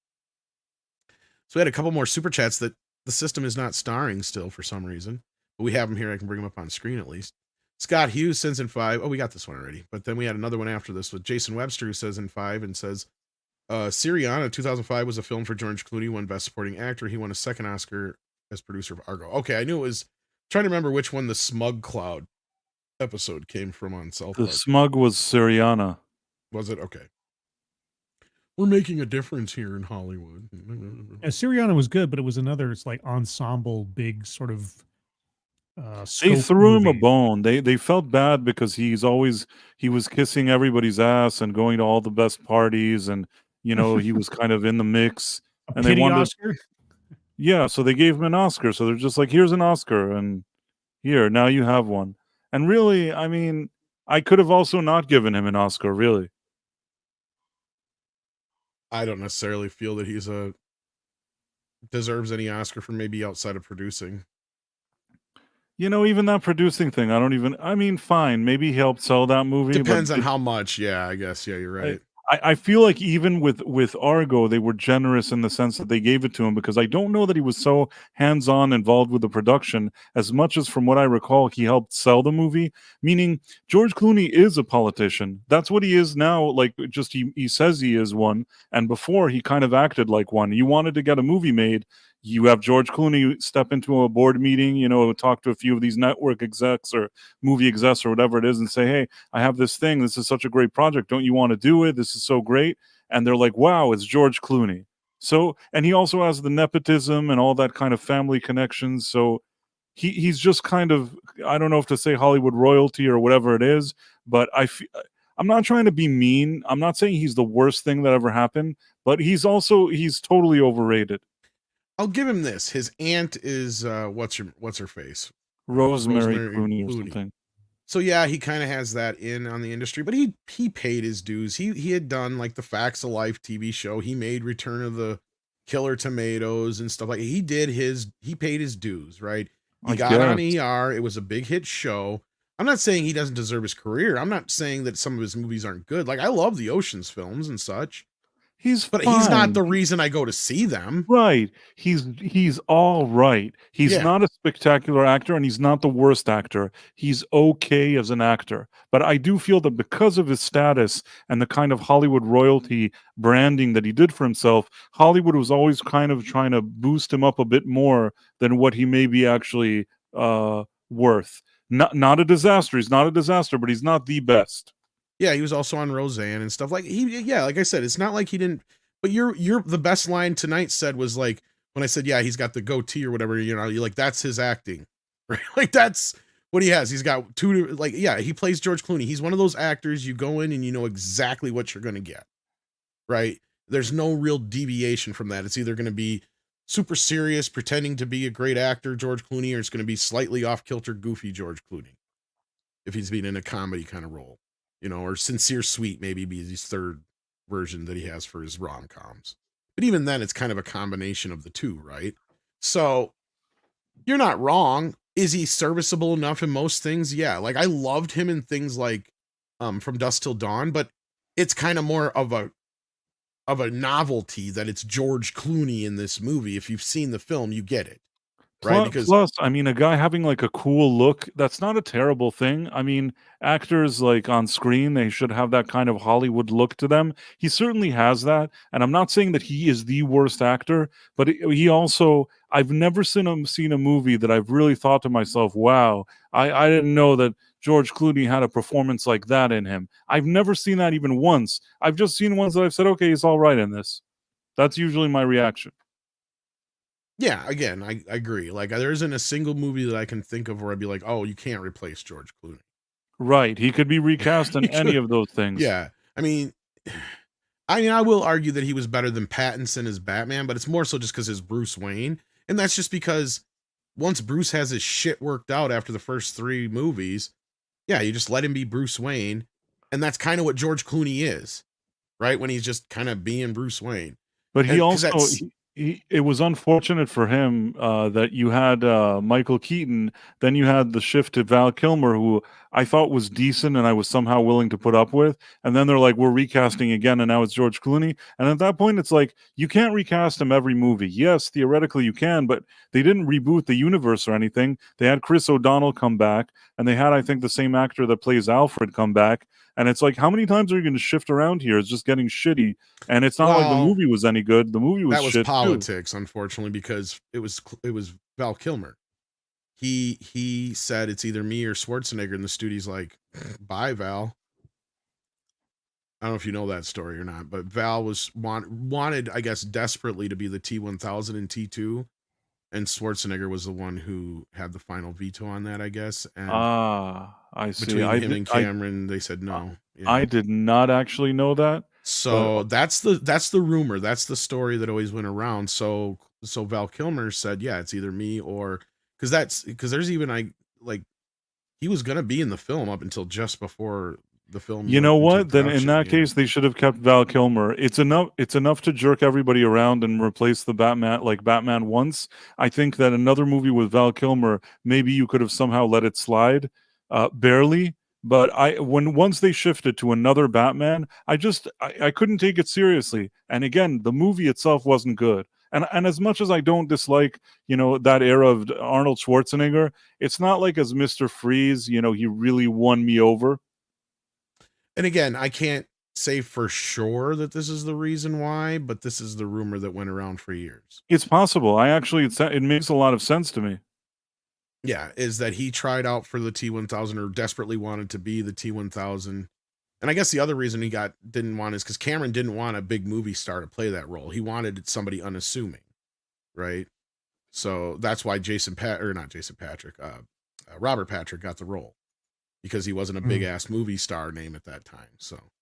So we had a couple more super chats that the system is not starring still for some reason, but we have them here. I can bring them up on screen at least. Scott Hughes sends in 5. Oh, we got this one already. But then we had another one after this with Jason Webster, who says in 5 and says, Syriana 2005 was a film for George Clooney, won Best Supporting Actor. He won a second Oscar as producer of Argo. Okay, I knew it was trying to remember which one the Smug Cloud episode came from on South Park. The smug was Syriana. Was it? Okay. We're making a difference here in Hollywood. Yeah, Syriana was good, but it was another, it's like ensemble, big sort of they threw him a bone. They felt bad because he was kissing everybody's ass and going to all the best parties, and you know he was kind of in the mix. And they wanted Oscar? Yeah, so they gave him an Oscar. So they're just like, here's an Oscar, and here now you have one. And really, I mean, I could have also not given him an Oscar. Really, I don't necessarily feel that he's deserves any Oscar for maybe outside of producing. You know, even that producing thing, I mean, fine, maybe he helped sell that movie. Depends on how much. Yeah, I guess. Yeah, you're right. I feel like even with Argo, they were generous in the sense that they gave it to him, because I don't know that he was so hands-on involved with the production as much as, from what I recall, he helped sell the movie. Meaning, George Clooney is a politician. That's what he is now. Like, just he says he is one, and before he kind of acted like one. You wanted to get a movie made, you have George Clooney step into a board meeting, you know, talk to a few of these network execs or movie execs or whatever it is and say, hey, I have this thing. This is such a great project. Don't you want to do it? This is so great. And they're like, wow, it's George Clooney. So, and he also has the nepotism and all that kind of family connections. So he's just kind of, I don't know if to say Hollywood royalty or whatever it is, but I'm not trying to be mean. I'm not saying he's the worst thing that ever happened, but he's totally overrated. I'll give him this. His aunt is what's her face? Rosemary Clooney or something. So yeah, he kind of has that in on the industry, but he paid his dues. He had done like the Facts of Life TV show. He made Return of the Killer Tomatoes and stuff like that. He paid his dues, right? He got on ER. It was a big hit show. I'm not saying he doesn't deserve his career. I'm not saying that some of his movies aren't good. Like I love the Ocean's films and such. He's not the reason I go to see them. Right. He's all right. He's not a spectacular actor, and he's not the worst actor. He's okay as an actor. But I do feel that because of his status and the kind of Hollywood royalty branding that he did for himself, Hollywood was always kind of trying to boost him up a bit more than what he may be actually worth. Not a disaster. He's not a disaster, but he's not the best. Yeah, he was also on Roseanne and stuff. Like like I said, it's not like he didn't. But you're the best line tonight said was like when I said, yeah, he's got the goatee or whatever. You know, you're like, that's his acting, right? Like that's what he has. He's got he plays George Clooney. He's one of those actors you go in and you know exactly what you're going to get, right? There's no real deviation from that. It's either going to be super serious, pretending to be a great actor, George Clooney, or it's going to be slightly off kilter, goofy George Clooney, if he's being in a comedy kind of role. You know, or Sincere Sweet maybe be his third version that he has for his rom-coms. But even then, it's kind of a combination of the two, right? So you're not wrong. Is he serviceable enough in most things? Yeah. Like I loved him in things like From Dusk Till Dawn, but it's kind of more of a novelty that it's George Clooney in this movie. If you've seen the film, you get it. Right? Because Plus, I mean, a guy having like a cool look, that's not a terrible thing. I mean, actors like on screen, they should have that kind of Hollywood look to them. He certainly has that. And I'm not saying that he is the worst actor, but he also, I've never seen a movie that I've really thought to myself, wow, I didn't know that George Clooney had a performance like that in him. I've never seen that even once. I've just seen ones that I've said, okay, he's all right in this. That's usually my reaction. yeah, again, I agree. Like there isn't a single movie that I can think of where I'd be like, oh, you can't replace George Clooney. Right. He could be recast in any of those things. Yeah. I mean, I will argue that he was better than Pattinson as Batman, but it's more so just because his Bruce Wayne. And that's just because once Bruce has his shit worked out after the first 3 movies, yeah, you just let him be Bruce Wayne. And that's kind of what George Clooney is, right? When he's just kind of being Bruce Wayne. But he also, it was unfortunate for him that you had Michael Keaton, then you had the shift to Val Kilmer, who I thought was decent and I was somehow willing to put up with. And then they're like, we're recasting again, and now it's George Clooney. And at that point, it's like, you can't recast him every movie. Yes, theoretically you can, but they didn't reboot the universe or anything. They had Chris O'Donnell come back, and they had, I think, the same actor that plays Alfred come back. And it's like, how many times are you going to shift around here? It's just getting shitty. And it's not like the movie was any good. The movie was shit. That was politics, unfortunately, because it was Val Kilmer. He said it's either me or Schwarzenegger, and the studio's like, bye, Val. I don't know if you know that story or not, but Val wanted, I guess, desperately to be the T-1000 and T2, and Schwarzenegger was the one who had the final veto on that, I guess. And I see. Between him and Cameron, they said no. Yeah. I did not actually know that. So that's the rumor. That's the story that always went around. So Val Kilmer said, yeah, it's either me or because there's even he was gonna be in the film up until just before the film. You know what? Then in that case, they should have kept Val Kilmer. It's enough to jerk everybody around and replace the Batman, like Batman once. I think that another movie with Val Kilmer, maybe you could have somehow let it slide, barely. But once they shifted to another Batman, I couldn't take it seriously. And again, the movie itself wasn't good. And as much as I don't dislike, that era of Arnold Schwarzenegger, it's not like as Mr. Freeze, he really won me over. And again, I can't say for sure that this is the reason why, but this is the rumor that went around for years. It's possible. It makes a lot of sense to me. Yeah, is that he tried out for the T-1000 or desperately wanted to be the T-1000. And I guess the other reason he didn't want is because Cameron didn't want a big movie star to play that role. He wanted somebody unassuming, right? So that's why Robert Patrick got the role, because he wasn't a big ass movie star name at that time.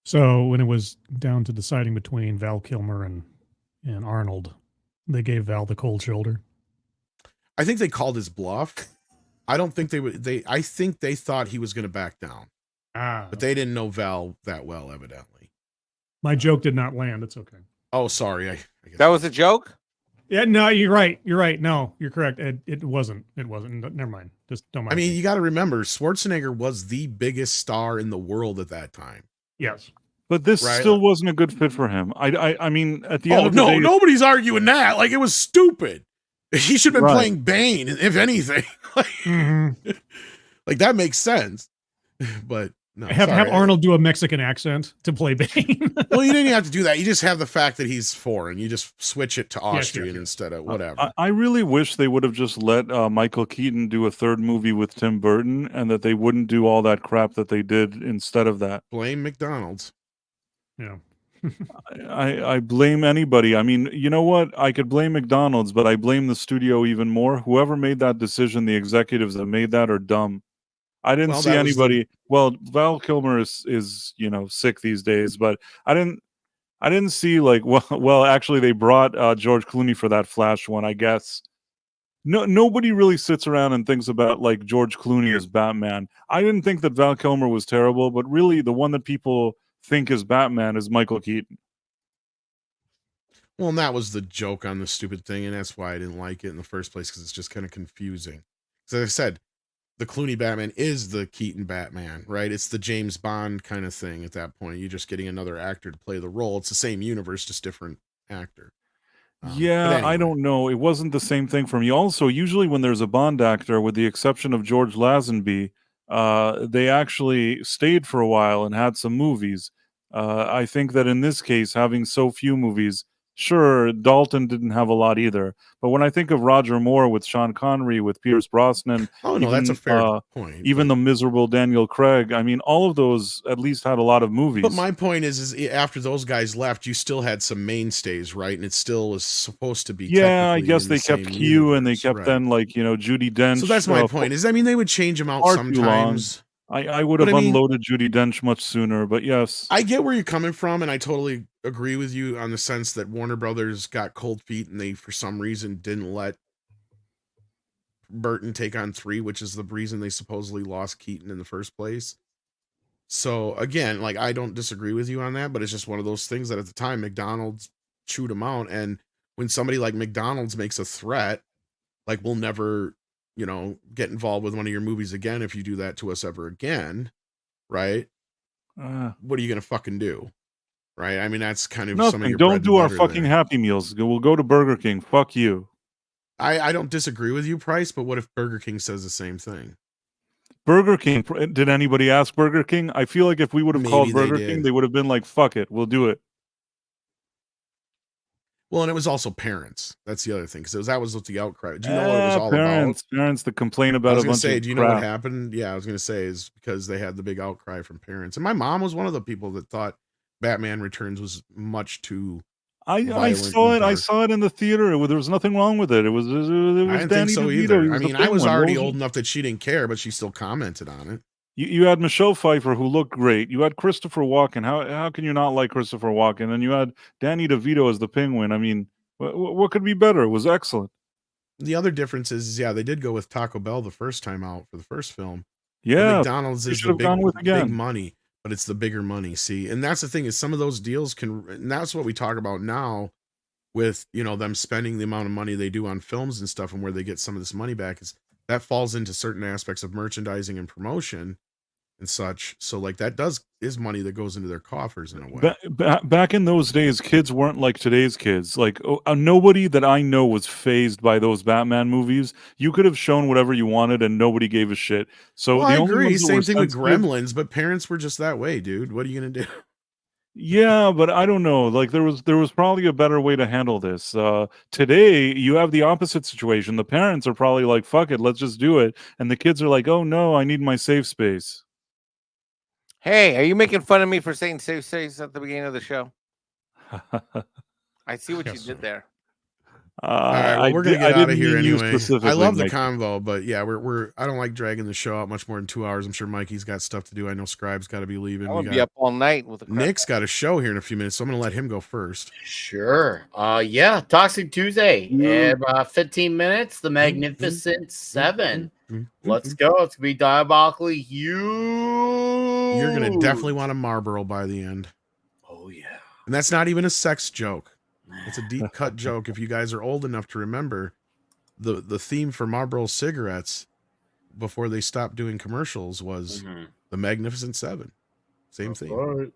So when it was down to deciding between Val Kilmer and Arnold, they gave Val the cold shoulder. I think they called his bluff. I don't think I think they thought he was going to back down. But they didn't know Val that well, evidently. My joke did not land. It's okay. Oh, sorry. I guess that was a joke? Yeah, no, you're right. You're right. No, you're correct. It wasn't. Never mind. Just don't mind. I mean, you got to remember, Schwarzenegger was the biggest star in the world at that time. Yes. But this still wasn't a good fit for him. I mean, at the end of the day... nobody's arguing that. Like, it was stupid. He should have been playing Bane, if anything. Like, that makes sense. But no, have Arnold do a Mexican accent to play Bane. Well, you didn't have to do that. You just have the fact that he's foreign. You just switch it to Austrian instead of whatever. I really wish they would have just let Michael Keaton do a third movie with Tim Burton, and that they wouldn't do all that crap that they did instead of that. Blame McDonald's. Yeah. I blame anybody. I mean, you know what? I could blame McDonald's, but I blame the studio even more. Whoever made that decision, the executives that made that are dumb. I didn't see anybody. Well, Val Kilmer is sick these days, but I didn't see well actually they brought George Clooney for that Flash one, I guess. Nobody really sits around and thinks about like George Clooney as Batman. I didn't think that Val Kilmer was terrible, but really the one that people think is Batman is Michael Keaton. Well, and that was the joke on the stupid thing, and that's why I didn't like it in the first place, because it's just kind of confusing. So I said, the Clooney Batman is the Keaton Batman, right? It's the James Bond kind of thing at that point. You're just getting another actor to play the role. It's the same universe, just different actor. Yeah, anyway. I don't know. It wasn't the same thing for me. Also, usually when there's a Bond actor, with the exception of George Lazenby, they actually stayed for a while and had some movies. I think that in this case, having so few movies, sure, Dalton didn't have a lot either. But when I think of Roger Moore with Sean Connery, with Pierce Brosnan, Oh, no, that's a fair point. Even the miserable Daniel Craig, I mean, all of those at least had a lot of movies. But my point is after those guys left, you still had some mainstays, right? And it still was supposed to be. Yeah, I guess they kept Q and they kept then, like, you know, Judi Dench. So that's my point. Is I mean, they would change them out sometimes. I would have unloaded Judi Dench much sooner, but yes. I get where you're coming from, and I totally agree with you on the sense that Warner Brothers got cold feet and they, for some reason, didn't let Burton take on 3, which is the reason they supposedly lost Keaton in the first place. So again, like, I don't disagree with you on that, but it's just one of those things that at the time McDonald's chewed them out. And when somebody like McDonald's makes a threat, like, we'll never, you know, get involved with one of your movies again if you do that to us ever again, right? What are you gonna fucking do, right? I mean, that's kind of nothing. Some of your Don't do our fucking Happy Meals. We'll go to Burger King. Fuck you. I don't disagree with you, Price, but what if Burger King says the same thing? Burger King. Did anybody ask Burger King? I feel like if we would have called Burger King, they would have been like, "Fuck it, we'll do it." Well, and it was also parents. That's the other thing, because that was what the outcry. Do you know what it was all about? Parents that complain about. I was going to say, do you know what happened? Yeah, I was going to say is because they had the big outcry from parents, and my mom was one of the people that thought Batman Returns was much too. I saw it. I saw it in the theater. There was nothing wrong with it. It was. I didn't think so either. I mean, I was already old enough that she didn't care, but she still commented on it. You had Michelle Pfeiffer, who looked great. You had Christopher Walken. How can you not like Christopher Walken? And you had Danny DeVito as the Penguin. I mean, what could be better? It was excellent. The other difference is, yeah, they did go with Taco Bell the first time out for the first film. Yeah, McDonald's is the big money, but it's the bigger money. See, and that's the thing is some of those deals and that's what we talk about now with, you know, them spending the amount of money they do on films and stuff, and where they get some of this money back is that falls into certain aspects of merchandising and promotion and such. So like that is money that goes into their coffers in a way. Back in those days, kids weren't like today's kids. Like nobody that I know was fazed by those Batman movies. You could have shown whatever you wanted and nobody gave a shit. So I agree. Same thing with Gremlins, but parents were just that way, dude. What are you gonna do? Yeah, but I don't know. Like there was probably a better way to handle this. Today you have the opposite situation. The parents are probably like, "Fuck it, let's just do it," and the kids are like, "Oh no, I need my safe space." Hey, are you making fun of me for saying safe space at the beginning of the show? I see what you did there. All right, well, we're gonna get out of here anyway. I love the convo, but yeah, we're I don't like dragging the show out much more than 2 hours. I'm sure Mikey's got stuff to do. I know Scribe's got to be leaving. I'll be up all night with Nick's got a show here in a few minutes, so I'm gonna let him go first. Sure. Yeah, Toxic Tuesday in about 15 minutes. The Magnificent Seven. Let's go. It's gonna be diabolically huge. You're gonna definitely want a Marlboro by the end. Oh yeah. And that's not even a sex joke. It's a deep cut joke. If you guys are old enough to remember, the theme for Marlboro cigarettes before they stopped doing commercials was the Magnificent Seven. Same thing. Right.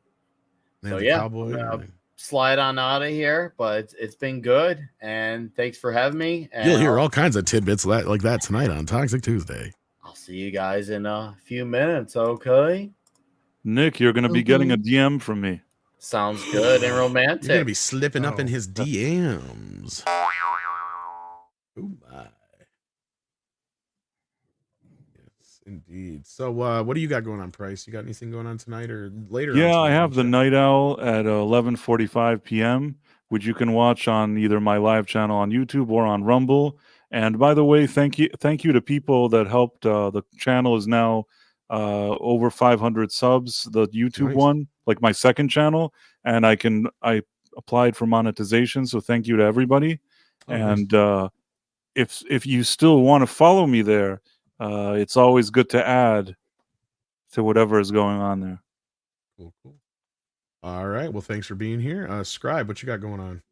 So yeah, cowboy. Slide on out of here, but it's been good, and thanks for having me. And you'll hear all kinds of tidbits like that tonight on Toxic Tuesday. I'll see you guys in a few minutes. Okay. Nick, you're going to be getting a DM from me. Sounds good and romantic. You're gonna be slipping up in his DMs. Oh my. Yes, indeed. So what do you got going on, Price? You got anything going on tonight or later? Yeah, I have the Night Owl at 11:45 p.m., which you can watch on either my live channel on YouTube or on Rumble. And by the way, thank you to people that helped. The channel is now over 500 subs, the YouTube one, like my second channel, and I applied for monetization, so thank you to everybody. And if you still want to follow me there, it's always good to add to whatever is going on there. Cool. All right, well, thanks for being here. Scribe, what you got going on?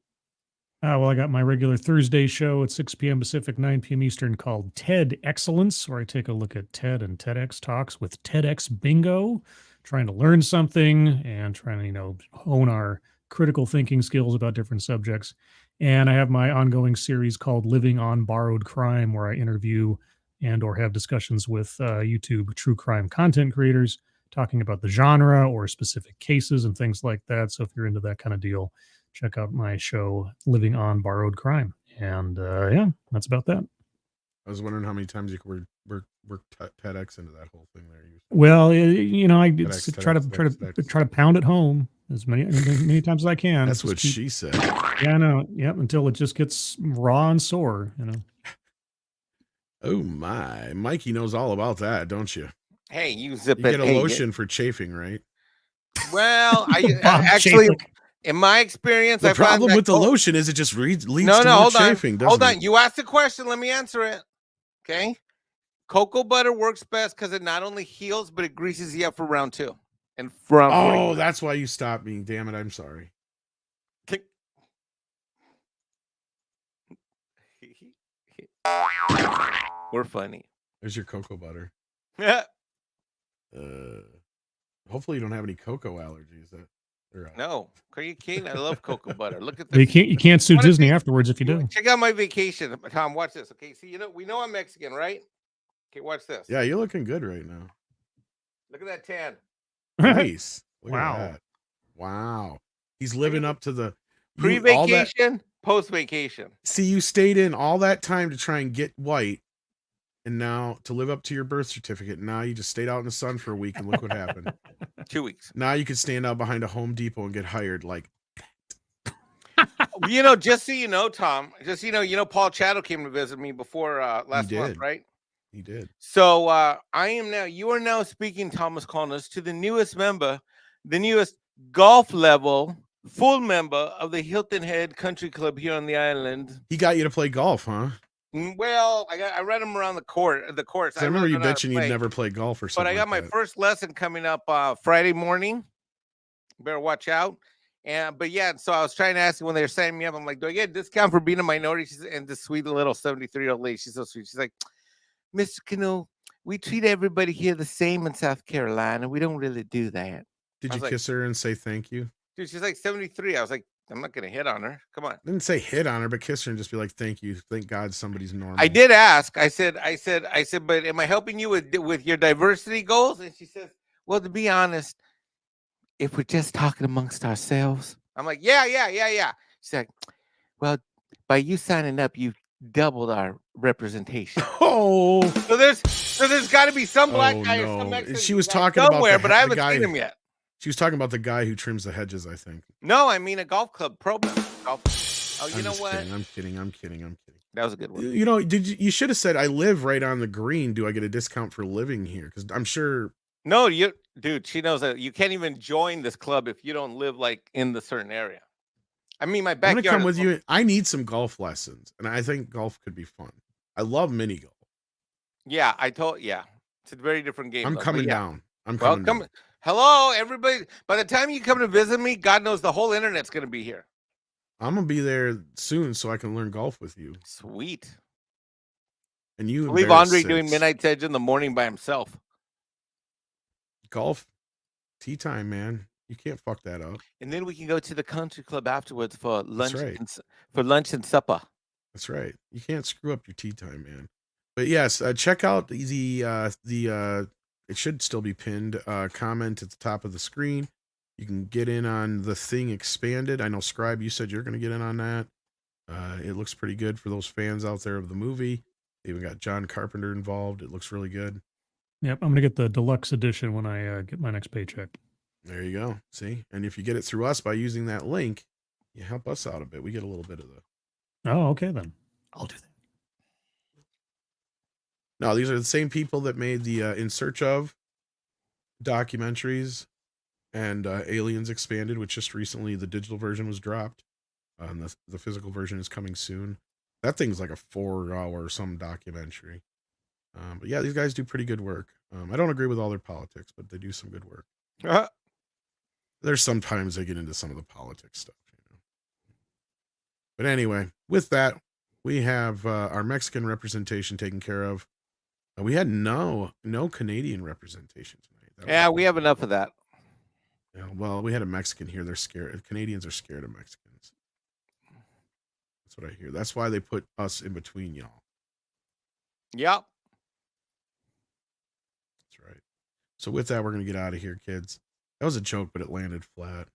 Well, I got my regular Thursday show at 6 p.m. Pacific, 9 p.m. Eastern called TED Excellence, where I take a look at TED and TEDx talks with TEDx Bingo, trying to learn something and trying to, hone our critical thinking skills about different subjects. And I have my ongoing series called Living on Borrowed Crime, where I interview and or have discussions with YouTube true crime content creators talking about the genre or specific cases and things like that. So if you're into that kind of deal, check out my show, Living on Borrowed Crime. And yeah, that's about that. I was wondering how many times you could work TEDx into that whole thing there. Well, I TEDx, try to pound it home as many times as I can. That's what she said. Yeah, I know. Yep, until it just gets raw and sore, Oh my, Mikey knows all about that, don't you? Hey, you zip you it. get a lotion for chafing, right? Well, I actually, in my experience, the problem with the lotion is it just leads to more chafing. Hold on. You asked the question. Let me answer it. Okay. Cocoa butter works best because it not only heals, but it greases you up for round 2. And that's why you stopped me. Damn it. I'm sorry. We're funny. There's your cocoa butter. Yeah. Hopefully you don't have any cocoa allergies. No. Are you kidding? I love cocoa butter. Look at this. You can't sue Disney afterwards if you do. Check out my vacation. Tom, watch this. Okay. See, we know I'm Mexican, right? Okay, watch this. Yeah, you're looking good right now. Look at that tan. Nice. Look wow. At that. Wow. He's living up to the pre-vacation, post-vacation. See, you stayed in all that time to try and get white, and now to live up to your birth certificate. Now you just stayed out in the sun for a week, and look what happened. 2 weeks. Now you can stand out behind a Home Depot and get hired. Like, just so you know, Tom. Just so you know, Paul Chatto came to visit me before last month, right? He did. So you are now speaking, Thomas Colness, to the newest member, the newest golf level full member of the Hilton Head Country Club here on the island. He got you to play golf, huh? Well, I read him around the course. I remember you mentioned you'd never play golf or something. But I got my first lesson coming up Friday morning. Better watch out. But yeah, so I was trying to ask you when they were signing me up. I'm like, do I get a discount for being a minority? And this sweet little 73-year-old lady, she's so sweet. She's like, Mr. Cano, we treat everybody here the same in South Carolina. We don't really do that. Did you kiss her and say thank you? Dude, she's like 73. I was like, I'm not going to hit on her. Come on. Didn't say hit on her, but kiss her and just be like, thank you. Thank God somebody's normal. I did ask. I said, but am I helping you with your diversity goals? And she says, well, to be honest, if we're just talking amongst ourselves. I'm like, yeah. She's like, well, by you signing up, you doubled our representation. Oh, so there's got to be some black guy or some Mexican. She was talking somewhere, about but I haven't seen him yet. She was talking about the guy who trims the hedges, I think. No, I mean a golf club pro golf. Oh, you know what? I'm kidding. That was a good one. You should have said I live right on the green. Do I get a discount for living here? Because I'm sure. No, dude, she knows that you can't even join this club if you don't live like in the certain area. I mean, my backyard. I'm gonna come with you. I need some golf lessons, and I think golf could be fun. I love mini golf. Yeah, it's a very different game. I'm coming down. Down. Hello, everybody. By the time you come to visit me, God knows the whole internet's going to be here. I'm going to be there soon so I can learn golf with you. Sweet. And you leave Andre doing Midnight's Edge in the morning by himself. Golf, tea time, man. You can't fuck that up. And then we can go to the country club afterwards for lunch. Right. For lunch and supper. That's right. You can't screw up your tea time, man. But yes, check out the it should still be pinned comment at the top of the screen. You can get in on the thing expanded. I know Scribe, you said you're going to get in on that. It looks pretty good for those fans out there of the movie. They even got John Carpenter involved. It looks really good. Yep, I'm going to get the deluxe edition when I get my next paycheck. There you go. See? And if you get it through us by using that link, you help us out a bit. We get a little bit of the... Oh, okay then. I'll do that. No, these are the same people that made the In Search Of documentaries and Aliens Expanded, which just recently the digital version was dropped. And the physical version is coming soon. That thing's like a 4-hour some documentary. But yeah, these guys do pretty good work. I don't agree with all their politics, but they do some good work. There's sometimes they get into some of the politics stuff, you know. But anyway, with that, we have our Mexican representation taken care of. We had no Canadian representation tonight. Yeah, we have enough of that. Yeah, well, we had a Mexican here. They're scared. Canadians are scared of Mexicans. That's what I hear. That's why they put us in between y'all. Yep. That's right. So with that, we're going to get out of here, kids. That was a joke, but it landed flat.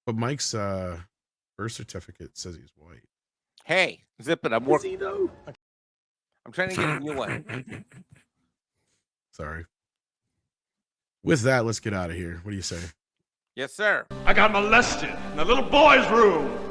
But Mike's birth certificate says he's white. Hey, zip it. I'm working. I'm trying to get a new one. Sorry. With that, let's get out of here. What do you say? Yes, sir. I got molested in the little boy's room.